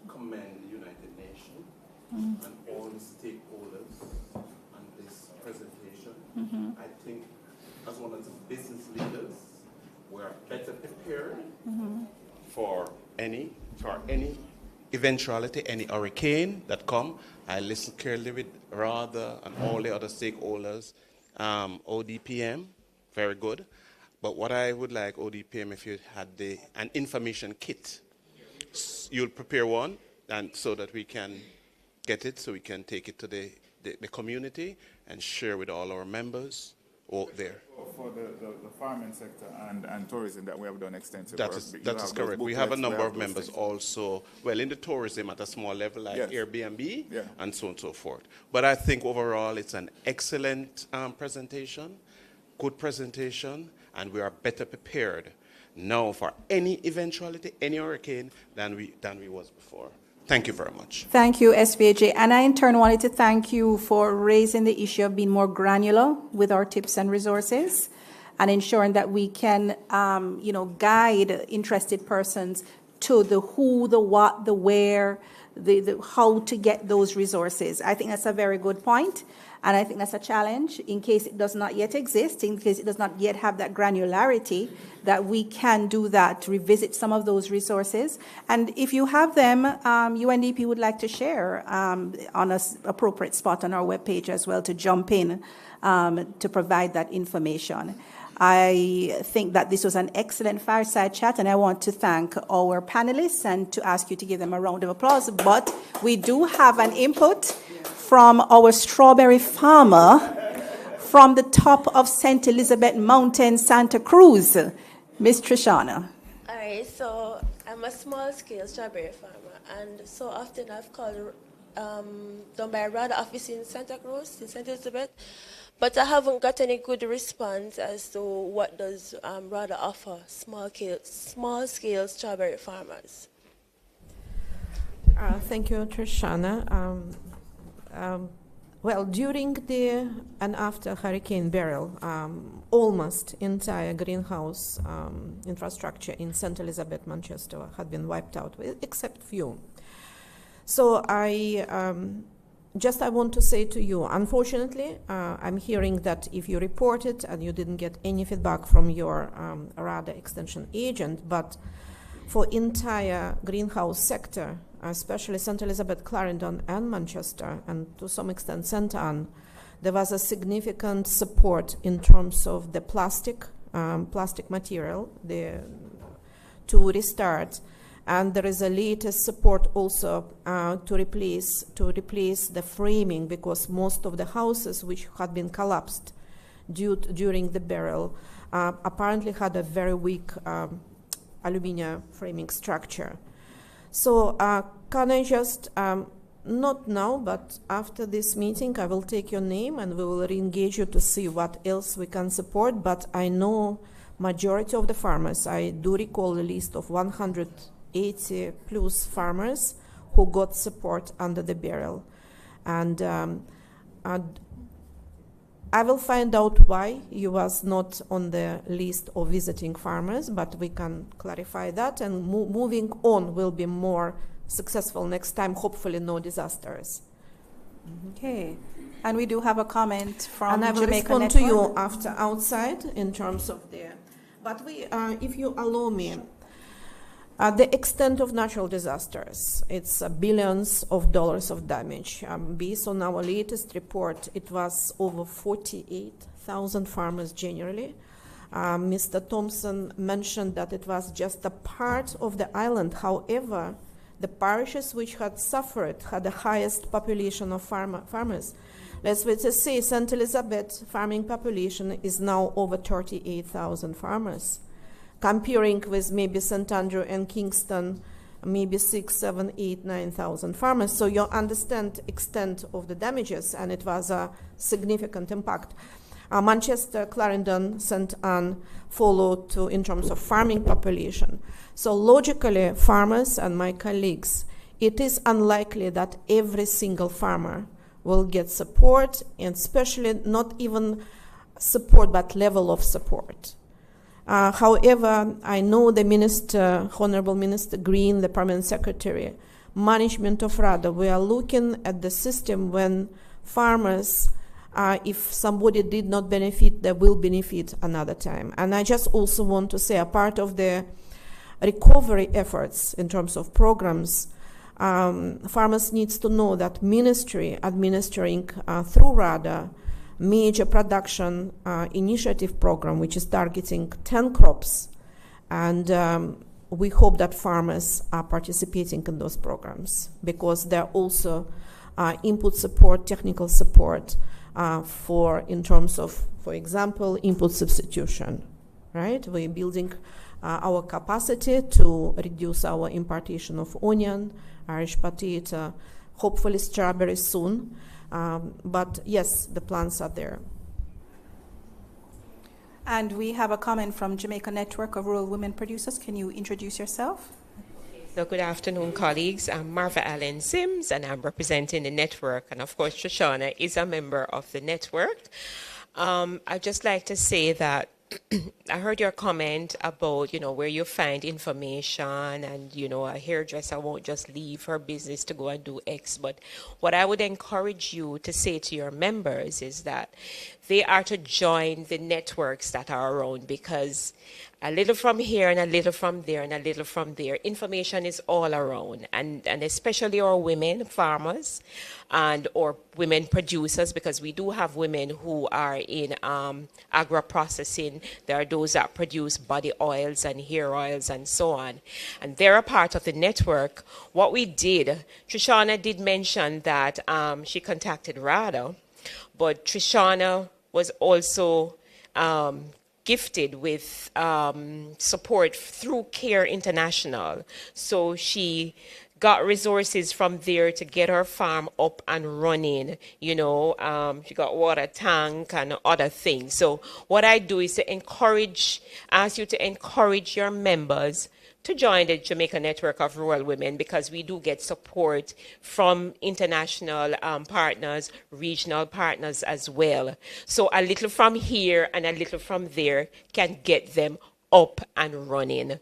commend the United Nations and all the stakeholders on this presentation. I think as one of the business leaders, we're better prepared for any eventuality, any hurricane that come. I listened clearly with RADA and all the other stakeholders. ODPEM, very good. But what I would like, ODPEM, if you had an information kit, you'll prepare one, and so that we can get it, so we can take it to the community and share with all our members out there. For the farming sector and tourism that we have done extensive that work. That is correct. We have a number of members also, well, in the tourism at a small level, like Airbnb and so on and so forth. But I think overall it's an excellent presentation, good presentation, and we are better prepared now for any eventuality, any hurricane than we was before. Thank you very much. Thank you, SVJ. And I in turn wanted to thank you for raising the issue of being more granular with our tips and resources and ensuring that we can, guide interested persons to the who, the what, the where, the how to get those resources. I think that's a very good point. And I think that's a challenge in case it does not yet exist, in case it does not yet have that granularity, that we can do that, revisit some of those resources. And if you have them, UNDP would like to share on an appropriate spot on our webpage as well to jump in to provide that information. I think that this was an excellent fireside chat, and I want to thank our panelists and to ask you to give them a round of applause. But we do have an input from our strawberry farmer from the top of St. Elizabeth Mountain, Santa Cruz, Miss Trishana. All right, so I'm a small-scale strawberry farmer, and so often I've called down by RADA office in Santa Cruz, in St. Elizabeth, but I haven't got any good response as to what does RADA offer small-scale strawberry farmers. Thank you, Trishana. Well, during and after Hurricane Beryl, almost entire greenhouse infrastructure in St. Elizabeth, Manchester had been wiped out, except few. So I want to say to you, unfortunately, I'm hearing that if you report it and you didn't get any feedback from your RADA extension agent, but for entire greenhouse sector, especially St. Elizabeth, Clarendon, and Manchester, and to some extent St. Anne, there was a significant support in terms of the plastic material to restart. And there is a latest support also to replace the framing, because most of the houses which had been collapsed during the Beryl apparently had a very weak aluminum framing structure. So can I just, not now, but after this meeting, I will take your name and we will re-engage you to see what else we can support. But I know majority of the farmers, I do recall a list of 180 plus farmers who got support under the Beryl. And I will find out why you was not on the list of visiting farmers, but we can clarify that, and moving on will be more successful next time, hopefully no disasters. Okay, and we do have a comment from and I will Jamaica respond Network. to you after outside in terms of but we, if you allow me, the extent of natural disasters, it's billions of dollars of damage. Based on our latest report, it was over 48,000 farmers generally. Mr. Thompson mentioned that it was just a part of the island. However, the parishes which had suffered had the highest population of farmers. Let's just say St. Elizabeth farming population is now over 38,000 farmers. Comparing with maybe St. Andrew and Kingston, maybe 6, 7, 8, 9,000 farmers. So you understand extent of the damages, and it was a significant impact. Manchester, Clarendon, St. Anne followed in terms of farming population. So logically, farmers and my colleagues, it is unlikely that every single farmer will get support, and especially not even support, but level of support. However, I know the Minister, Honorable Minister Green, the Permanent Secretary, management of RADA, we are looking at the system when farmers, if somebody did not benefit, they will benefit another time. And I just also want to say, a part of the recovery efforts in terms of programs, farmers needs to know that ministry administering through RADA major production initiative program, which is targeting 10 crops. And we hope that farmers are participating in those programs, because they're also input support, technical support, in terms of, for example, input substitution, right? We're building our capacity to reduce our importation of onion, Irish potato, hopefully strawberry soon. But yes, the plans are there. And we have a comment from Jamaica Network of Rural Women Producers. Can you introduce yourself? So good afternoon, colleagues. I'm Marva Allen Sims, and I'm representing the network. And of course, Shoshana is a member of the network. I'd just like to say that I heard your comment about, where you find information and, a hairdresser won't just leave her business to go and do X. But what I would encourage you to say to your members is that they are to join the networks that are around, because a little from here and a little from there and a little from there, information is all around. And especially our women farmers and or women producers, because we do have women who are in agro-processing. There are those that produce body oils and hair oils and so on. And they're a part of the network. What we did, Trishana did mention that she contacted RADA, but Trishana was also gifted with support through Care International. So she got resources from there to get her farm up and running. She got water tank and other things. So what I do is to ask you to encourage your members to join the Jamaica Network of Rural Women, because we do get support from international partners, regional partners as well. So a little from here and a little from there can get them up and running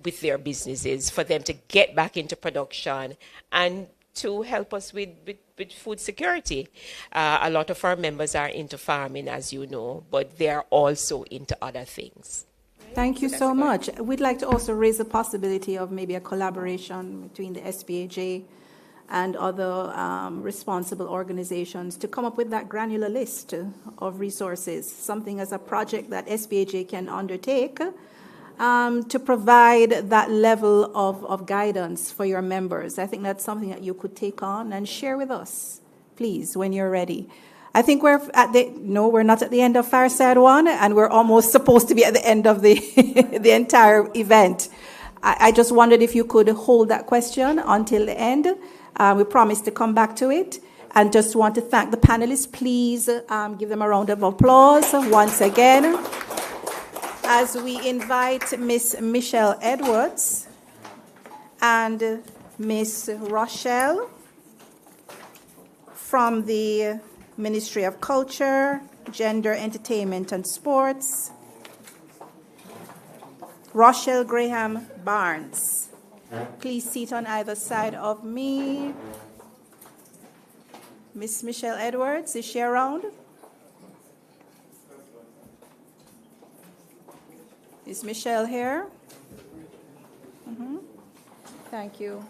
with their businesses, for them to get back into production and to help us with food security. A lot of our members are into farming, as you know, but they are also into other things. Thank you so much. We'd like to also raise the possibility of maybe a collaboration between the SPAJ and other responsible organizations to come up with that granular list of resources, something as a project that SPAJ can undertake to provide that level of guidance for your members. I think that's something that you could take on and share with us, please, when you're ready. I think we're not at the end of Fireside 1, and we're almost supposed to be at the end of the entire event. I just wondered if you could hold that question until the end. We promise to come back to it, and just want to thank the panelists. Please give them a round of applause once again as we invite Miss Michelle Edwards and Miss Rochelle from the Ministry of Culture, Gender, Entertainment and Sports. Rochelle Graham Barnes. Please sit on either side of me. Miss Michelle Edwards, is she around? Is Michelle here? Thank you.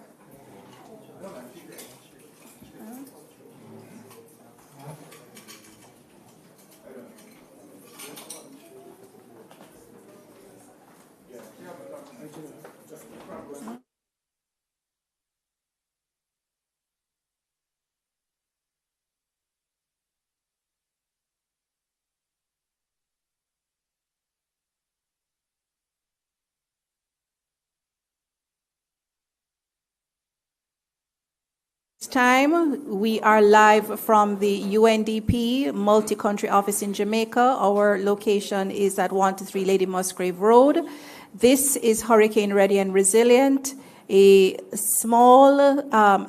Time. We are live from the UNDP multi-country office in Jamaica. Our location is at 123 Lady Musgrave Road. This is Hurricane Ready and Resilient, a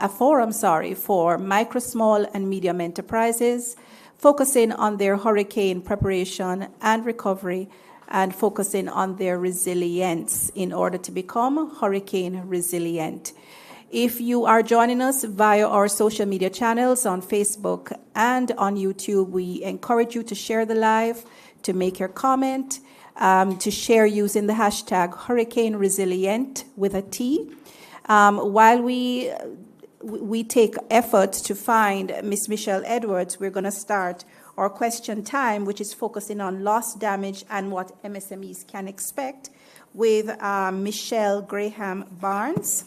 forum for micro, small, and medium enterprises, focusing on their hurricane preparation and recovery, and focusing on their resilience in order to become hurricane resilient. If you are joining us via our social media channels on Facebook and on YouTube, we encourage you to share the live, to make your comment, to share using the hashtag Hurricane Resilient with a T. While we take effort to find Miss Michelle Edwards, we're going to start our question time, which is focusing on loss, damage, and what MSMEs can expect, with Rochelle Graham Barnes,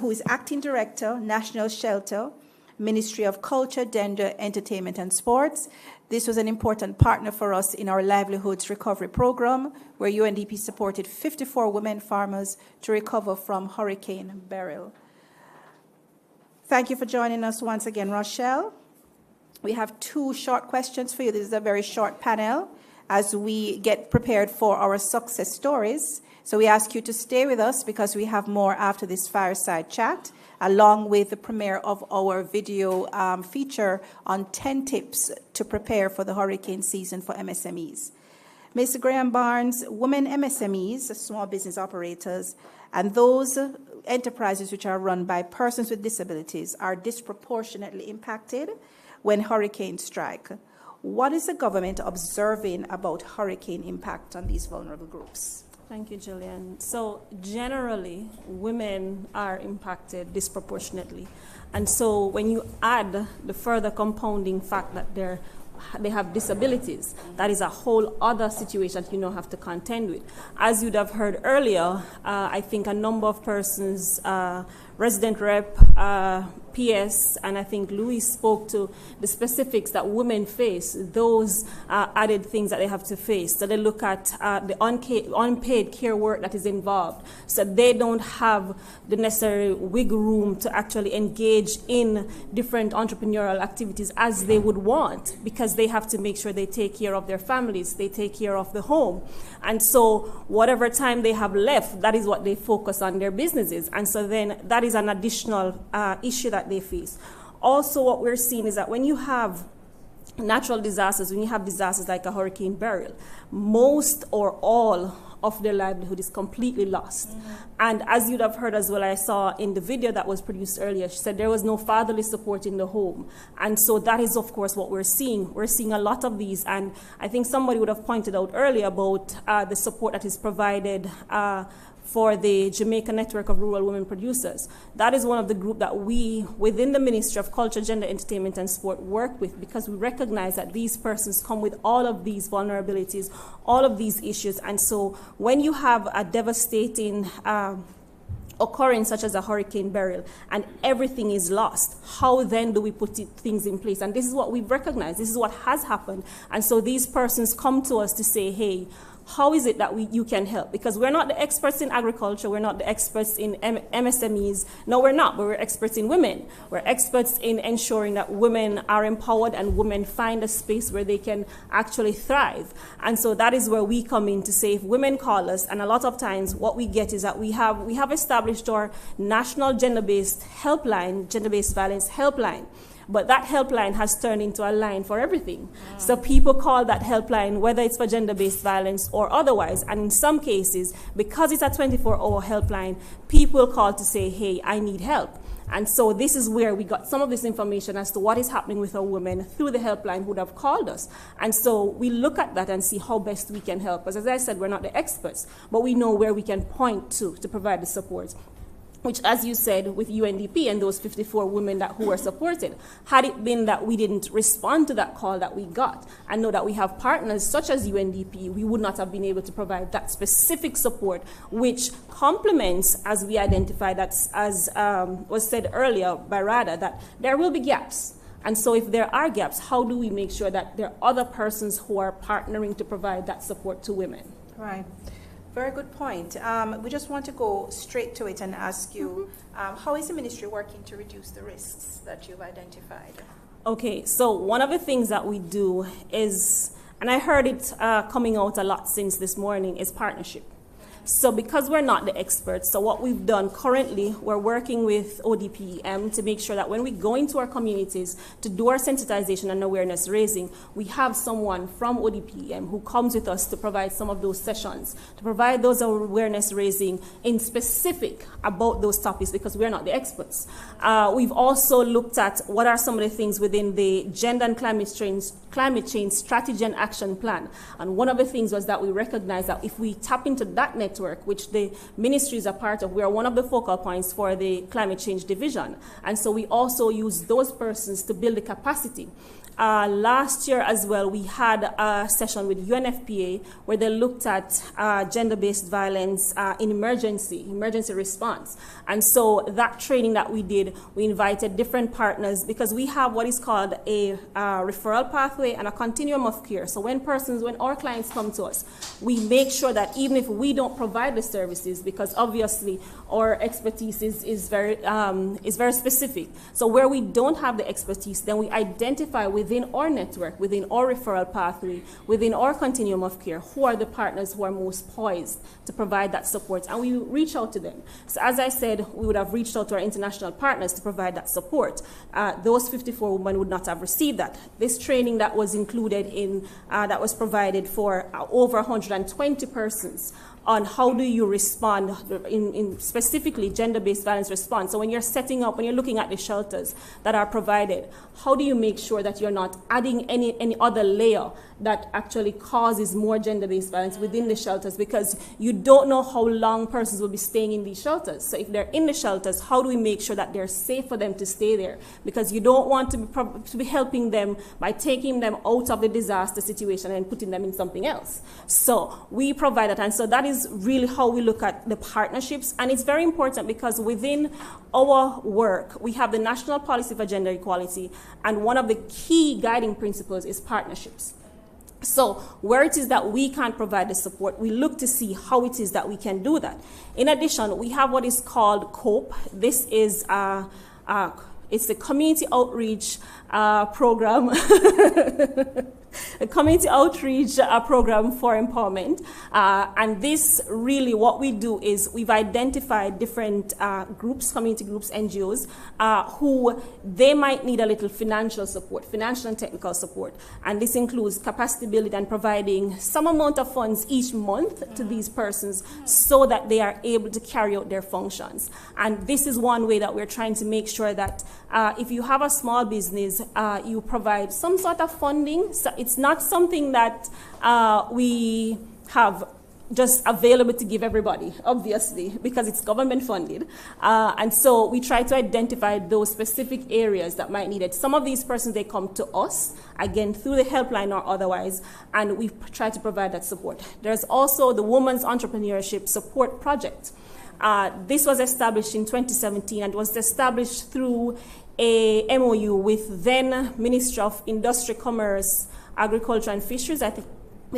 who is Acting Director, National Shelter Ministry of Culture, Gender, Entertainment and Sports. This was an important partner for us in our Livelihoods Recovery Program, where UNDP supported 54 women farmers to recover from Hurricane Beryl. Thank you for joining us once again, Rochelle. We have 2 short questions for you. This is a very short panel as we get prepared for our success stories. So we ask you to stay with us because we have more after this fireside chat, along with the premiere of our video feature on 10 tips to prepare for the hurricane season for MSMEs. Mr. Graham Barnes, women MSMEs, small business operators, and those enterprises which are run by persons with disabilities are disproportionately impacted when hurricanes strike. What is the government observing about hurricane impact on these vulnerable groups? Thank you, Jillian. So generally, women are impacted disproportionately. And so when you add the further compounding fact that they have disabilities, that is a whole other situation you now have to contend with. As you'd have heard earlier, I think a number of persons, resident rep, PS, and I think Louis spoke to the specifics that women face, those added things that they have to face. So they look at the unpaid care work that is involved. So they don't have the necessary wiggle room to actually engage in different entrepreneurial activities as they would want, because they have to make sure they take care of their families, they take care of the home. And so whatever time they have left, that is what they focus on, their businesses. And so then that is an additional issue that they face. Also, what we're seeing is that when you have natural disasters, when you have disasters like a Hurricane Beryl, most or all of their livelihood is completely lost. And as you'd have heard as well, I saw in the video that was produced earlier, she said there was no fatherly support in the home. And so that is, of course, what we're seeing. We're seeing a lot of these. And I think somebody would have pointed out earlier about the support that is provided for the Jamaica Network of Rural Women Producers. That is one of the groups that we, within the Ministry of Culture, Gender, Entertainment and Sport, work with, because we recognize that these persons come with all of these vulnerabilities, all of these issues. And so when you have a devastating occurrence such as a Hurricane Beryl and everything is lost, how then do we put things in place? And this is what we've recognized. This is what has happened. And so these persons come to us to say, hey, how is it that you can help? Because we're not the experts in agriculture, we're not the experts in MSMEs. No, we're not, but we're experts in women. We're experts in ensuring that women are empowered and women find a space where they can actually thrive. And so that is where we come in to say, if women call us, and a lot of times what we get is that we have established our national gender-based helpline, gender-based violence helpline. But that helpline has turned into a line for everything. So people call that helpline, whether it's for gender-based violence or otherwise. And in some cases, because it's a 24-hour helpline, people call to say, hey, I need help. And so this is where we got some of this information as to what is happening with our women through the helpline who would have called us. And so we look at that and see how best we can help. As I said, we're not the experts, but we know where we can point to provide the support. Which, as you said, with UNDP and those 54 women who were supported, had it been that we didn't respond to that call that we got and know that we have partners such as UNDP, we would not have been able to provide that specific support, which complements, as we identified, that, as was said earlier by RADA, that there will be gaps. And so if there are gaps, how do we make sure that there are other persons who are partnering to provide that support to women? Right. Very good point. We just want to go straight to it and ask you, how is the ministry working to reduce the risks that you've identified? Okay, so one of the things that we do is, and I heard it coming out a lot since this morning, is partnership. So because we're not the experts, so what we've done currently, we're working with ODPEM to make sure that when we go into our communities to do our sensitization and awareness raising, we have someone from ODPEM who comes with us to provide some of those sessions, to provide those awareness raising in specific about those topics, because we're not the experts. We've also looked at what are some of the things within the Gender and Climate Change Strategy and Action Plan. And one of the things was that we recognize that if we tap into that network, network, which the ministry is a part of. We are one of the focal points for the climate change division. And so we also use those persons to build the capacity. Last year as well, we had a session with UNFPA where they looked at gender-based violence in emergency response. And so that training that we did, we invited different partners because we have what is called a referral pathway and a continuum of care. So when our clients come to us, we make sure that even if we don't provide the services, because obviously our expertise is very specific. So where we don't have the expertise, then we identify within our network, within our referral pathway, within our continuum of care, who are the partners who are most poised to provide that support, and we reach out to them. So as I said, we would have reached out to our international partners to provide that support. Those 54 women would not have received that. This training that was included in, that was provided for over 120 persons on how do you respond in specifically gender-based violence response. So when you're setting up, when you're looking at the shelters that are provided, how do you make sure that you're not adding any other layer that actually causes more gender-based violence within the shelters, because you don't know how long persons will be staying in these shelters. So if they're in the shelters, how do we make sure that they're safe for them to stay there? Because you don't want to be helping them by taking them out of the disaster situation and putting them in something else. So we provide that, and so that is really how we look at the partnerships. And it's very important because within our work, we have the National Policy for Gender Equality, and one of the key guiding principles is partnerships. So where it is that we can't provide the support, we look to see how it is that we can do that. In addition, we have what is called COPE. This is it's the community outreach program, a community outreach program for empowerment. And this really, what we do is we've identified different groups, community groups, NGOs, who they might need a little financial support, financial and technical support. And this includes capacity building and providing some amount of funds each month to these persons so that they are able to carry out their functions. And this is one way that we're trying to make sure that if you have a small business, you provide some sort of funding. So it's not something that we have just available to give everybody, obviously, because it's government funded. And so we try to identify those specific areas that might need it. Some of these persons, they come to us, again, through the helpline or otherwise, and we try to provide that support. There's also the Women's Entrepreneurship Support Project. This was established in 2017 and was established through a MOU with then Ministry of Industry, Commerce, Agriculture and Fisheries. I think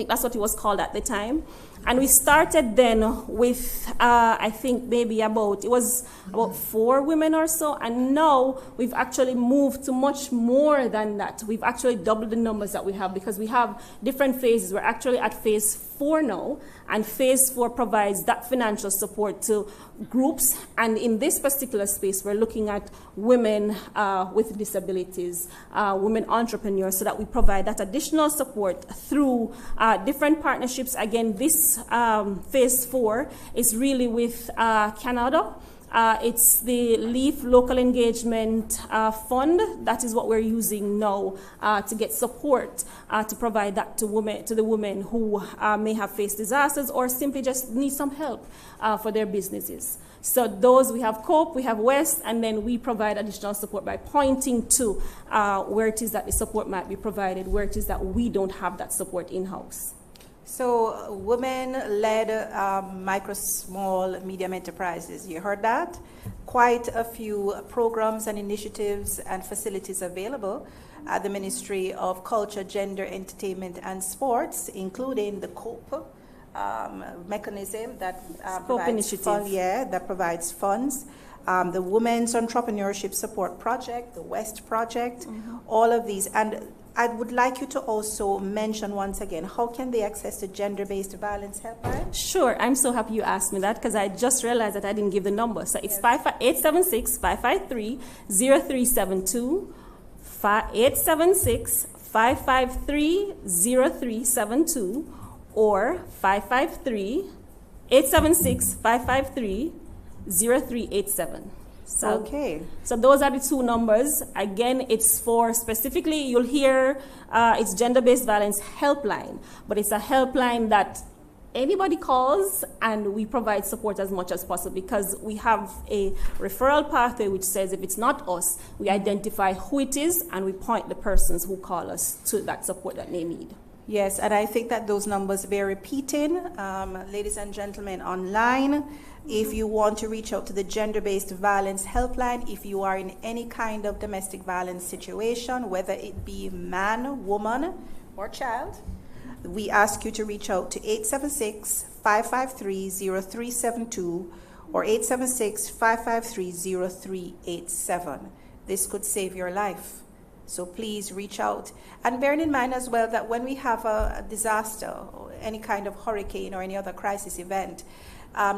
that's what it was called at the time. And we started then with, I think maybe it was about 4 women or so. And now we've actually moved to much more than that. We've actually doubled the numbers that we have because we have different phases. We're actually at phase 4 now. And phase 4 provides that financial support to groups. And in this particular space, we're looking at women with disabilities, women entrepreneurs, so that we provide that additional support through different partnerships. Again, this phase 4 is really with Canada. It's the LEAF Local Engagement Fund. That is what we're using now to get support to provide that to the women who may have faced disasters or simply just need some help for their businesses. So those, we have COPE, we have WEST, and then we provide additional support by pointing to where it is that the support might be provided, where it is that we don't have that support in-house. So women-led micro, small, medium enterprises, you heard that? Quite a few programs and initiatives and facilities available at the Ministry of Culture, Gender, Entertainment and Sports, including the COPE mechanism that provides funds. The Women's Entrepreneurship Support Project, the WEST Project, all of these. And I would like you to also mention once again, how can they access the gender-based violence helpline? Sure, I'm so happy you asked me that because I just realized that I didn't give the number. So it's 876-553-0372, 876-553-0372, or 876-553-0387. So, okay. So those are the 2 numbers. Again, it's for specifically, you'll hear it's gender-based violence helpline, but it's a helpline that anybody calls, and we provide support as much as possible, because we have a referral pathway which says if it's not us, we identify who it is and we point the persons who call us to that support that they need. Yes, and I think that those numbers bear repeating. Ladies and gentlemen online, if you want to reach out to the gender-based violence helpline, if you are in any kind of domestic violence situation, whether it be man, woman, or child, we ask you to reach out to 876-553-0372 or 876-553-0387. This could save your life. So please reach out. And bearing in mind as well that when we have a disaster or any kind of hurricane or any other crisis event,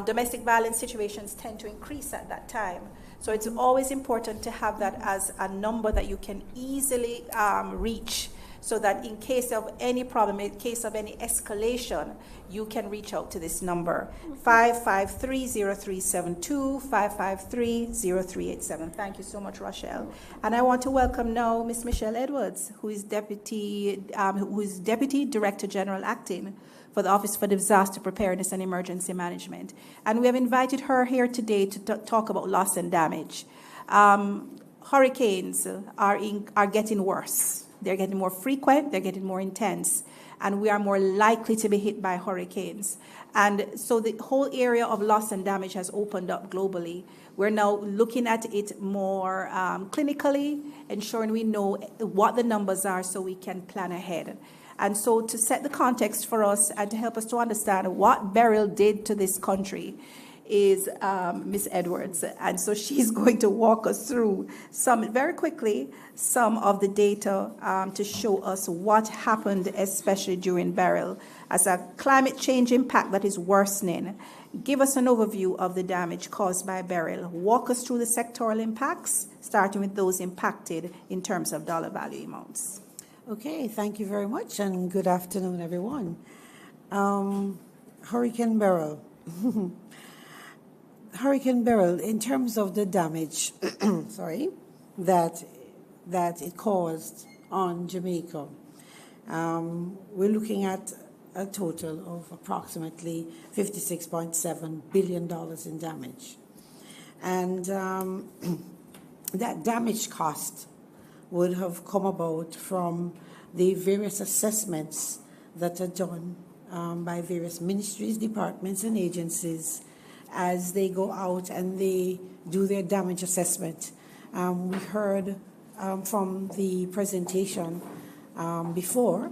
domestic violence situations tend to increase at that time. So it's always important to have that as a number that you can easily reach, so that in case of any problem, in case of any escalation, you can reach out to this number, 553-0372, 553-0387. Thank you so much, Rochelle. And I want to welcome now Ms. Michelle Edwards, who is Deputy Director General Acting for the Office for Disaster Preparedness and Emergency Management. And we have invited her here today to talk about loss and damage. Hurricanes are getting worse. They're getting more frequent, they're getting more intense, and we are more likely to be hit by hurricanes. And so the whole area of loss and damage has opened up globally. We're now looking at it more clinically, ensuring we know what the numbers are so we can plan ahead. And so to set the context for us and to help us to understand what Beryl did to this country is Ms. Edwards. And so she's going to walk us through very quickly, some of the data to show us what happened, especially during Beryl, as a climate change impact that is worsening. Give us an overview of the damage caused by Beryl. Walk us through the sectoral impacts, starting with those impacted in terms of dollar value amounts. Okay, thank you very much, and good afternoon, everyone. Hurricane Beryl. Hurricane Beryl, in terms of the damage, that it caused on Jamaica, we're looking at a total of approximately $56.7 billion in damage. And that damage cost would have come about from the various assessments that are done by various ministries, departments, and agencies as they go out and they do their damage assessment. We heard from the presentation before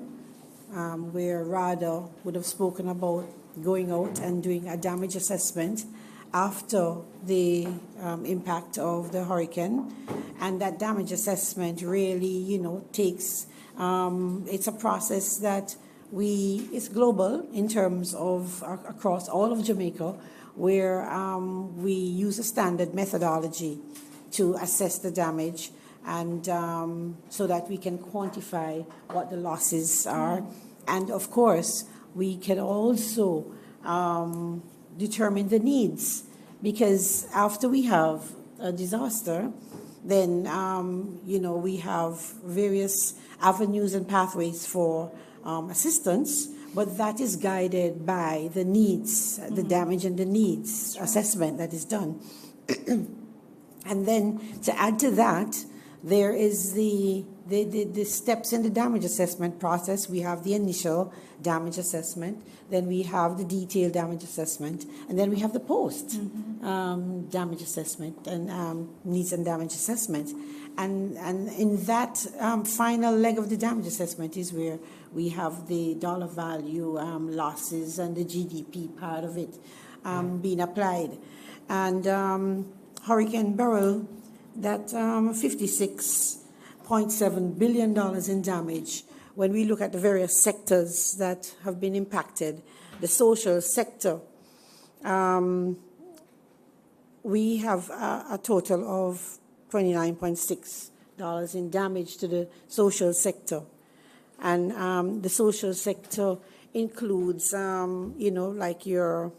where RADA would have spoken about going out and doing a damage assessment after the impact of the hurricane. And that damage assessment really, takes, it's a process that it's global in terms of across all of Jamaica, where we use a standard methodology to assess the damage and so that we can quantify what the losses are. And of course, we can also determine the needs, because after we have a disaster, then, we have various avenues and pathways for assistance, but that is guided by the needs, the damage and the needs assessment that is done. And then to add to that, there is the steps in the damage assessment process. We have the initial damage assessment, then we have the detailed damage assessment, and then we have the post damage assessment and needs and damage assessment. And in that final leg of the damage assessment is where we have the dollar value losses and the GDP part of it being applied. And Hurricane Beryl, that $56.7 billion in damage, when we look at the various sectors that have been impacted, the social sector, we have a total of $29.6 in damage to the social sector. And the social sector includes, like your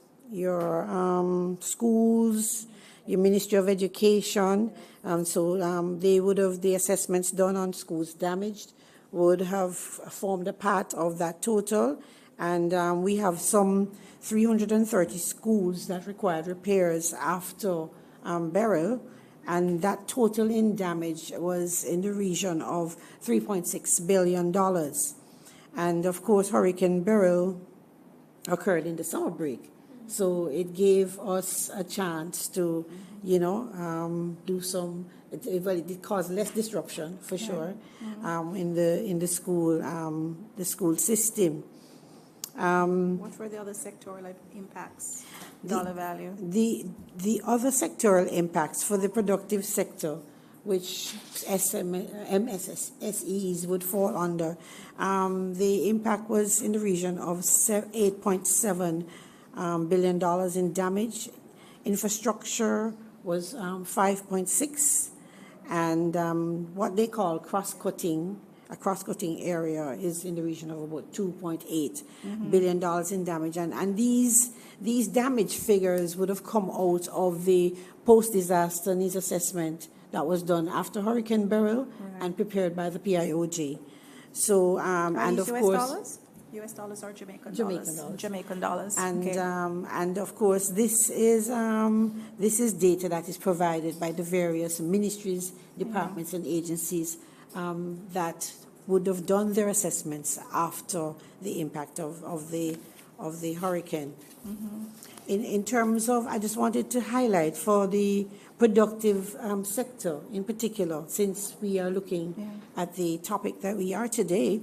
schools, your Ministry of Education. They would have, the assessments done on schools damaged would have formed a part of that total. And we have some 330 schools that required repairs after Beryl, and that total in damage was in the region of $3.6 billion. And of course, Hurricane Beryl occurred in the summer break. So it gave us a chance to, do some. It did cause less disruption for sure in the school system. What were the other sectoral impacts? Dollar value. The other sectoral impacts for the productive sector, which MSSEs would fall under, the impact was in the region of $8.7 billion in damage. Infrastructure was 5.6, and what they call cross-cutting, a cross-cutting area is in the region of about $2.8 billion in damage. And these damage figures would have come out of the post-disaster needs assessment that was done after Hurricane Beryl and prepared by the PIOG. So, and of US course... dollars? US dollars or Jamaican dollars? Jamaican dollars. And, okay. and of course, this is data that is provided by the various ministries, departments, and agencies that would have done their assessments after the impact of the hurricane. In terms of, I just wanted to highlight for the productive sector in particular, since we are looking at the topic that we are today,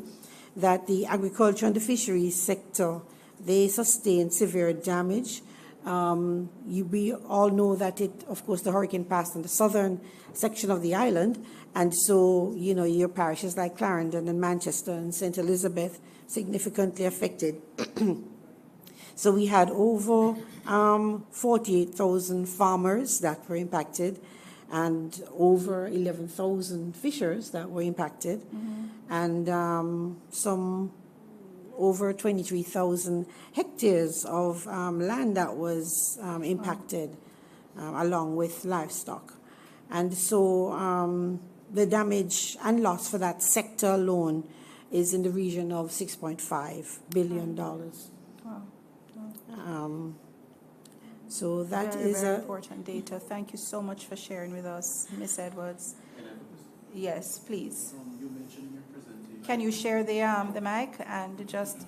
that the agriculture and the fisheries sector, they sustained severe damage. We all know that of course, the hurricane passed in the southern section of the island, and so, your parishes like Clarendon and Manchester and St. Elizabeth significantly affected. So we had over 48,000 farmers that were impacted, and over 11,000 fishers that were impacted, and some over 23,000 hectares of land that was impacted, along with livestock. And so the damage and loss for that sector alone is in the region of $6.5 billion. So that is very important data. Thank you so much for sharing with us, Ms. Edwards. Yes, please. You mentioned in your presentation. Can you share the mic and just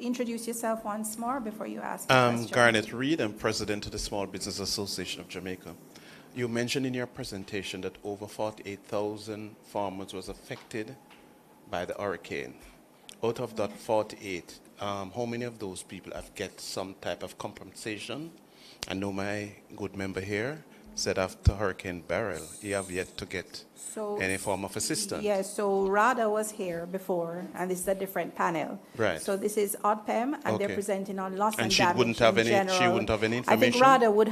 introduce yourself once more before you ask your question? Garnet Reed. I'm president of the Small Business Association of Jamaica. You mentioned in your presentation that over 48,000 farmers was affected by the hurricane. Out of that 48, how many of those people have get some type of compensation? I know my good member here said after Hurricane Beryl, he have yet to get any form of assistance. Yes, so RADA was here before, and this is a different panel. Right. So this is ODPEM, and they're presenting on loss and damage wouldn't have in any. general. She wouldn't have any information. I think RADA would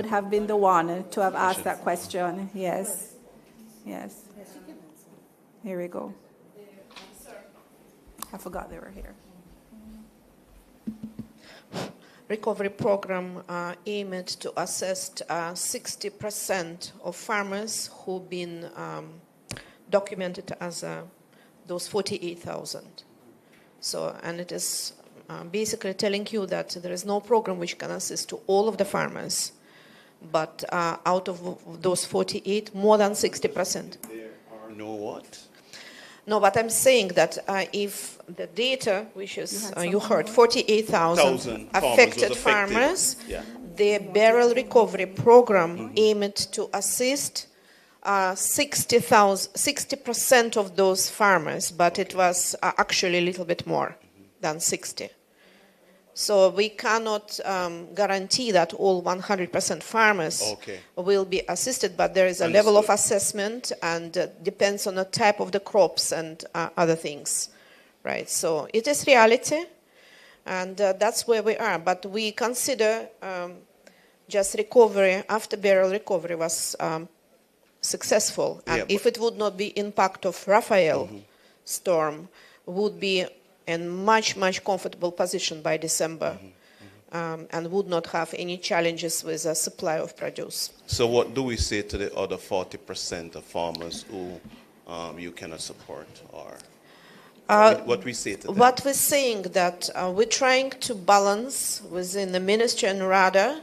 have been the one to have asked that question. Yes. Yes. Here we go. I forgot they were here. Recovery program aimed to assist 60% of farmers who've been documented as those 48,000. So, and it is basically telling you that there is no program which can assist to all of the farmers, but out of those 48, more than 60%. There are no what? No, but I'm saying that if the data, which is, you heard, 48,000 affected farmers, the Beryl Recovery Program aimed to assist 60% of those farmers, but it was actually a little bit more than 60. So we cannot guarantee that all 100% farmers will be assisted, but there is a level of assessment, and depends on the type of the crops and other things, right? So it is reality, and that's where we are. But we consider just recovery after Beryl recovery was successful, and if it would not be impact of Raphael storm, would be in much comfortable position by December, and would not have any challenges with the supply of produce. So what do we say to the other 40% of farmers who you cannot support? Or what we say to them? What we're saying that we're trying to balance within the ministry and RADA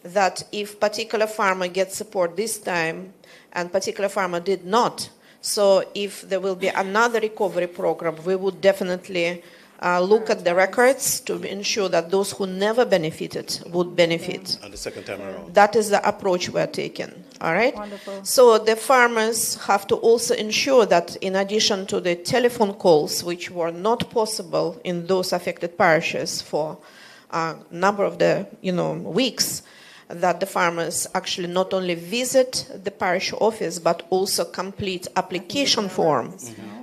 that if particular farmer gets support this time and particular farmer did not, so if there will be another recovery program, we would definitely look at the records to ensure that those who never benefited would benefit. And the second time around. That is the approach we're taking, all right? Wonderful. So the farmers have to also ensure that in addition to the telephone calls, which were not possible in those affected parishes for a number of the weeks, that the farmers actually not only visit the parish office, but also complete application form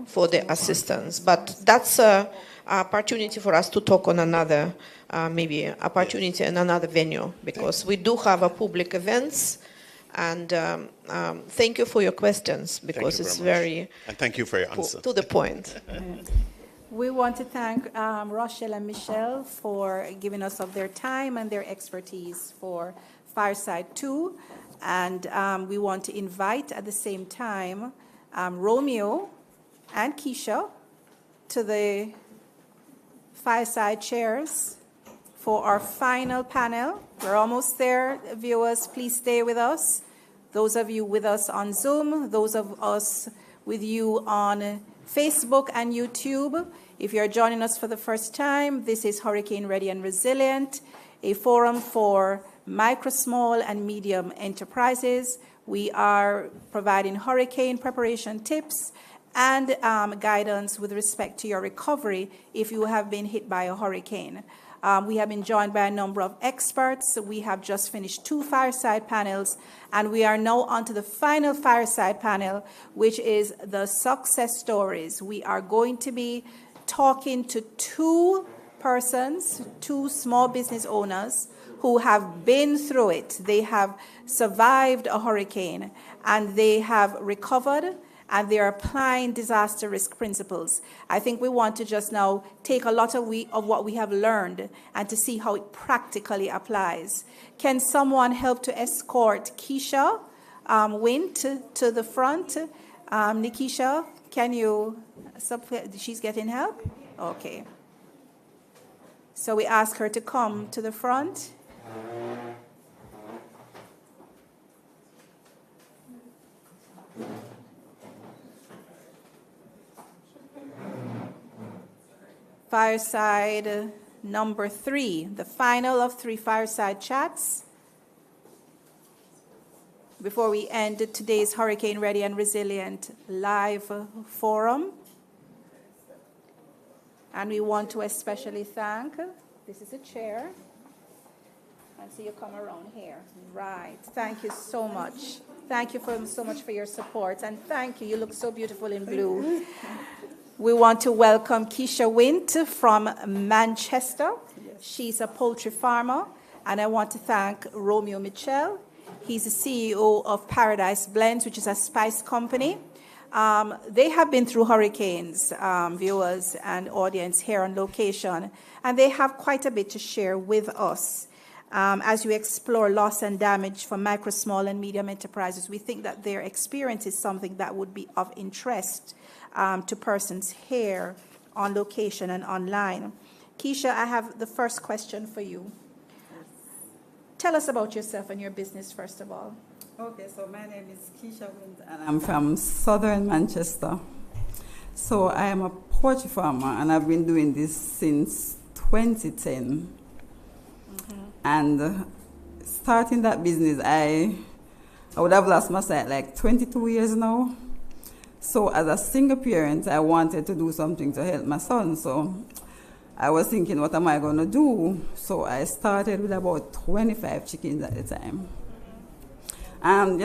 for the assistance. But that's a opportunity for us to talk on another, maybe opportunity in another venue, because we do have a public events. And thank you for your questions, because it's very and thank you for your answer. To the point. We want to thank Rochelle and Michelle for giving us of their time and their expertise for Fireside 2. And we want to invite at the same time Romeo and Keisha to the Fireside chairs for our final panel. We're almost there, viewers. Please stay with us. Those of you with us on Zoom, those of us with you on Facebook and YouTube. If you're joining us for the first time, this is Hurricane Ready and Resilient, a forum for micro, small, and medium enterprises. We are providing hurricane preparation tips and guidance with respect to your recovery if you have been hit by a hurricane. We have been joined by a number of experts. We have just finished 2 fireside panels, and we are now on to the final fireside panel, which is the success stories. We are going to be talking to 2 persons, 2 small business owners who have been through it. They have survived a hurricane, and they have recovered, and they're applying disaster risk principles. I think we want to just now take a lot of what we have learned and to see how it practically applies. Can someone help to escort Keisha Wint to the front? Nikisha, can you, she's getting help? Okay. So we ask her to come to the front. Fireside number 3, the final of 3 fireside chats. Before we end today's Hurricane Ready and Resilient live forum. And we want to especially thank, this is a chair, and so you come around here. Right, thank you so much. Thank you so much for your support, and thank you, you look so beautiful in blue. We want to welcome Keisha Wint from Manchester. She's a poultry farmer. And I want to thank Romeo Mitchell. He's the CEO of Paradise Blends, which is a spice company. They have been through hurricanes, viewers and audience here on location. And they have quite a bit to share with us. As you explore loss and damage for micro, small, and medium enterprises, we think that their experience is something that would be of interest to persons here on location and online. Keisha, I have the first question for you. Tell us about yourself and your business, first of all. Okay, so my name is Keisha Wint, and I'm from southern Manchester. So I am a poultry farmer, and I've been doing this since 2010. And starting that business, I would have lost my sight like 22 years now. So as a single parent, I wanted to do something to help my son. So I was thinking, what am I going to do? So I started with about 25 chickens at the time. And,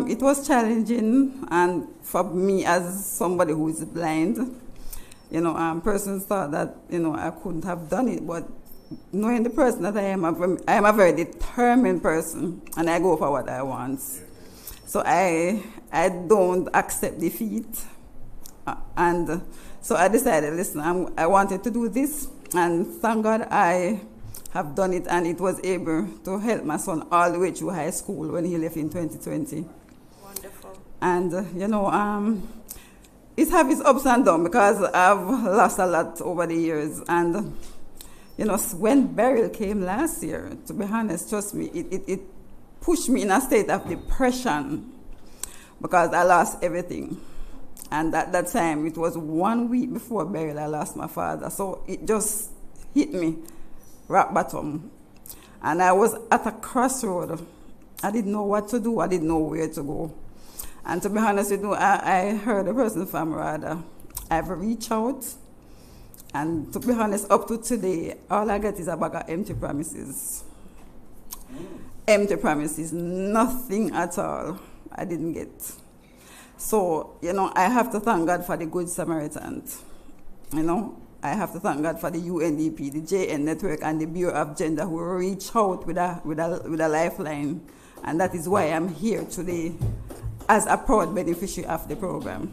it was challenging. And for me, as somebody who is blind, persons thought that, I couldn't have done it. But knowing the person that I am a very determined person, and I go for what I want. So I don't accept defeat. And so I decided, listen, I wanted to do this, and thank God I have done it, and it was able to help my son all the way through high school when he left in 2020. Wonderful. And, it has its ups and downs because I've lost a lot over the years. And, you know, when Beryl came last year, to be honest, trust me, it pushed me in a state of depression because I lost everything. And at that time, it was 1 week before Beryl, I lost my father. So it just hit me, rock bottom. And I was at a crossroad. I didn't know what to do. I didn't know where to go. And to be honest with you, I heard a person from RADA. I've reached out. And to be honest, up to today, all I get is a bag of empty promises. Empty promises, nothing at all I didn't get. So, you know, I have to thank God for the Good Samaritans. You know, I have to thank God for the UNDP, the JN Network, and the Bureau of Gender who reach out with a lifeline. And that is why I'm here today as a proud beneficiary of the program.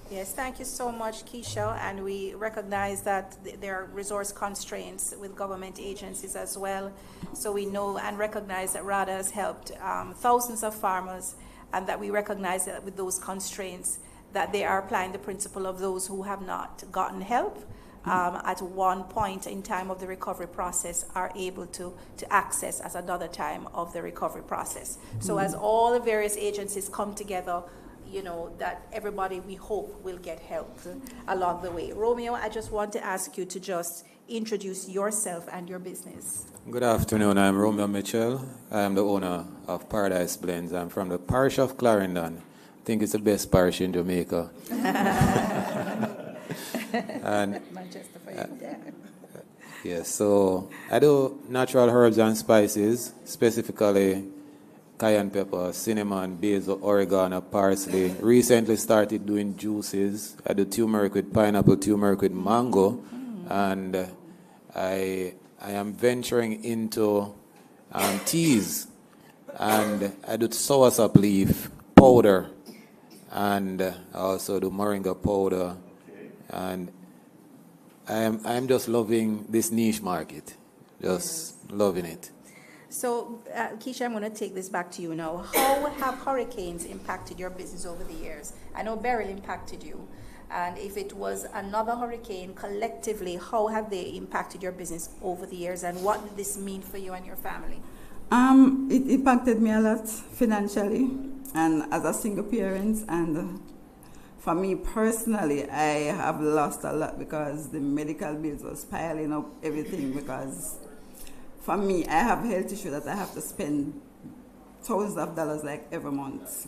Yes, thank you so much, Keisha. And we recognize that there are resource constraints with government agencies as well. So we know and recognize that RADA has helped thousands of farmers, and that we recognize that with those constraints that they are applying the principle of those who have not gotten help at one point in time of the recovery process are able to access at another time of the recovery process. So as all the various agencies come together, you know, that everybody, we hope, will get help along the way. Romeo, I just want to ask you to just introduce yourself and your business. Good afternoon. I'm Romeo Mitchell. I am the owner of Paradise Blends. I'm from the parish of Clarendon. I think it's the best parish in Jamaica. And Manchester for you, yeah. yes, so I do natural herbs and spices, specifically cayenne pepper, cinnamon, basil, oregano, parsley. Recently started doing juices. I do turmeric with pineapple, turmeric with mango, and I am venturing into teas, and I do soursop leaf powder, and I also do moringa powder, and I'm just loving this niche market, just loving it. So, Keisha, I'm going to take this back to you now. How have hurricanes impacted your business over the years? I know Beryl impacted you. And if it was another hurricane, collectively, how have they impacted your business over the years? And what did this mean for you and your family? It impacted me a lot financially and as a single parent. And for me personally, I have lost a lot because the medical bills was piling up everything because for me, I have health issues that I have to spend thousands of dollars like every month.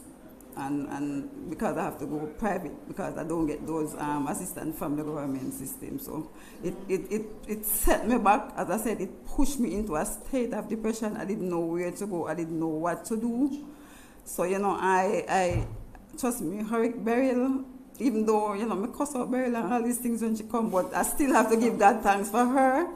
And because I have to go private, because I don't get those assistance from the government system. So it set me back. As I said, it pushed me into a state of depression. I didn't know where to go. I didn't know what to do. So, you know, I trust me, Beryl, even though, you know, I cuss out Beryl and all these things when she come, but I still have to give God thanks for her.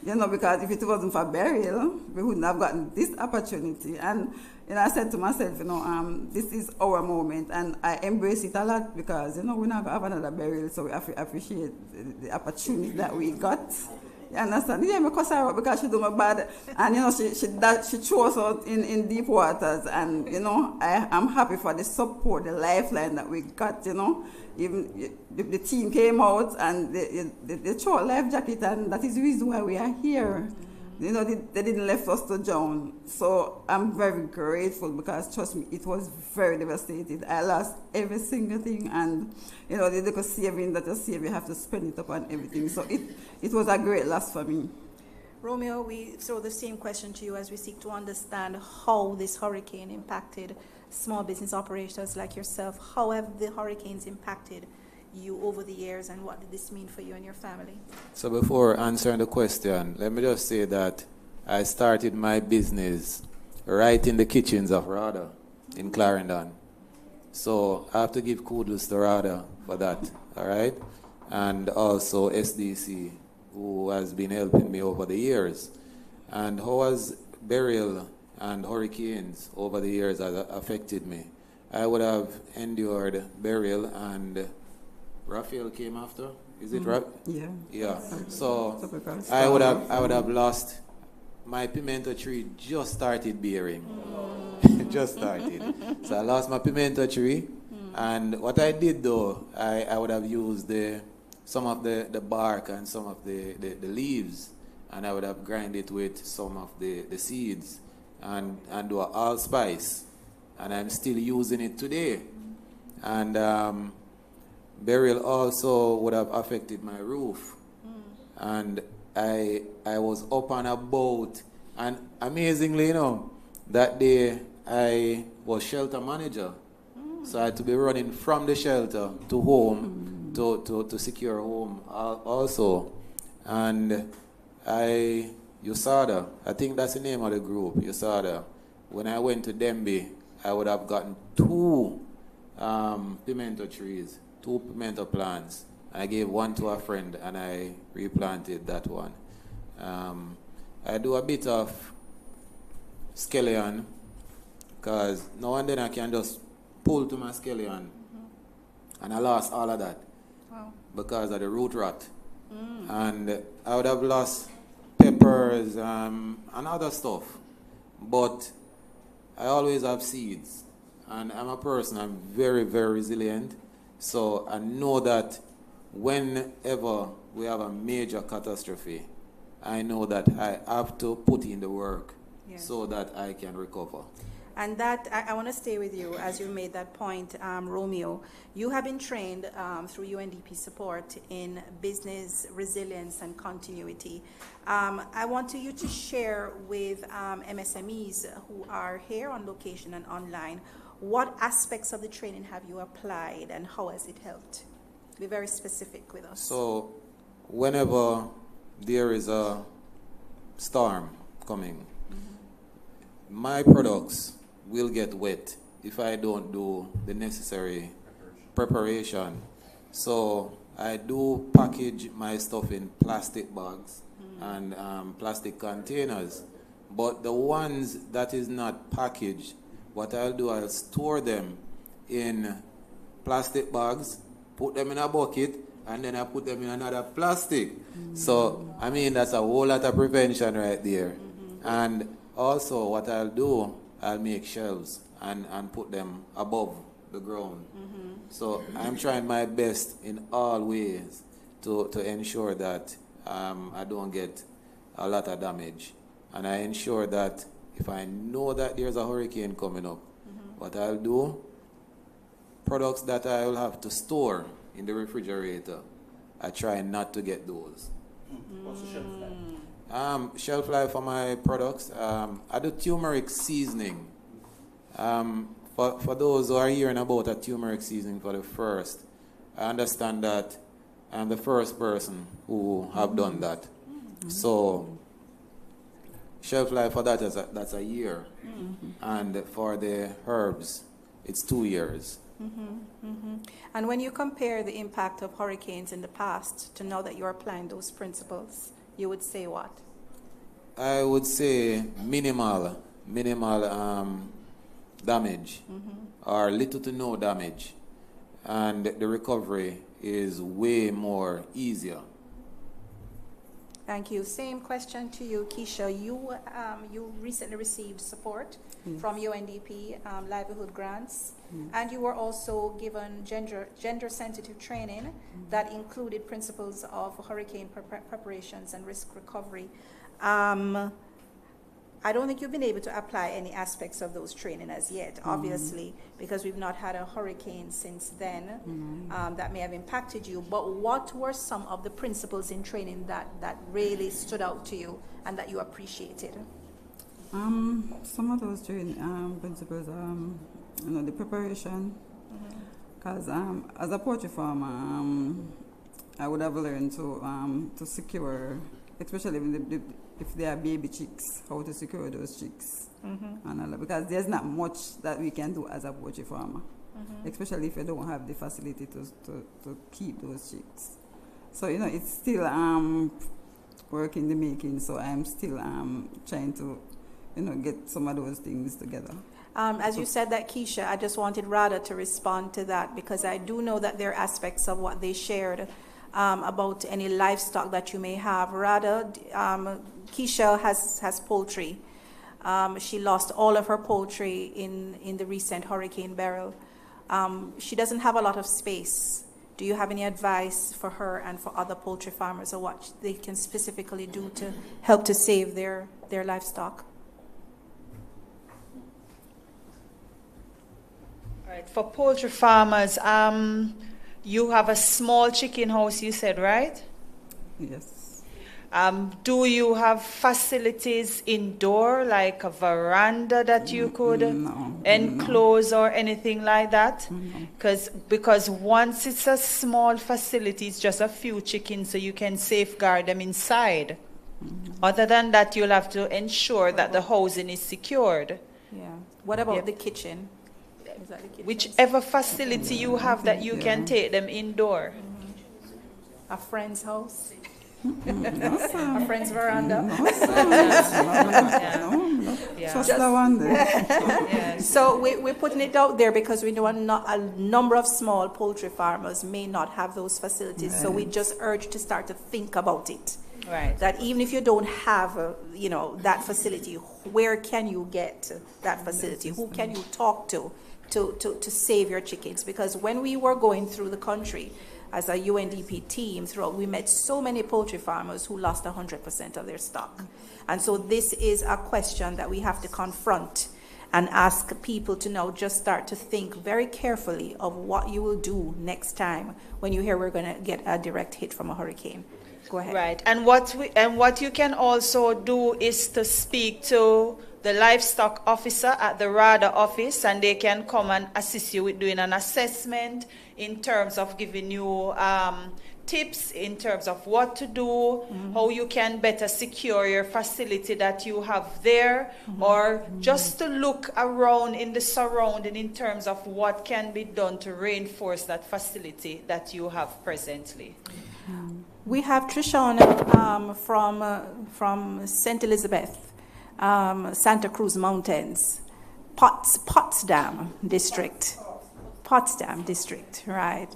You know, because if it wasn't for Beryl, we wouldn't have gotten this opportunity. And, you know, I said to myself, you know, this is our moment. And I embrace it a lot because, you know, we're not going to have another Beryl, so we appreciate the opportunity that we got. You understand? Yeah, because I because she do my bad. And, you know, she threw us out in deep waters. And, you know, I'm happy for the support, the lifeline that we got, you know. Even the team came out and they threw a life jacket, and that is the reason why we are here. You know, they didn't left us to drown. So I'm very grateful because, trust me, it was very devastating. I lost every single thing, and, you know, the little saving that you save, you have to spend it up on everything. So it was a great loss for me. Romeo, we throw the same question to you as we seek to understand how this hurricane impacted small business operators like yourself. How have the hurricanes impacted you over the years, and what did this mean for you and your family? So before answering the question, let me just say that I started my business right in the kitchens of RADA in Clarendon. So I have to give kudos to RADA for that, all right? And also SDC, who has been helping me over the years. And how has Beryl and hurricanes over the years has affected me? I would have endured Beryl, and Raphael came after. Is it right? Yeah. Yeah. So I would have lost. My pimento tree just started bearing. Just started. So I lost my pimento tree, And what I did though, I would have used some of the bark and some of the leaves, and I would have grind it with some of the seeds and do an allspice. And I'm still using it today. And Beryl also would have affected my roof. And I was up and about, and amazingly, that day I was shelter manager. So I had to be running from the shelter to home to secure home also. And USADA, I think that's the name of the group, USADA. When I went to Dembe, I would have gotten 2 pimento trees, 2 pimento plants. I gave one to a friend and I replanted that one. I do a bit of scallion, because now and then I can just pull to my scallion, and I lost all of that because of the root rot. And I would have lost peppers and other stuff, but I always have seeds, and I'm a person, I'm very, very resilient. So I know that whenever we have a major catastrophe, I know that I have to put in the work so that I can recover. And that, I want to stay with you as you made that point, Romeo. You have been trained through UNDP support in business resilience and continuity. I want you to share with MSMEs who are here on location and online, what aspects of the training have you applied and how has it helped? Be very specific with us. So whenever there is a storm coming, my products will get wet if I don't do the necessary preparation. So I do package my stuff in plastic bags and plastic containers. But the ones that is not packaged, what I'll do, I'll store them in plastic bags, put them in a bucket, and then I put them in another plastic. So, I mean, that's a whole lot of prevention right there. And also, what I'll do, I'll make shelves and put them above the ground. So I'm trying my best in all ways to ensure that I don't get a lot of damage. And I ensure that if I know that there's a hurricane coming up, what I'll do, products that I will have to store in the refrigerator, I try not to get those. What's the shelf life? Shelf life for my products, I do turmeric seasoning. For those who are hearing about a turmeric seasoning for the first, I understand that I'm the first person who have done that. So shelf life for that that's a year, and for the herbs, it's 2 years. And when you compare the impact of hurricanes in the past to now that you're applying those principles, you would say what? I would say minimal damage, or little to no damage, and the recovery is way more easier. Thank you. Same question to you, Keisha. You recently received support from UNDP livelihood grants, and you were also given gender-sensitive training that included principles of hurricane preparations and risk recovery. I don't think you've been able to apply any aspects of those training as yet, obviously, because we've not had a hurricane since then that may have impacted you. But what were some of the principles in training that really stood out to you and that you appreciated? Some of those training principles, the preparation, because as a poultry farmer, I would have learned to secure, especially if they are baby chicks, how to secure those chicks. And all that, because there's not much that we can do as a poultry farmer, especially if you don't have the facility to keep those chicks. So, it's still work in the making, so I'm still trying to, get some of those things together. As you said that, Keisha, I just wanted RADA to respond to that, because I do know that there are aspects of what they shared about any livestock that you may have. RADA, Keisha has poultry. She lost all of her poultry in the recent Hurricane Beryl. She doesn't have a lot of space. Do you have any advice for her and for other poultry farmers or what they can specifically do to help to save their livestock? All right, for poultry farmers, you have a small chicken house, you said, right? Yes. Do you have facilities indoor, like a veranda that you could enclose or anything like that? Because once it's a small facility, it's just a few chickens, so you can safeguard them inside. Other than that, you'll have to ensure that the housing is secured. Yeah. What about the kitchen? Is that the kitchen? Whichever facility you have that you can take them indoor. A friend's house? A friend's veranda. Just the one there. So we're putting it out there because we know a number of small poultry farmers may not have those facilities. So we just urge to start to think about it. Right. That even if you don't have, that facility, where can you get that facility? Who can you talk to save your chickens? Because when we were going through the country, as a UNDP team throughout, we met so many poultry farmers who lost 100% of their stock. And so this is a question that we have to confront and ask people to now just start to think very carefully of what you will do next time when you hear we're going to get a direct hit from a hurricane. Go ahead. Right. And what you can also do is to speak to the livestock officer at the RADA office, and they can come and assist you with doing an assessment in terms of giving you tips in terms of what to do, how you can better secure your facility that you have there, or just to look around in the surrounding in terms of what can be done to reinforce that facility that you have presently. We have Trishana from St. Elizabeth, Santa Cruz Mountains, Potsdam District, right.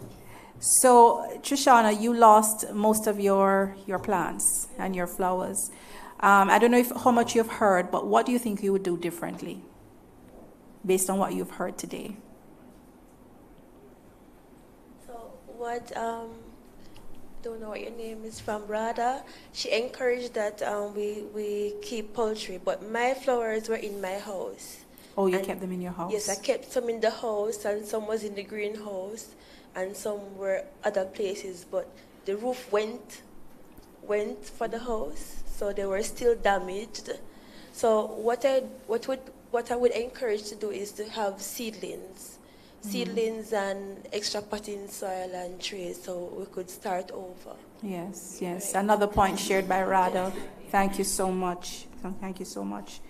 So, Trishana, you lost most of your plants and your flowers. I don't know how much you've heard, but what do you think you would do differently based on what you've heard today? So what, don't know what your name is, from RADA, she encouraged that we keep poultry, but my flowers were in my house. Oh, you kept them in your house? Yes, I kept some in the house, and some was in the greenhouse, and some were other places, but the roof went for the house, so they were still damaged. So what I would encourage to do is to have seedlings and extra potting soil and trays, so we could start over. Yes, yes. Another point shared by RADA. Thank you so much. Thank you so much.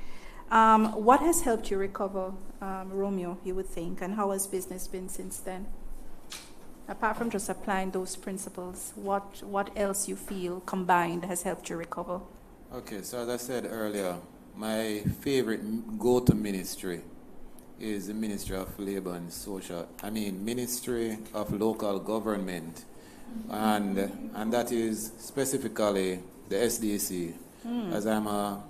What has helped you recover, Romeo, you would think, and how has business been since then? Apart from just applying those principles, what else you feel combined has helped you recover? Okay, so as I said earlier, my favorite go-to ministry is the Ministry of Labor and Ministry of Local Government, and that is specifically the SDC, as I'm a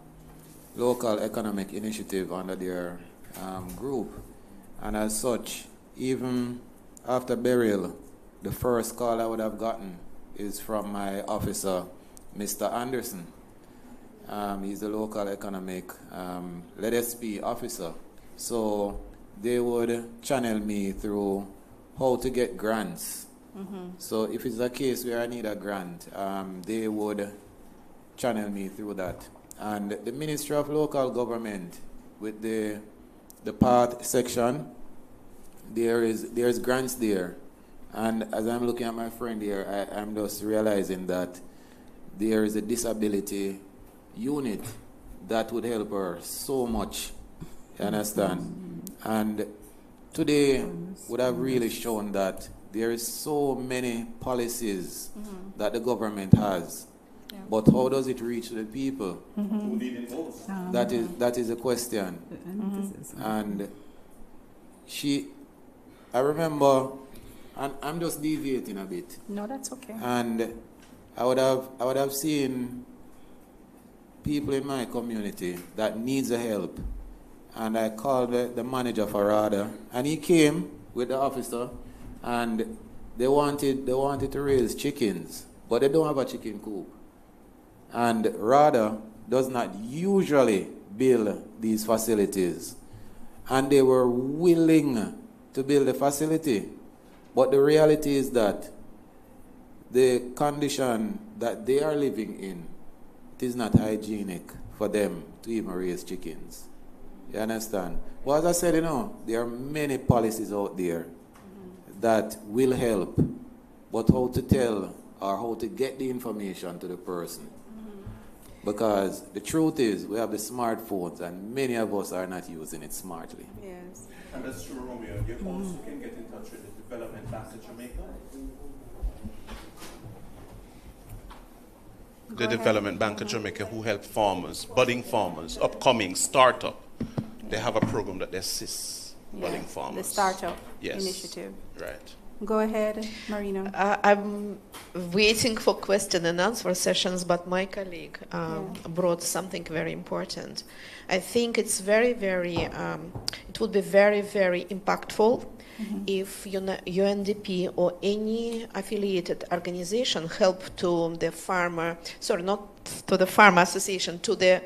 local economic initiative under their group, and as such, even after Beryl, the first call I would have gotten is from my officer, Mr. Anderson. He's the local economic lead SP officer. So they would channel me through how to get grants. So if it's a case where I need a grant, they would channel me through that. And the Ministry of Local Government, with the path section, there's grants there. And as I'm looking at my friend here, I'm just realizing that there is a disability unit that would help her so much. You understand? And today would have really shown that there is so many policies that the government has. But how does it reach the people? Who need it most? That is a question. And I remember, and I'm just deviating a bit. No, that's okay. And I would have seen people in my community that needs a help, and I called the manager for RADA, and he came with the officer, and they wanted to raise chickens, but they don't have a chicken coop. And RADA does not usually build these facilities. And they were willing to build a facility. But the reality is that the condition that they are living in, it is not hygienic for them to even raise chickens. You understand? Well, as I said, there are many policies out there that will help, but how to tell or how to get the information to the person. Because the truth is, we have the smartphones, and many of us are not using it smartly. Yes. And that's true, Romeo. You also can get in touch with the Development Bank of Jamaica. The Development Bank of Jamaica, who help farmers, budding farmers, upcoming startup. They have a program that assists budding farmers. The startup initiative. Right. Go ahead, Marina. I'm waiting for question and answer sessions, but my colleague brought something very important. I think it's very, very, it would be very, very impactful if UNDP or any affiliated organization help to the farmer, sorry, not to the farmer association, to the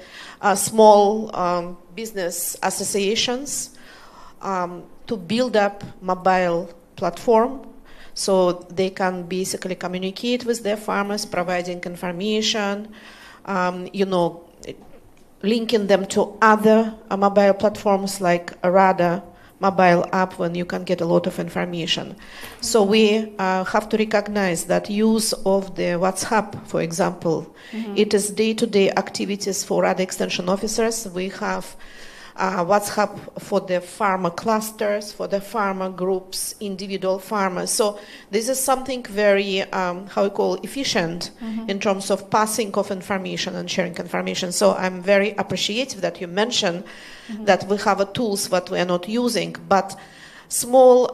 small business associations to build up mobile platform so they can basically communicate with their farmers, providing information, linking them to other mobile platforms like RADA mobile app when you can get a lot of information. So we have to recognize that use of the WhatsApp, for example, it is day-to-day activities for RADA extension officers. We have WhatsApp for the farmer clusters, for the farmer groups, individual farmers. So this is something very, efficient in terms of passing of information and sharing information. So I'm very appreciative that you mentioned that we have tools that we are not using, but small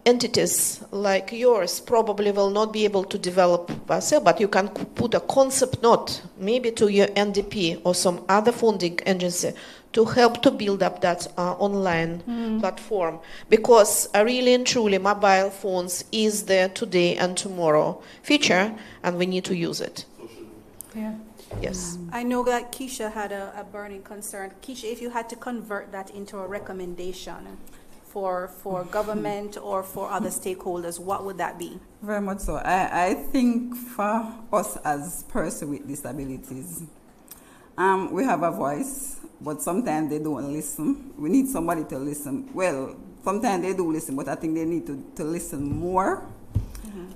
entities like yours probably will not be able to develop themselves, but you can put a concept note maybe to your UNDP or some other funding agency to help to build up that online platform. Because really and truly, mobile phones is there today and tomorrow feature, and we need to use it. Yeah. Yes. I know that Kisha had a burning concern. Kisha, if you had to convert that into a recommendation for government or for other stakeholders, what would that be? Very much so. I think for us as persons with disabilities, we have a voice, but sometimes they don't listen. We need somebody to listen. Well, sometimes they do listen, but I think they need to listen more.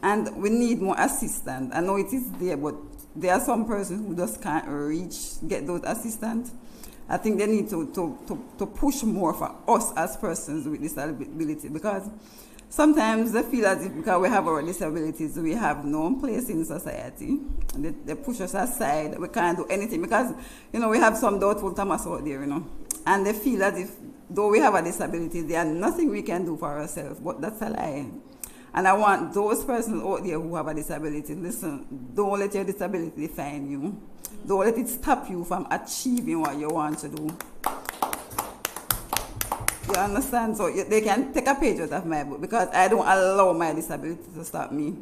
And we need more assistance. I know it is there, but there are some persons who just can't get those assistants. I think they need to push more for us as persons with disability, because sometimes they feel as if because we have our disabilities, we have no place in society. They push us aside. We can't do anything because, we have some doubtful Thomas out there, and they feel as if though we have a disability, there is nothing we can do for ourselves. But that's a lie. And I want those persons out there who have a disability, listen, don't let your disability define you. Don't let it stop you from achieving what you want to do. You understand? So they can take a page out of my book, because I don't allow my disability to stop me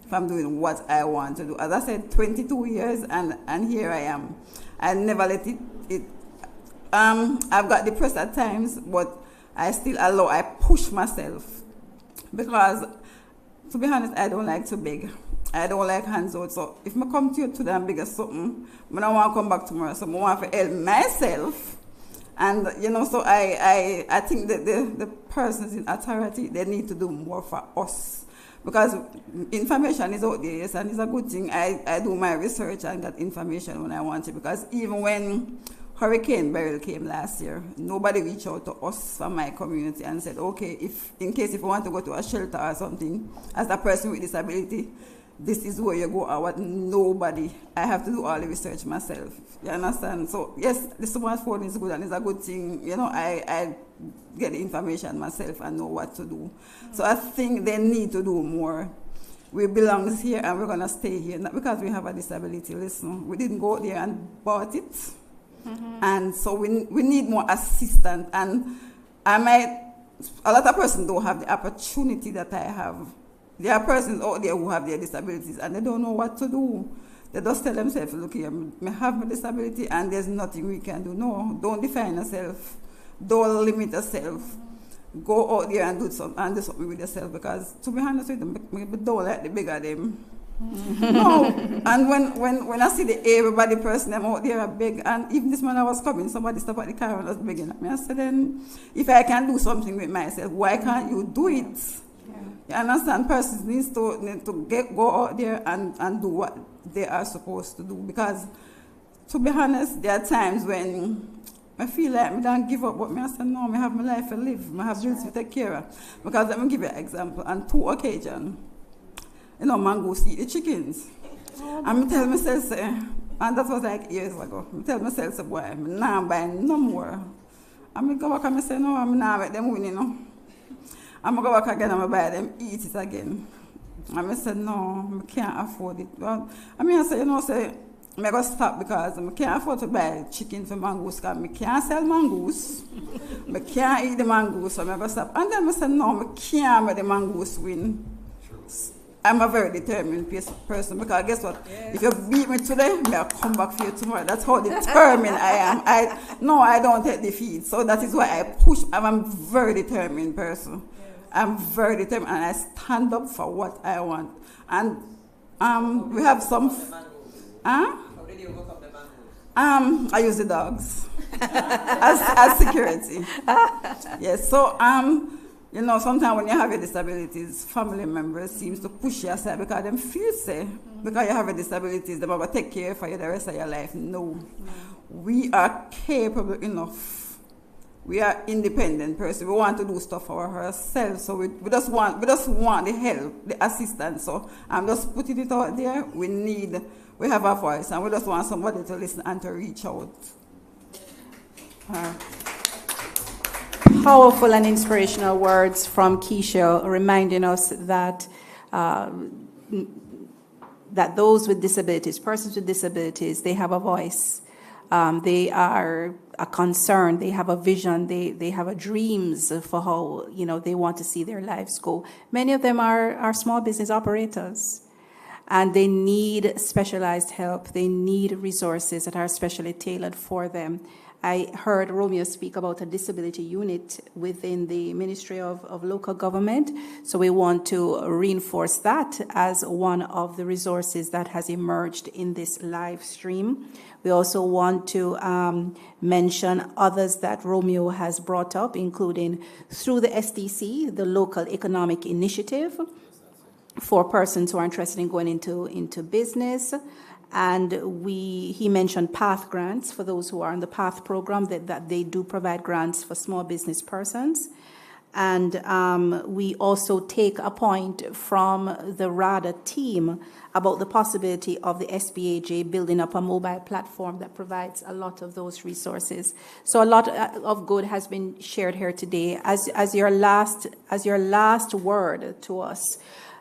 from doing what I want to do. As I said, 22 years and here I am. I never let it I've got depressed at times, but I push myself, because to be honest, I don't like to beg. I don't like hands out. So if I come to you today and beg us something, I don't want to come back tomorrow. So I want to help myself. And, so I think that the persons in authority, they need to do more for us. Because information is out there, yes, and it's a good thing. I do my research and get information when I want it. Because even when Hurricane Beryl came last year, nobody reached out to us from my community and said, okay, in case you want to go to a shelter or something, as a person with disability, this is where you go or what. Nobody. I have to do all the research myself. You understand? So, yes, the smartphone is good and it's a good thing. I get the information myself and know what to do. So I think they need to do more. We belong here and we're going to stay here. Not because we have a disability. Listen, we didn't go there and bought it. And so we need more assistance. And I might a lot of persons don't have the opportunity that I have. There are persons out there who have their disabilities and they don't know what to do. They just tell themselves, look here, I have my disability and there's nothing we can do. No, don't define yourself. Don't limit yourself. Go out there and do something with yourself, because to be honest with them, I don't like the bigger them. No, and when I see everybody person them out there are big, and even this morning I was coming, somebody stopped at the car and was begging at me. I said, then if I can do something with myself, why can't you do it? You understand? Persons need to go out there and do what they are supposed to do, because to be honest, there are times when I feel like I don't give up, but I say, no, I have my life to live, I have bills to take care of. Because let me give you an example. On 2 occasions, you know, mongoose eat the chickens. And I tell myself, and that was like years ago, I tell myself, boy, I'm not buying no more. And I go back and I say, no, I'm not make them win, you know. And I go back again and I buy them, eat it again. And I said, no, I can't afford it. Well, I say, you know, I'm going to stop because I can't afford to buy chicken for mongoose, because I can't sell mongoose. I can't eat the mongoose, so I'm going to stop. And then I said, no, I can't make the mongoose win. I'm a very determined person, because guess what? Yes. If you beat me today, I'll come back for you tomorrow. That's how determined I am. I don't take defeat. So that is why I push. I'm a very determined person. Yes. I'm very determined, and I stand up for what I want. And we have some... How did you overcome the mangoes? I use the dogs as security. Yes, so you know, sometimes when you have your disabilities, family members seems to push you aside because them feel say, because you have a disabilities, they're going to take care for you the rest of your life. No. We are capable enough. We are independent person. We want to do stuff for ourselves. So we just want the help, the assistance. So I'm just putting it out there. We have a voice, and we just want somebody to listen and to reach out. Powerful and inspirational words from Keisha, reminding us that that those with disabilities, persons with disabilities, they have a voice. They are a concern. They have a vision. They have a dreams for how, you know, they want to see their lives go. Many of them are small business operators, and they need specialized help. They need resources that are specially tailored for them. I heard Romeo speak about a disability unit within the Ministry of Local Government. So we want to reinforce that as one of the resources that has emerged in this live stream. We also want to mention others that Romeo has brought up, including through the SDC, the Local Economic Initiative, for persons who are interested in going into business. And he mentioned PATH grants for those who are in the PATH program, that they do provide grants for small business persons. And we also take a point from the RADA team about the possibility of the SBAJ building up a mobile platform that provides a lot of those resources. So a lot of good has been shared here today. As your last word to us,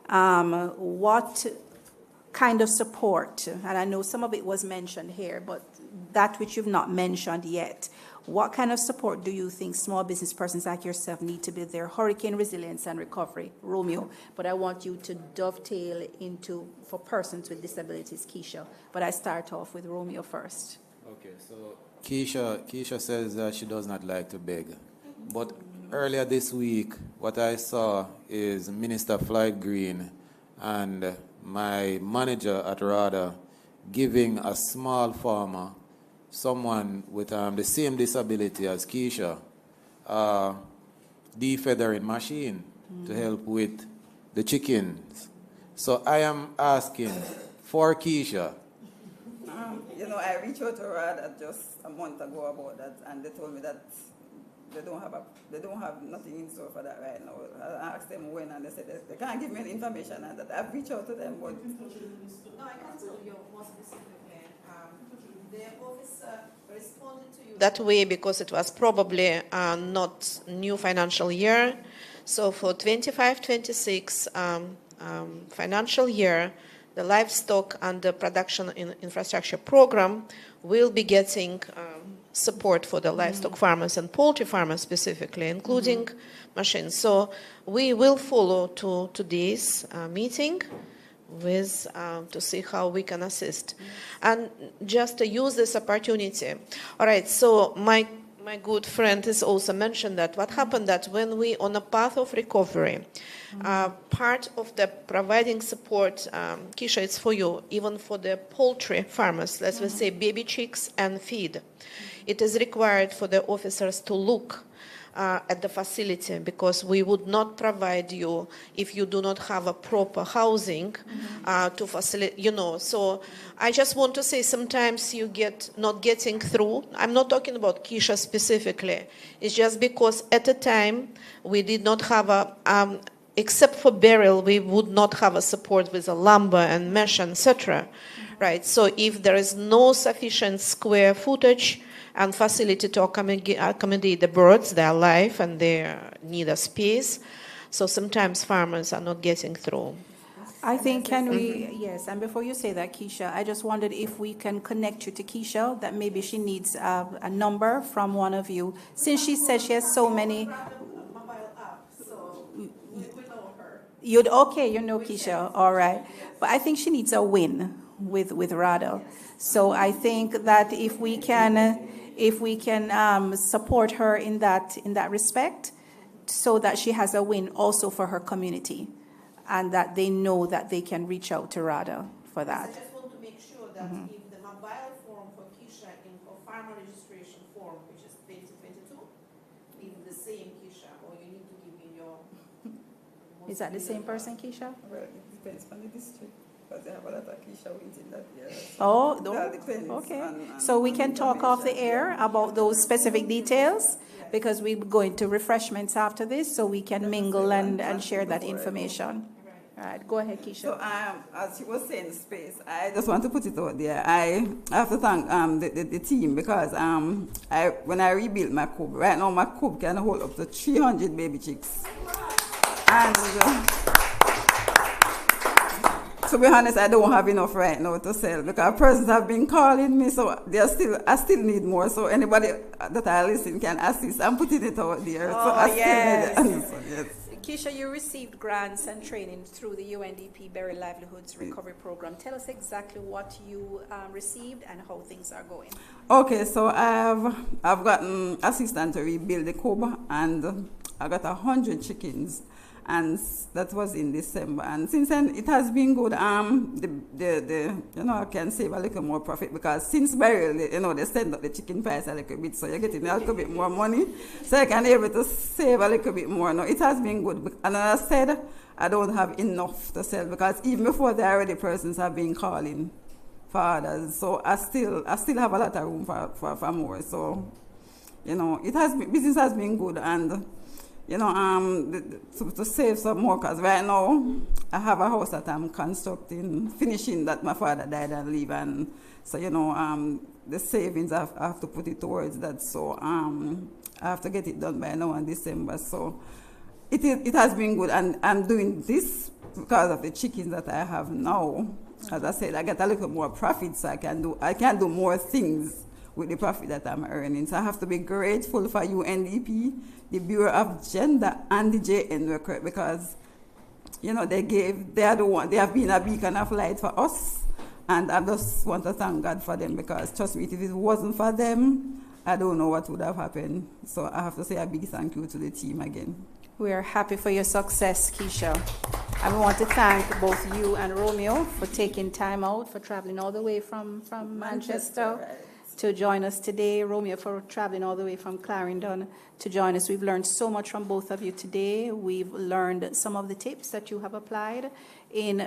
what kind of support, and I know some of it was mentioned here, but that which you've not mentioned yet, what kind of support do you think small business persons like yourself need to build their hurricane resilience and recovery? Romeo, but I want you to dovetail into for persons with disabilities, Keisha. But I start off with Romeo first. Okay, so Keisha says that she does not like to beg. But earlier this week, what I saw is Minister Floyd Green and my manager at RADA giving a small farmer, someone with the same disability as Keisha, defeathering machine to help with the chickens. So I am asking for Keisha. You know, I reached out to RADA just a month ago about that, and they told me that they don't have nothing in store for that right now. I asked them when, and they said they can't give me any information, and that I've reached out to them, but no, I can't tell you more specifically. The officer responded to you that way because it was probably not new financial year. So for 25-26 financial year, the livestock and the production infrastructure program will be getting support for the livestock farmers and poultry farmers specifically, including machines. So we will follow to today's meeting with to see how we can assist. And just to use this opportunity. All right, so my good friend has also mentioned that what happened that when we on a path of recovery, part of the providing support, Kisha, it's for you, even for the poultry farmers, let's say baby chicks and feed. It is required for the officers to look at the facility, because we would not provide you if you do not have a proper housing to facilitate, So I just want to say sometimes you get not getting through. I'm not talking about Kisha specifically. It's just because at the time we did not have except for Beryl, we would not have a support with a lumber and mesh, etc. Right? So if there is no sufficient square footage and facility to accommodate the birds, their life, and they need a space. So sometimes farmers are not getting through. I think, can we, yes, and before you say that, Keisha, I just wondered if we can connect you to Keisha, that maybe she needs a number from one of you. Since she said she has so many. Okay, Keisha, all right. But I think she needs a win with RADA. So I think that if we can support her in that respect, so that she has a win also for her community, and that they know that they can reach out to RADA for that. I just want to make sure that if the mobile form for Kisha in for farmer registration form, which is 2022, is the same Kisha, or you need to give me your. Is that the same person, Kisha? Well, it depends on the district. Because they have a lot of Kisha wins in that year. Okay. So we can talk off the air about those specific details, because we're going to refreshments after this, so we can mingle and share that information. All right, go ahead, Kisha. So as she was saying, space, I just want to put it out there. I have to thank the team, because when I rebuilt my coop, right now my coop can hold up to 300 baby chicks. And to be honest, I don't have enough right now to sell, because persons have been calling me, so I still need more. So anybody that I listen can assist. I'm putting it out there. Still need it. Yes. Kisha, you received grants and training through the UNDP Beryl Livelihoods Recovery Program. Tell us exactly what you received and how things are going. Okay, so I've gotten assistance to rebuild the coop, and I got 100 chickens. And that was in December, and since then it has been good. I can save a little more profit, because since Beryl, they send up the chicken price a little bit, so you're getting a little bit more money, so I can be able to save a little bit more. No, it has been good, and as I said, I don't have enough to sell, because even before the already persons have been calling for others, so I still have a lot of room for more. So business has been good, and to save some more, because right now I have a house that I'm finishing, that my father died and leave, and so the savings I have to put it towards that. So I have to get it done by now in December. So it has been good, and I'm doing this because of the chickens that I have now. As I said, I get a little more profit, so I can do more things with the profit that I'm earning. So I have to be grateful for UNDP, the Bureau of Gender, and the JN record, because they have been a beacon of light for us, and I just want to thank God for them, because trust me, if it wasn't for them, I don't know what would have happened. So I have to say a big thank you to the team again. We are happy for your success, Kisha. And we want to thank both you and Romeo for taking time out, for traveling all the way from Manchester to join us today. Romeo for traveling all the way from Clarendon to join us. We've learned so much from both of you today. We've learned some of the tips that you have applied in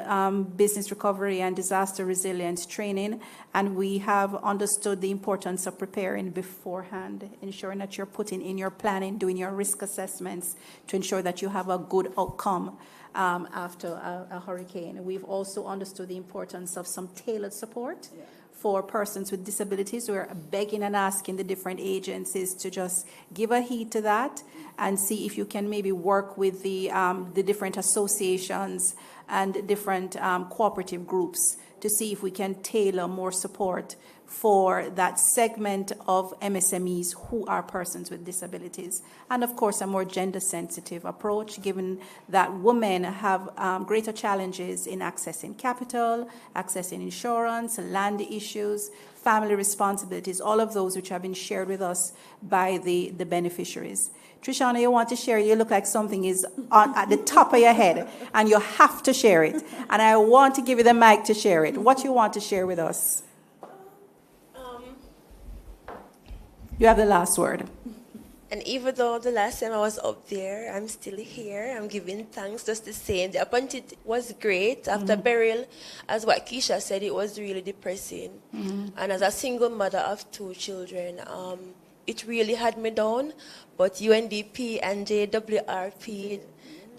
business recovery and disaster resilience training, and we have understood the importance of preparing beforehand, ensuring that you're putting in your planning, doing your risk assessments to ensure that you have a good outcome after a hurricane. We've also understood the importance of some tailored support for persons with disabilities. We're begging and asking the different agencies to just give a heed to that and see if you can maybe work with the different associations and different cooperative groups to see if we can tailor more support for that segment of MSMEs who are persons with disabilities. And of course, a more gender-sensitive approach, given that women have greater challenges in accessing capital, accessing insurance, land issues, family responsibilities, all of those which have been shared with us by the beneficiaries. Trishana, you want to share? You look like something is at the top of your head, and you have to share it. And I want to give you the mic to share it. What you want to share with us? You have the last word. And even though the last time I was up there, I'm still here. I'm giving thanks just the same. The opportunity was great. After Beryl, as what Kisha said, it was really depressing. And as a single mother of 2 children, it really had me down. But UNDP and the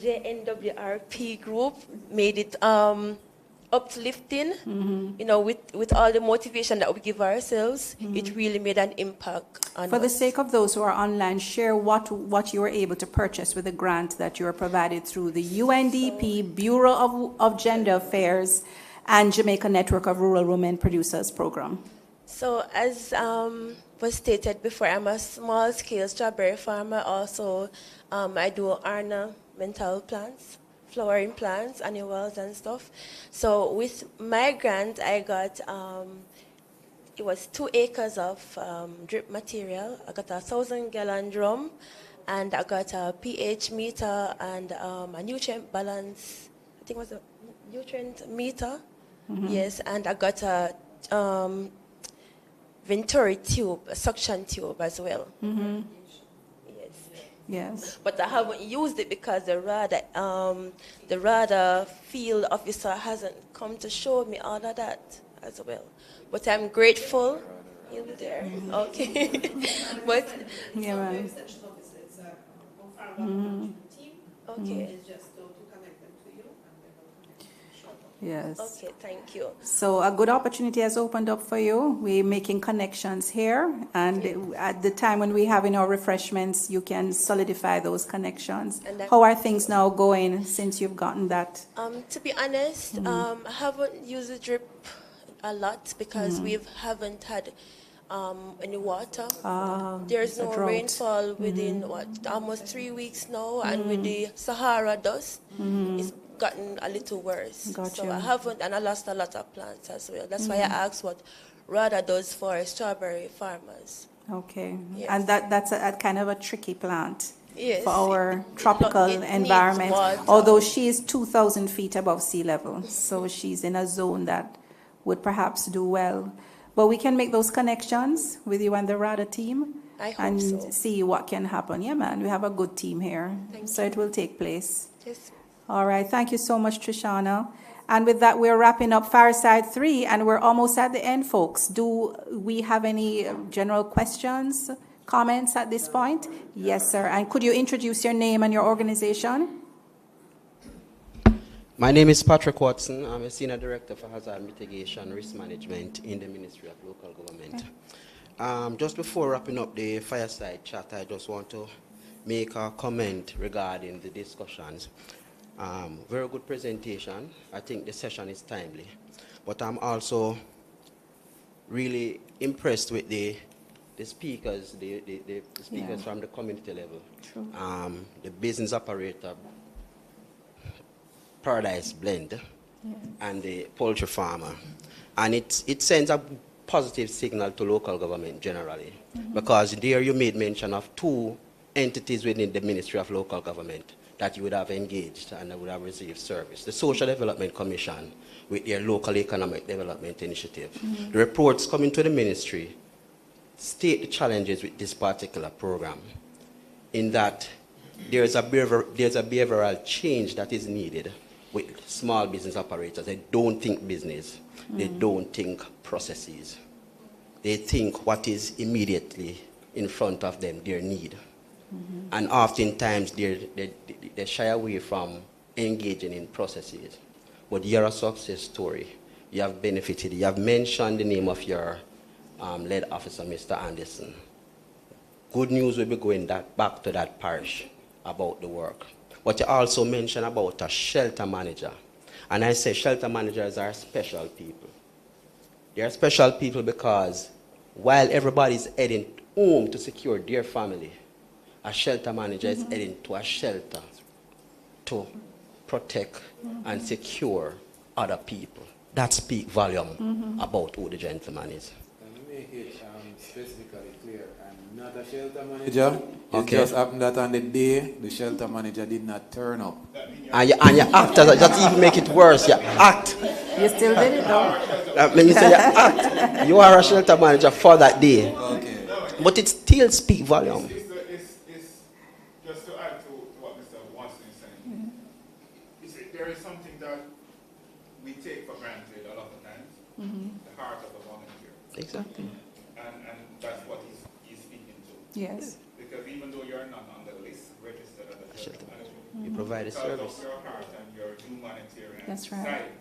NWRP group made it uplifting. You know, with all the motivation that we give ourselves, it really made an impact on For the us. sake of those who are online, share what you were able to purchase with the grant that you were provided through the UNDP Bureau of Gender Affairs and Jamaica Network of Rural Women Producers Program. So as was stated before, I'm a small-scale strawberry farmer. Also, I do ornamental plants, flowering plants, annuals and stuff. So with my grant, I got, it was 2 acres of drip material. I got a 1,000-gallon drum, and I got a pH meter and a nutrient balance, I think it was a nutrient meter. Yes, and I got a Venturi tube, a suction tube as well. Yes. But I haven't used it because the RADA field officer hasn't come to show me all of that as well. But I'm grateful. He'll be there. Okay. But yeah, man. Okay. Yes. Okay, thank you. So a good opportunity has opened up for you. We're making connections here, and at the time when we have our refreshments, you can solidify those connections. How are things now going since you've gotten that? To be honest, I haven't used the drip a lot because we haven't had any water. There's no rainfall within almost 3 weeks now, and with the Sahara dust, it's gotten a little worse. So I haven't, and I lost a lot of plants as well. That's why I asked what RADA does for strawberry farmers. Okay, Yes. and that's a kind of a tricky plant. Yes. For our tropical environment, although she is 2,000 feet above sea level, so she's in a zone that would perhaps do well. But we can make those connections with you and the RADA team and see what can happen. Yeah, man, we have a good team here, so it will take place. Yes. All right, thank you so much, Trishana. And with that, we're wrapping up Fireside 3, and we're almost at the end, folks. Do we have any general questions, comments at this point? Yes, sir. And could you introduce your name and your organization? My name is Patrick Watson. I'm a Senior Director for Hazard Mitigation Risk Management in the Ministry of Local Government. Just before wrapping up the Fireside Chat, I just want to make a comment regarding the discussions. Very good presentation. I think the session is timely. But I'm also really impressed with the speakers, the speakers from the community level. True. The business operator, Paradise Blend, and the poultry farmer. And it sends a positive signal to local government generally. Because there you made mention of 2 entities within the Ministry of Local Government that you would have engaged and would have received service. The Social Development Commission with their local economic development initiative. The reports coming to the ministry state the challenges with this particular program, in that there's a behavioral change that is needed with small business operators. They don't think business. They don't think processes. They think what is immediately in front of them, their need. And oftentimes they shy away from engaging in processes. But you're a success story. You have benefited. You have mentioned the name of your lead officer, Mr. Anderson. Good news will be going back to that parish about the work. But you also mentioned about a shelter manager. And I say shelter managers are special people. They are special people because while everybody's heading home to secure their family, a shelter manager is heading to a shelter to protect and secure other people. That speaks volume about who the gentleman is. Can you make it specifically clear? I'm not a shelter manager. Okay. It just happened that on the day the shelter manager did not turn up. And you act as just even make it worse. You act. You still did it though. Let me say you act. You are a shelter manager for that day. Okay. But it still speaks volume. It's just to add to what Mr. Watson is saying. There is something that we take for granted a lot of times. The heart of a volunteer. Exactly. And that's what he's speaking to. Yes. Because even though you're not on the list registered as a shelter manager, You provide a service. because of your heart and your humanitarian That's right. side,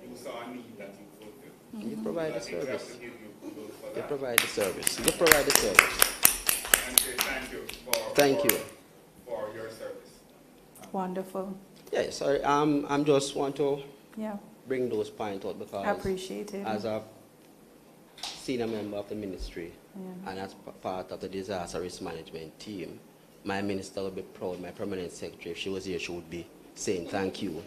you saw a need that you fulfill. You provide I a think we have service. to give you kudos for You that. provide the service. You provide the service. And say thank you Thank you. for your service. Wonderful. Yeah, sorry. I'm just want to Yeah. bring those points out because I appreciate it. as a senior member of the ministry Yeah. and as part of the disaster risk management team, my minister would be proud, my permanent secretary, if she was here, she would be saying thank you,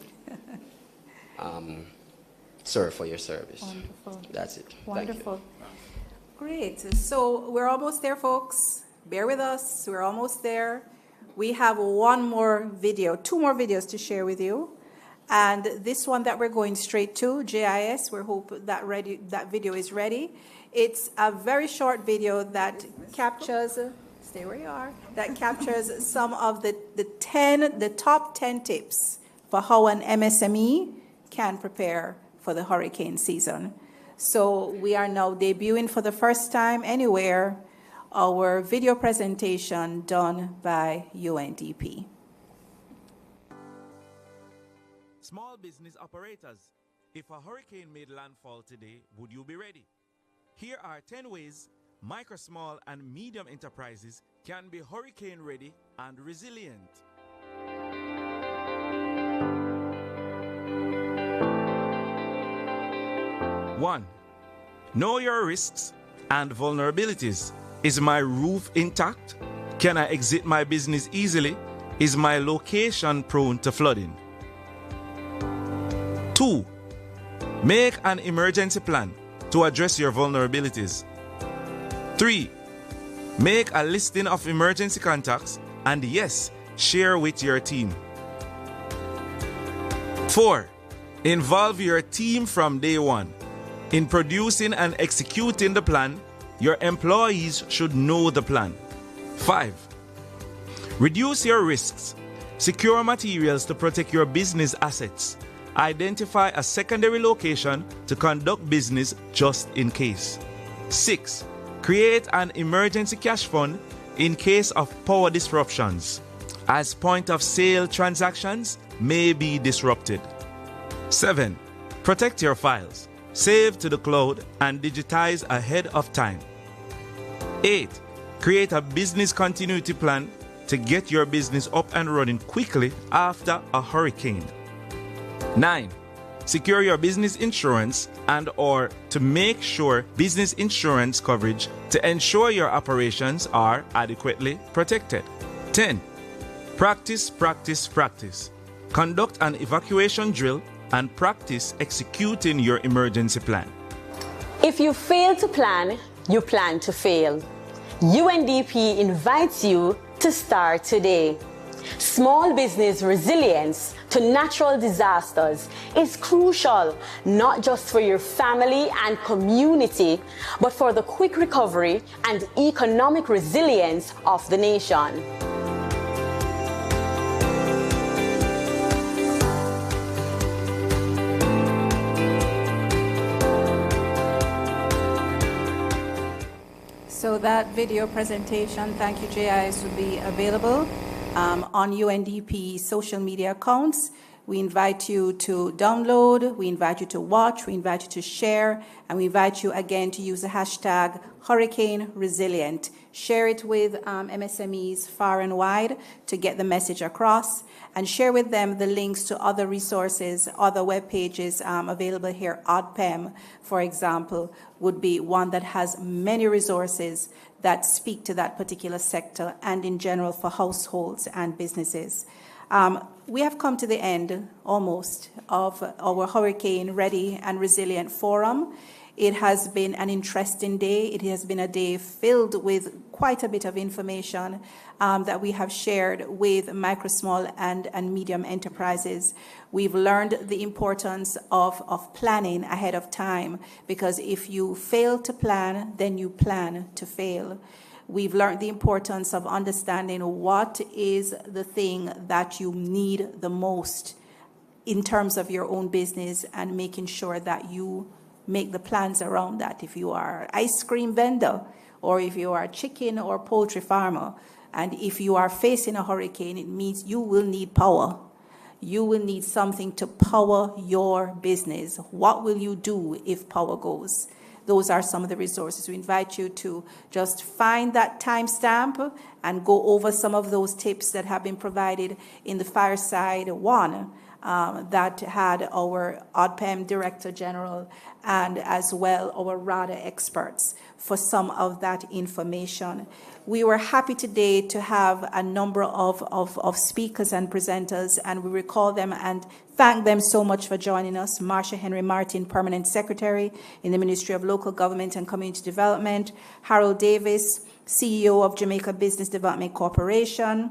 sir, for your service. Wonderful. That's it. Wonderful. Thank Great. So we're almost there, folks. Bear with us. We're almost there. We have one more video, two more videos to share with you. And this one that we're going straight to, JIS, we hope that video is ready. It's a very short video that captures, stay where you are, that captures some of the top 10 tips for how an MSME can prepare for the hurricane season. So we are now debuting for the first time anywhere our video presentation done by UNDP. Small business operators, if a hurricane made landfall today, would you be ready? Here are 10 ways micro, small, and medium enterprises can be hurricane ready and resilient. One, know your risks and vulnerabilities. Is my roof intact? Can I exit my business easily? Is my location prone to flooding? 2. Make an emergency plan to address your vulnerabilities. 3. Make a listing of emergency contacts and yes, share with your team. 4. Involve your team from day one. In producing and executing the plan, your employees should know the plan. 5. Reduce your risks. Secure materials to protect your business assets. Identify a secondary location to conduct business just in case. 6. Create an emergency cash fund in case of power disruptions, as point of sale transactions may be disrupted. 7. Protect your files. Save to the cloud and digitize ahead of time. 8. Create a business continuity plan to get your business up and running quickly after a hurricane. 9. Secure your business insurance and/or to make sure business insurance coverage to ensure your operations are adequately protected. 10. Practice, practice, practice. Conduct an evacuation drill and practice executing your emergency plan. If you fail to plan, you plan to fail. UNDP invites you to start today. Small business resilience to natural disasters is crucial, not just for your family and community, but for the quick recovery and economic resilience of the nation. So that video presentation, thank you, JIS, will be available on UNDP social media accounts. We invite you to download, we invite you to watch, we invite you to share, and we invite you again to use the hashtag Hurricane Resilient. Share it with MSMEs far and wide to get the message across, and share with them the links to other resources, other web pages available here. ODPEM, for example, would be one that has many resources that speak to that particular sector and in general for households and businesses. We have come to the end, almost, of our Hurricane Ready and Resilient Forum. It has been an interesting day. It has been a day filled with quite a bit of information that we have shared with micro, small, and medium enterprises. We've learned the importance of planning ahead of time, because if you fail to plan, then you plan to fail. We've learned the importance of understanding what is the thing that you need the most in terms of your own business, and making sure that you make the plans around that. If you are an ice cream vendor, or if you are a chicken or poultry farmer, and if you are facing a hurricane, it means you will need power. You will need something to power your business. What will you do if power goes? Those are some of the resources. We invite you to just find that timestamp and go over some of those tips that have been provided in the Fireside one that had our ODPEM Director General and as well our RADA experts for some of that information. We were happy today to have a number of speakers and presenters, and we recall them and thank them so much for joining us. Marsha Henry Martin, Permanent Secretary in the Ministry of Local Government and Community Development. Harold Davis, CEO of Jamaica Business Development Corporation.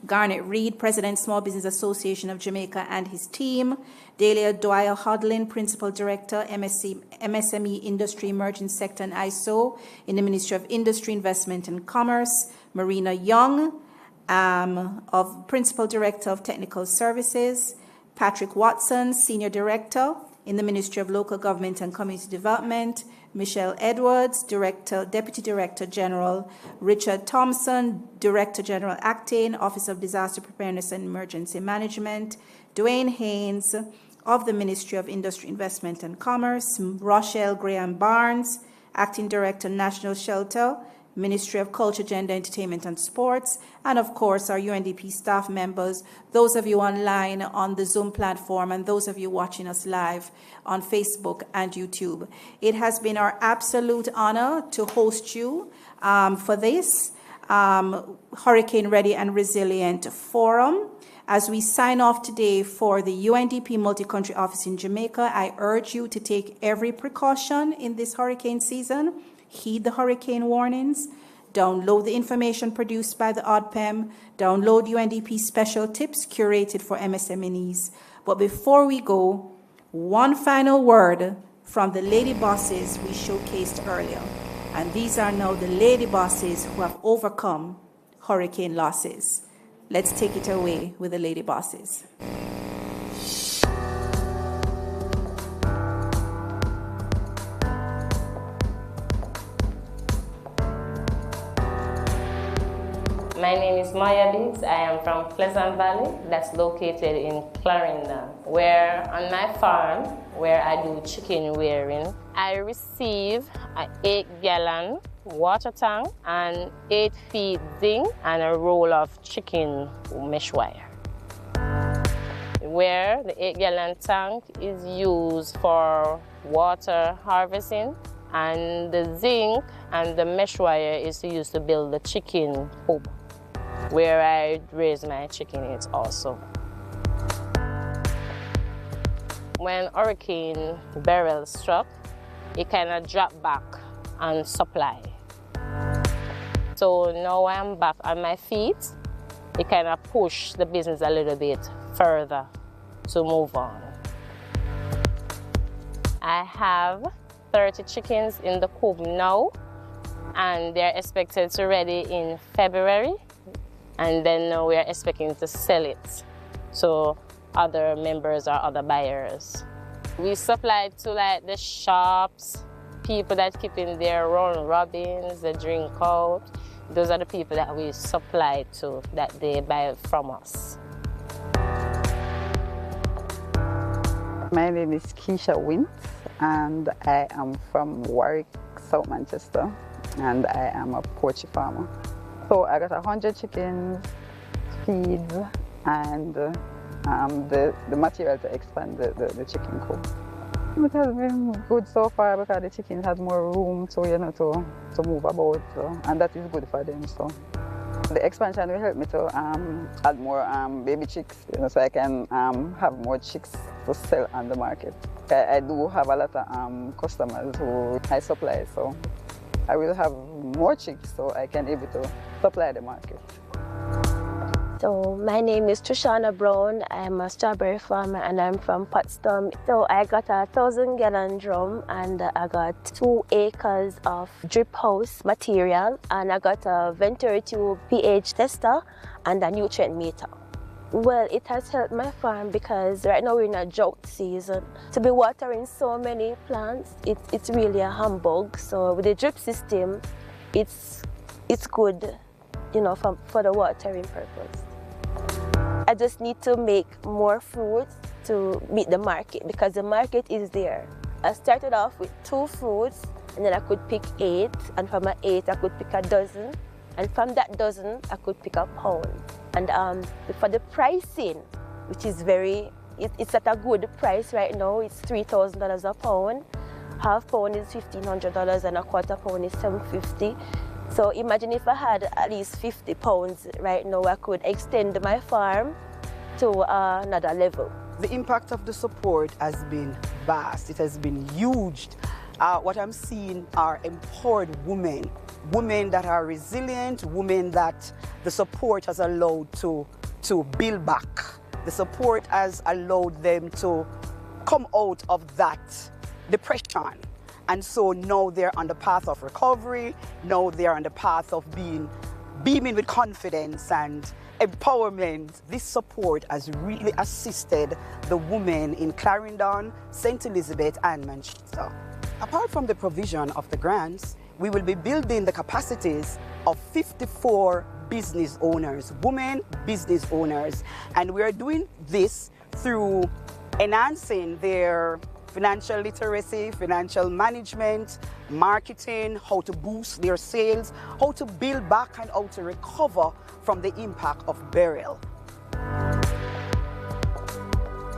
Garnet Reed, President, Small Business Association of Jamaica, and his team. Delia Dwyer Hodlin, Principal Director, MSME Industry Emerging Sector and ISO in the Ministry of Industry, Investment and Commerce. Marina Young, of Principal Director of Technical Services. Patrick Watson, Senior Director in the Ministry of Local Government and Community Development. Michelle Edwards, Deputy Director General. Richard Thompson, Director General Acting, Office of Disaster Preparedness and Emergency Management. Dwayne Haynes of the Ministry of Industry, Investment and Commerce. Rochelle Graham Barnes, Acting Director, National Shelter, Ministry of Culture, Gender, Entertainment and Sports, and of course our UNDP staff members, those of you online on the Zoom platform, and those of you watching us live on Facebook and YouTube. It has been our absolute honor to host you for this Hurricane Ready and Resilient Forum. As we sign off today for the UNDP Multi-Country Office in Jamaica, I urge you to take every precaution in this hurricane season. Heed the hurricane warnings. Download the information produced by the ODPEM. Download UNDP special tips curated for MSMEs. But before we go, one final word from the lady bosses we showcased earlier. And these are now the lady bosses who have overcome hurricane losses. Let's take it away with the lady bosses. My name is Maya Biggs. I am from Pleasant Valley, that's located in Clarendon, where on my farm, where I do chicken rearing, I receive an 8-gallon water tank and 8 feet zinc and a roll of chicken mesh wire. Where the 8-gallon tank is used for water harvesting, and the zinc and the mesh wire is used to build the chicken coop, where I raise my chickens also. When Hurricane Beryl struck, it kind of dropped back on supply. So now I'm back on my feet. It kind of pushed the business a little bit further to move on. I have 30 chickens in the coop now, and they're expected to ready in February. And then we are expecting to sell it to other members or other buyers. We supply to like the shops, people that keep in their own robins, they drink out. Those are the people that we supply to, that they buy from us. My name is Keisha Wint, and I am from Warwick, South Manchester, and I am a poultry farmer. So I got 100 chickens, feeds, and the material to expand the chicken coop. It has been good so far because the chickens have more room to, to move about, so, and that is good for them. So the expansion will help me to add more baby chicks, so I can have more chicks to sell on the market. I do have a lot of customers who I supply, so I will have more chicks so I can able to supply the market. So my name is Trishana Brown. I'm a strawberry farmer and I'm from Potsdam. So I got a 1,000-gallon drum and I got 2 acres of drip house material, and I got a venturi tube pH tester and a nutrient meter. Well, it has helped my farm because right now we're in a drought season. To be watering so many plants, it's really a humbug. So with the drip system, it's good, for the watering purpose. I just need to make more fruits to meet the market because the market is there. I started off with 2 fruits and then I could pick 8, and from my 8 I could pick a dozen, and from that dozen I could pick a pound. And for the pricing, which is it's at a good price right now, it's $3,000 a pound. Half pound is $1,500 and a quarter pound is $750. So imagine if I had at least 50 pounds right now, I could extend my farm to another level. The impact of the support has been vast. It has been huge. What I'm seeing are empowered women, women that are resilient, women that the support has allowed to build back. The support has allowed them to come out of that depression. And so now they're on the path of recovery. Now they're on the path of beaming with confidence and empowerment. This support has really assisted the women in Clarendon, St. Elizabeth, and Manchester. Apart from the provision of the grants, we will be building the capacities of 54 business owners, women business owners. And we are doing this through enhancing their financial literacy, financial management, marketing, how to boost their sales, how to build back and how to recover from the impact of Beryl.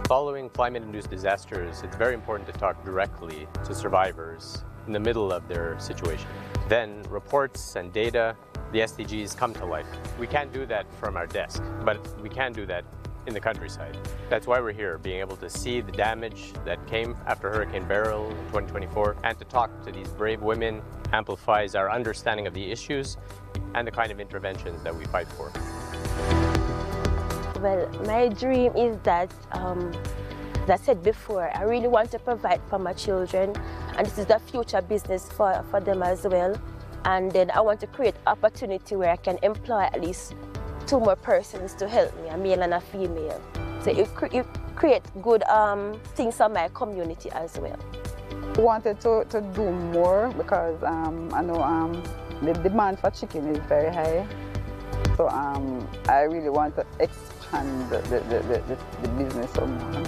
Following climate-induced disasters, it's very important to talk directly to survivors in the middle of their situation. Then reports and data, the SDGs come to life. We can't do that from our desk, but we can do that in the countryside. That's why we're here, being able to see the damage that came after Hurricane Beryl in 2024, and to talk to these brave women amplifies our understanding of the issues and the kind of interventions that we fight for. Well, my dream is that, as I said before, I really want to provide for my children, and this is the future business for them as well. And then I want to create opportunity where I can employ at least 2 more persons to help me, a male and a female. So you create good things for my community as well. I wanted to do more because I know the demand for chicken is very high. So I really want to expand the business some more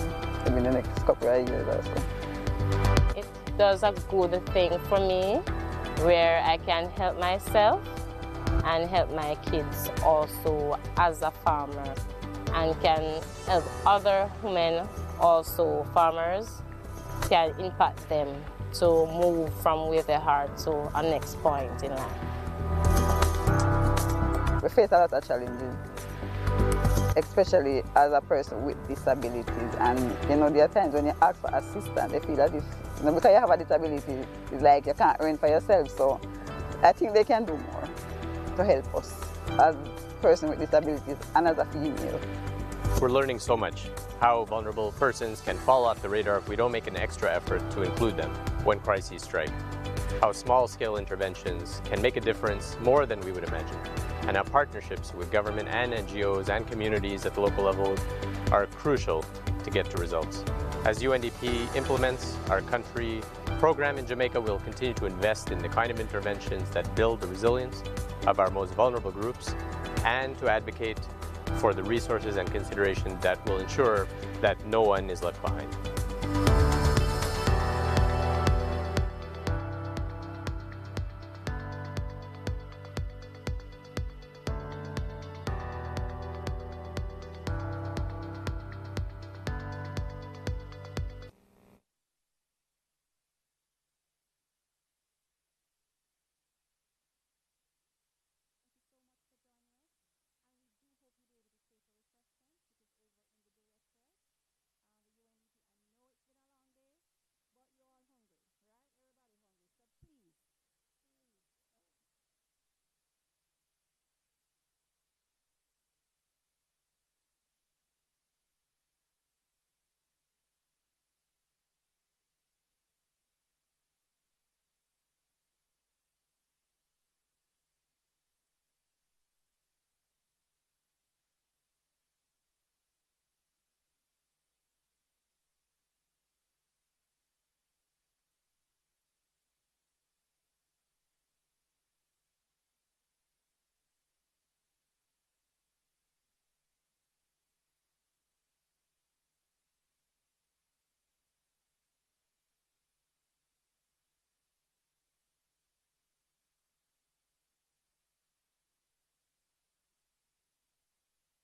in the next couple of years or so. It does a good thing for me where I can help myself and help my kids also as a farmer, and can help other women, also farmers, can impact them to move from where they are to a next point in life. We face a lot of challenges, especially as a person with disabilities, and there are times when you ask for assistance, they feel that if, because you have a disability, it's like you can't earn for yourself, so I think they can do more to help us as a person with disabilities and as a female. We're learning so much, how vulnerable persons can fall off the radar if we don't make an extra effort to include them when crises strike, how small-scale interventions can make a difference more than we would imagine, and how partnerships with government and NGOs and communities at the local level are crucial to get to results. As UNDP implements our country program in Jamaica, we'll continue to invest in the kind of interventions that build the resilience of our most vulnerable groups, and to advocate for the resources and consideration that will ensure that no one is left behind. you.